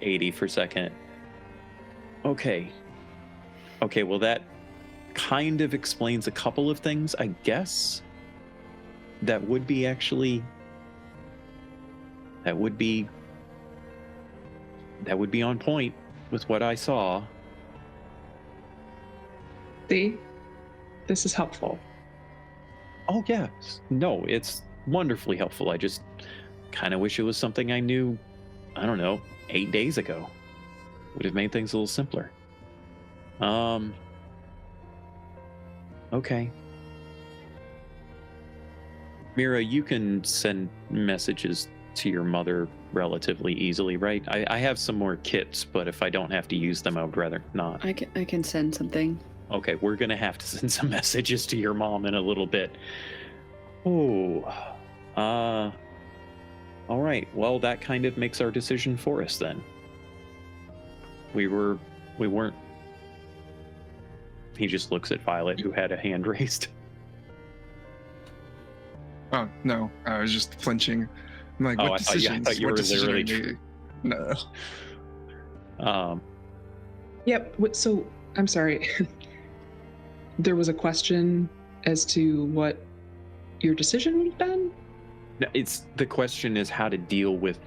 Aidy for a second. Okay, well that kind of explains a couple of things, I guess. That would be on point with what I saw. See? This is helpful. Oh yeah, no, it's wonderfully helpful. I just kind of wish it was something I knew, I don't know, 8 days ago. Would have made things a little simpler. Okay. Mira, you can send messages to your mother relatively easily, right? I have some more kits, but if I don't have to use them, I would rather not. I can send something. Okay, we're gonna have to send some messages to your mom in a little bit. Oh, all right. Well, that kind of makes our decision for us then. We weren't. He just looks at Violet, who had a hand raised. Oh no, I was just flinching. I'm like, what I decisions? thought you What were decision literally are you- No. Yep. So, I'm sorry. There was a question as to what your decision would have been? It's the question is how to deal with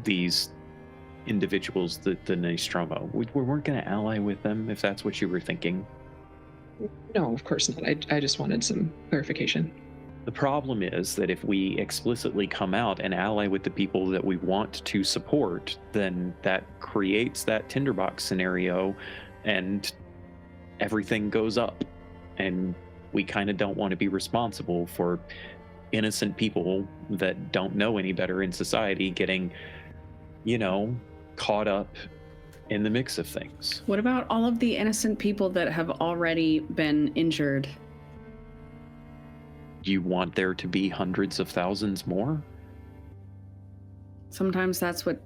these individuals, the Nostromo. We weren't going to ally with them, if that's what you were thinking. No, of course not. I just wanted some clarification. The problem is that if we explicitly come out and ally with the people that we want to support, then that creates that tinderbox scenario and everything goes up. And we kind of don't want to be responsible for innocent people that don't know any better in society getting, caught up in the mix of things. What about all of the innocent people that have already been injured? You want there to be hundreds of thousands more? Sometimes that's what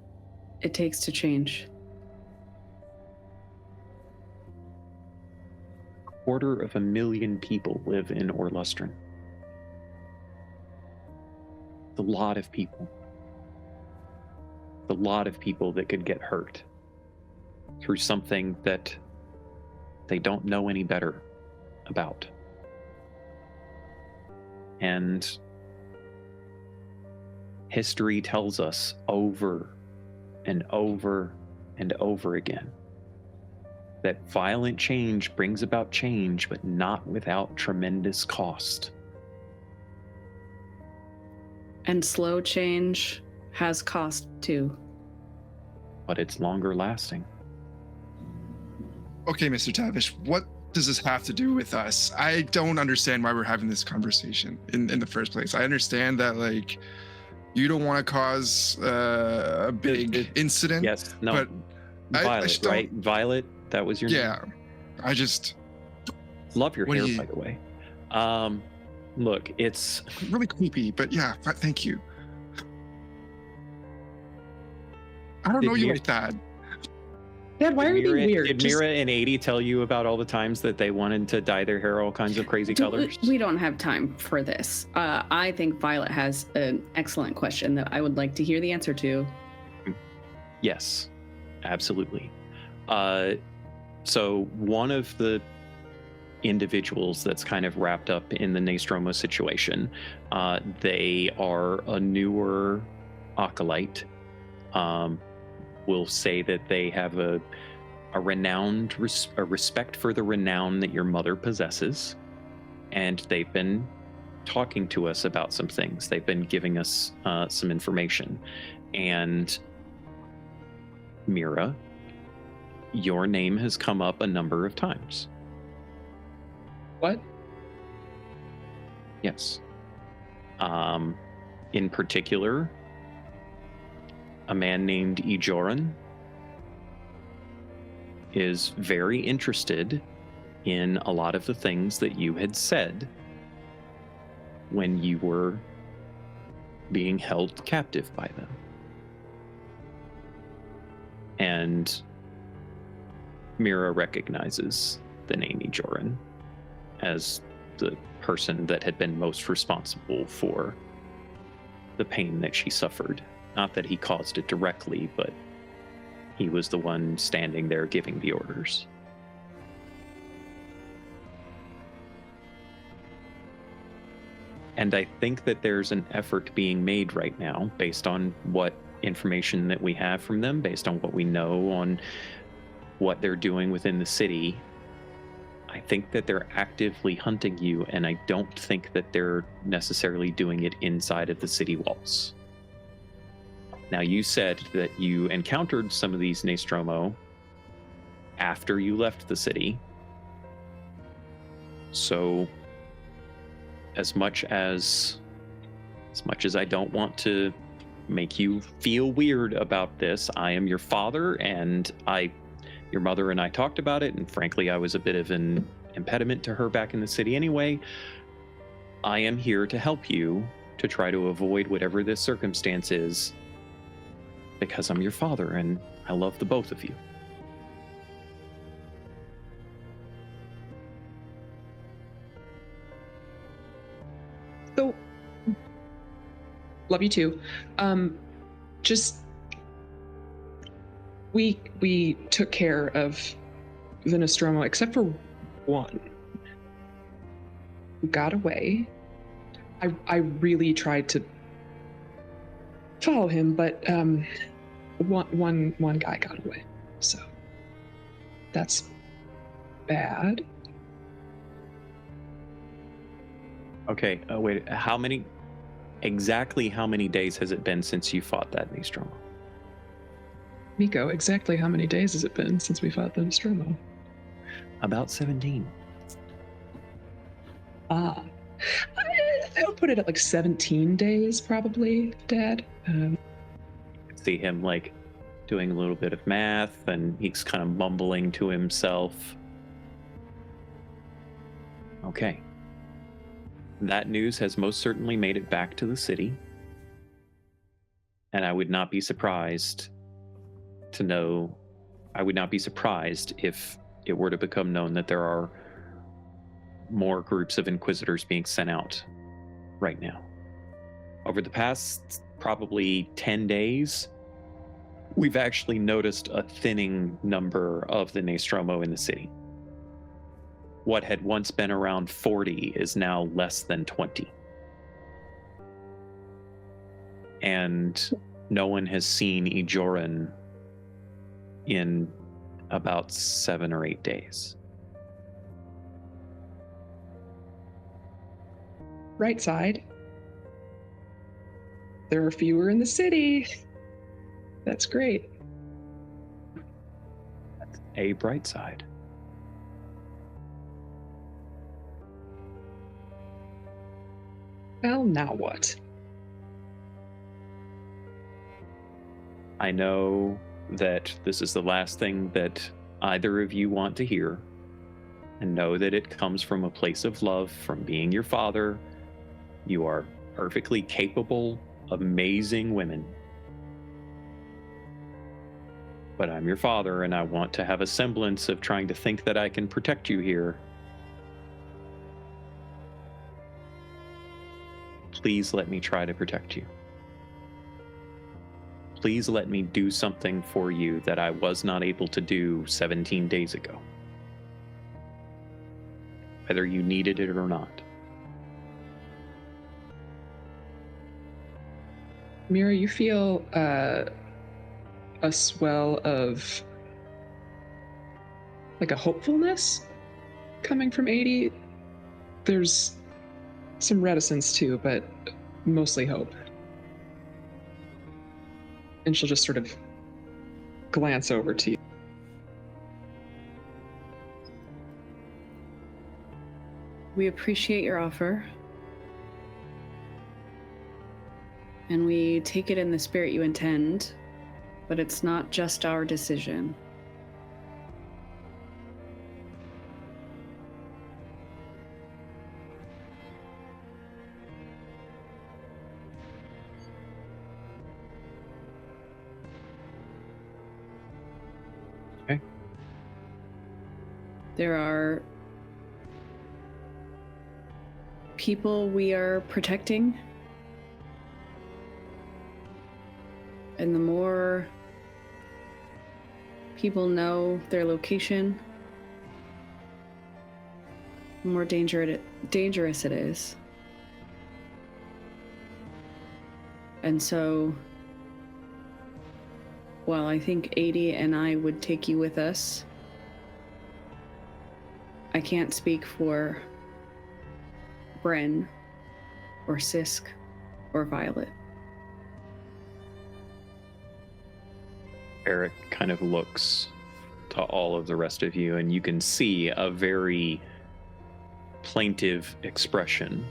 it takes to change. 250,000 people live in Orlustran. It's a lot of people. It's a lot of people that could get hurt through something that they don't know any better about. And history tells us over and over and over again that violent change brings about change, but not without tremendous cost. And slow change has cost too. But it's longer lasting. Okay, Mr. Tavish, what does this have to do with us? I don't understand why we're having this conversation in the first place. I understand that, like, you don't want to cause a big incident. Yes, no. But Violet, right? Violet, that was your name? Yeah. I just... Love your hair, by the way. Look, it's... really creepy, but yeah, thank you. I don't know you like that. Dad, why are you being weird? Did Mira and Aidy tell you about all the times that they wanted to dye their hair all kinds of crazy colors? We don't have time for this. I think Violet has an excellent question that I would like to hear the answer to. Yes, absolutely. So one of the individuals that's kind of wrapped up in the Nostromo situation, they are a newer acolyte. Will say that they have a respect for the renown that your mother possesses, and they've been talking to us about some things. They've been giving us some information. And Mira, your name has come up a number of times. What? Yes. In particular, a man named Ejoran is very interested in a lot of the things that you had said when you were being held captive by them. And Mira recognizes the name Ejoran as the person that had been most responsible for the pain that she suffered. Not that he caused it directly, but he was the one standing there giving the orders. And I think that there's an effort being made right now, based on what information that we have from them, based on what we know on what they're doing within the city. I think that they're actively hunting you, and I don't think that they're necessarily doing it inside of the city walls. Now, you said that you encountered some of these Nostromo after you left the city. So, as much as I don't want to make you feel weird about this, I am your father, and your mother and I talked about it, and frankly, I was a bit of an impediment to her back in the city anyway. I am here to help you to try to avoid whatever this circumstance is, because I'm your father and I love the both of you. So, love you too. Just we took care of the Nostromo, except for one who got away. I really tried to follow him, but One guy got away, so that's bad. Okay, wait, exactly how many days has it been since you fought that Nostromo? Miko, exactly how many days has it been since we fought the Nostromo? About 17. I would put it at like 17 days, probably, Dad. See him like doing a little bit of math, and he's kind of mumbling to himself. Okay. That news has most certainly made it back to the city. And I would not be surprised if it were to become known that there are more groups of Inquisitors being sent out right now. Over the past probably 10 days, we've actually noticed a thinning number of the Nostromo in the city. What had once been around 40 is now less than 20. And no one has seen Ejoran in about 7 or 8 days. Right side. There are fewer in the city. That's great. That's a bright side. Well, now what? I know that this is the last thing that either of you want to hear, and know that it comes from a place of love, from being your father. You are perfectly capable, amazing women. But I'm your father, and I want to have a semblance of trying to think that I can protect you here. Please let me try to protect you. Please let me do something for you that I was not able to do 17 days ago. Whether you needed it or not. Mira, you feel a swell of like a hopefulness coming from Aidy. There's some reticence too, but mostly hope. And she'll just sort of glance over to you. We appreciate your offer. And we take it in the spirit you intend, but it's not just our decision. Okay. There are people we are protecting. And the more people know their location, the more dangerous it is. And so, while I think Aidy and I would take you with us, I can't speak for Bren or Sisk or Violet. Eric kind of looks to all of the rest of you, and you can see a very plaintive expression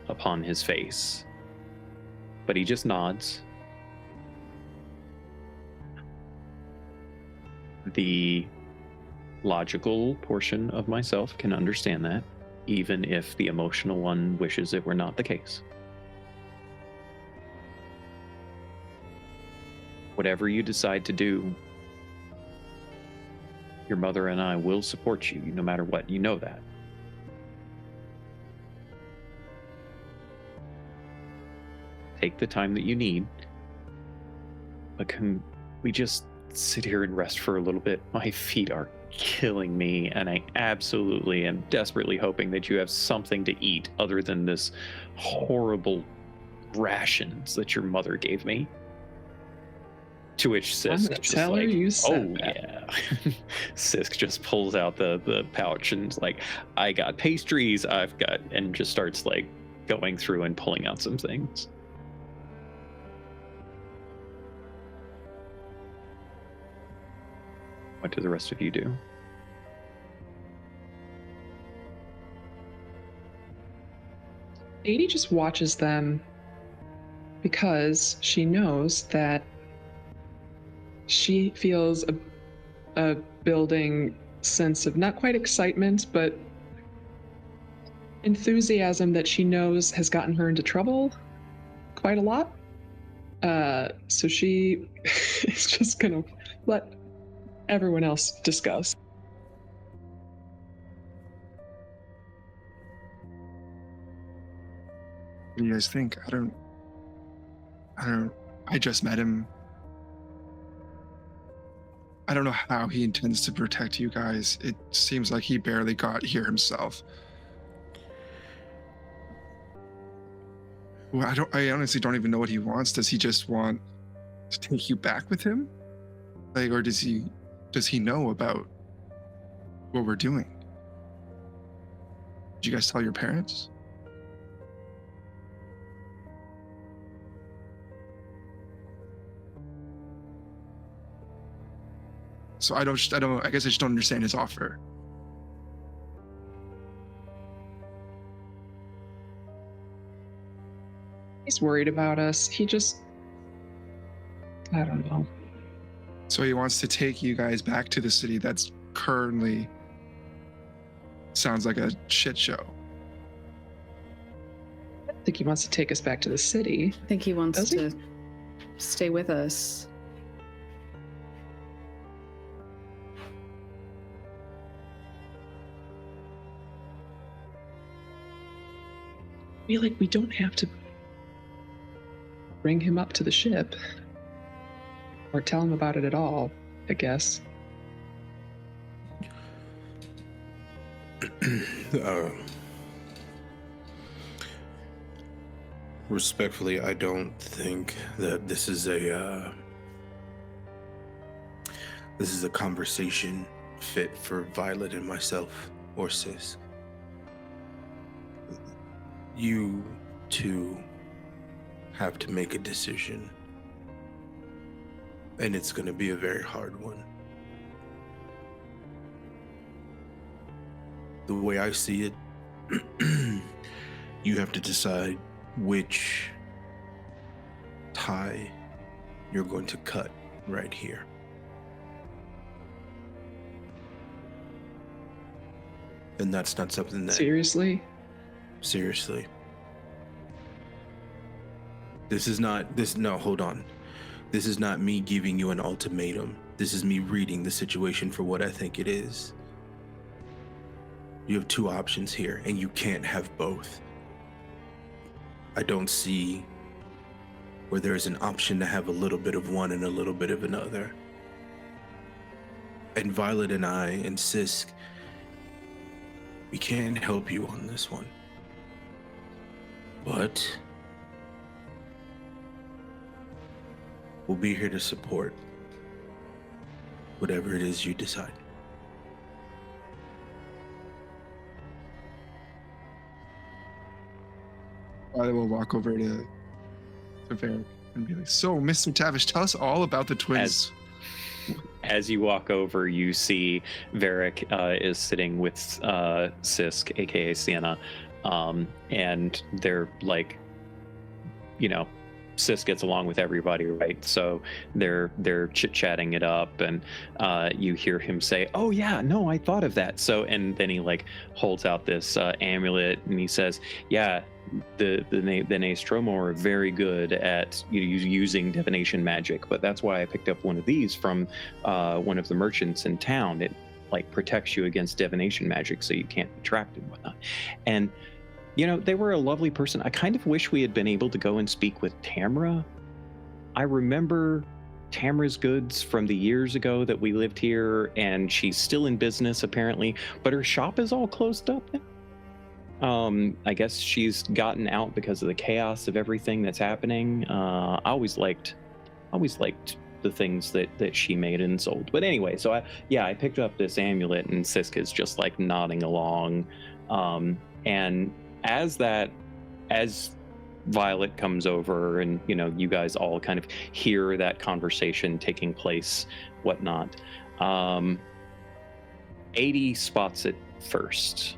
upon his face. But he just nods. The logical portion of myself can understand that, even if the emotional one wishes it were not the case. Whatever you decide to do, your mother and I will support you no matter what. You know that. Take the time that you need. But can we just sit here and rest for a little bit? My feet are killing me, and I absolutely am desperately hoping that you have something to eat other than this horrible rations that your mother gave me. To which I'm Sisk gonna just tell her like, you said oh that." yeah. Sisk just pulls out the pouch and is like, I got pastries, and just starts like going through and pulling out some things. What do the rest of you do? Aidy just watches them because she knows that she feels a building sense of not quite excitement, but enthusiasm that she knows has gotten her into trouble quite a lot. So she is just gonna let everyone else discuss. What do you guys think? I just met him. I don't know how he intends to protect you guys. It seems like he barely got here himself. Well, I honestly don't even know what he wants. Does he just want to take you back with him? Like, or does he know about what we're doing? Did you guys tell your parents? So I guess I just don't understand his offer. He's worried about us. I don't know. So he wants to take you guys back to the city that's currently sounds like a shit show. I think he wants to take us back to the city. I think he wants Does he? to stay with us. I feel like we don't have to bring him up to the ship or tell him about it at all, I guess. Respectfully, I don't think that this is a conversation fit for Violet and myself or Sis. You two have to make a decision, and it's going to be a very hard one. The way I see it, you have to decide which tie you're going to cut right here. And that's not something that... Seriously? Seriously. No, hold on. This is not me giving you an ultimatum. This is me reading the situation for what I think it is. You have two options here, and you can't have both. I don't see where there's an option to have a little bit of one and a little bit of another. And Violet and I and Sisk, we can't help you on this one. But we'll be here to support whatever it is you decide. I will walk over to Varric and be like, so, Mr. Tavish, tell us all about the twins. As you walk over, you see Varric is sitting with Sisk, aka Sienna, and they're like, Sis gets along with everybody, right? So they're chit-chatting it up, and you hear him say, "Oh yeah, no, I thought of that." So, and then he like holds out this amulet, and he says, "Yeah, the Nostromo are very good at using divination magic, but that's why I picked up one of these from one of the merchants in town. It like protects you against divination magic, so you can't be tracked and whatnot." And they were a lovely person. I kind of wish we had been able to go and speak with Tamra. I remember Tamra's goods from the years ago that we lived here, and she's still in business apparently, but her shop is all closed up now. I guess she's gotten out because of the chaos of everything that's happening. I always liked the things that she made and sold. But anyway, so I picked up this amulet, and Siska's just like nodding along. And as Violet comes over, and you guys all kind of hear that conversation taking place, whatnot. Aidy spots it first.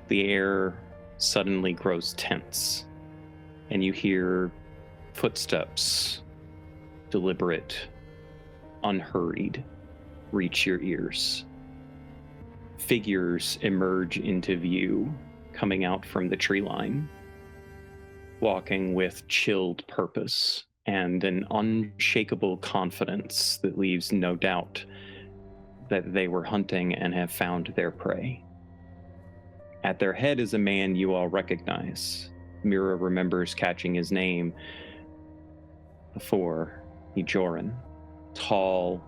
The air suddenly grows tense, and you hear footsteps, deliberate, unhurried, reach your ears. Figures emerge into view, coming out from the tree line, walking with chilled purpose and an unshakable confidence that leaves no doubt that they were hunting and have found their prey. At their head is a man you all recognize. Mira remembers catching his name before, Ysterra, tall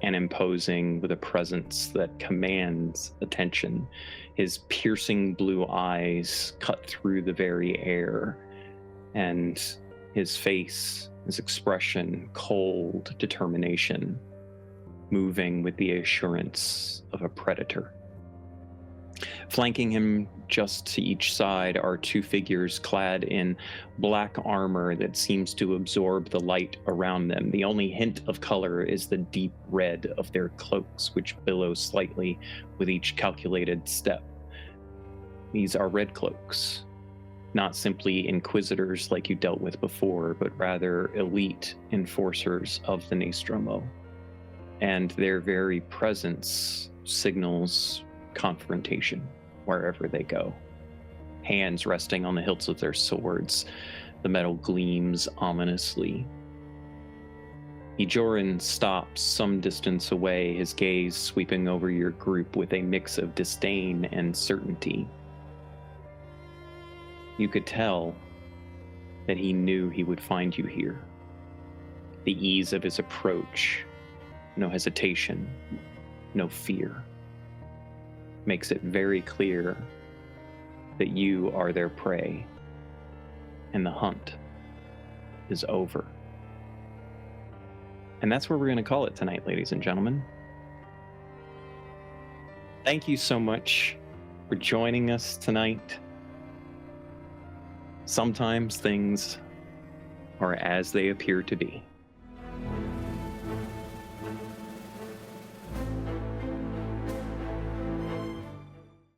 and imposing with a presence that commands attention. His piercing blue eyes cut through the very air, and his face, his expression, cold determination, moving with the assurance of a predator. Flanking him just to each side are two figures clad in black armor that seems to absorb the light around them. The only hint of color is the deep red of their cloaks, which billow slightly with each calculated step. These are red cloaks, not simply inquisitors like you dealt with before, but rather elite enforcers of the Nostromo. And their very presence signals confrontation wherever they go. Hands resting on the hilts of their swords, the metal gleams ominously. Ysterra stops some distance away, his gaze sweeping over your group with a mix of disdain and certainty. You could tell that he knew he would find you here. The ease of his approach, no hesitation, no fear, makes it very clear that you are their prey, and the hunt is over. And that's where we're going to call it tonight, ladies and gentlemen. Thank you so much for joining us tonight. Sometimes things are as they appear to be.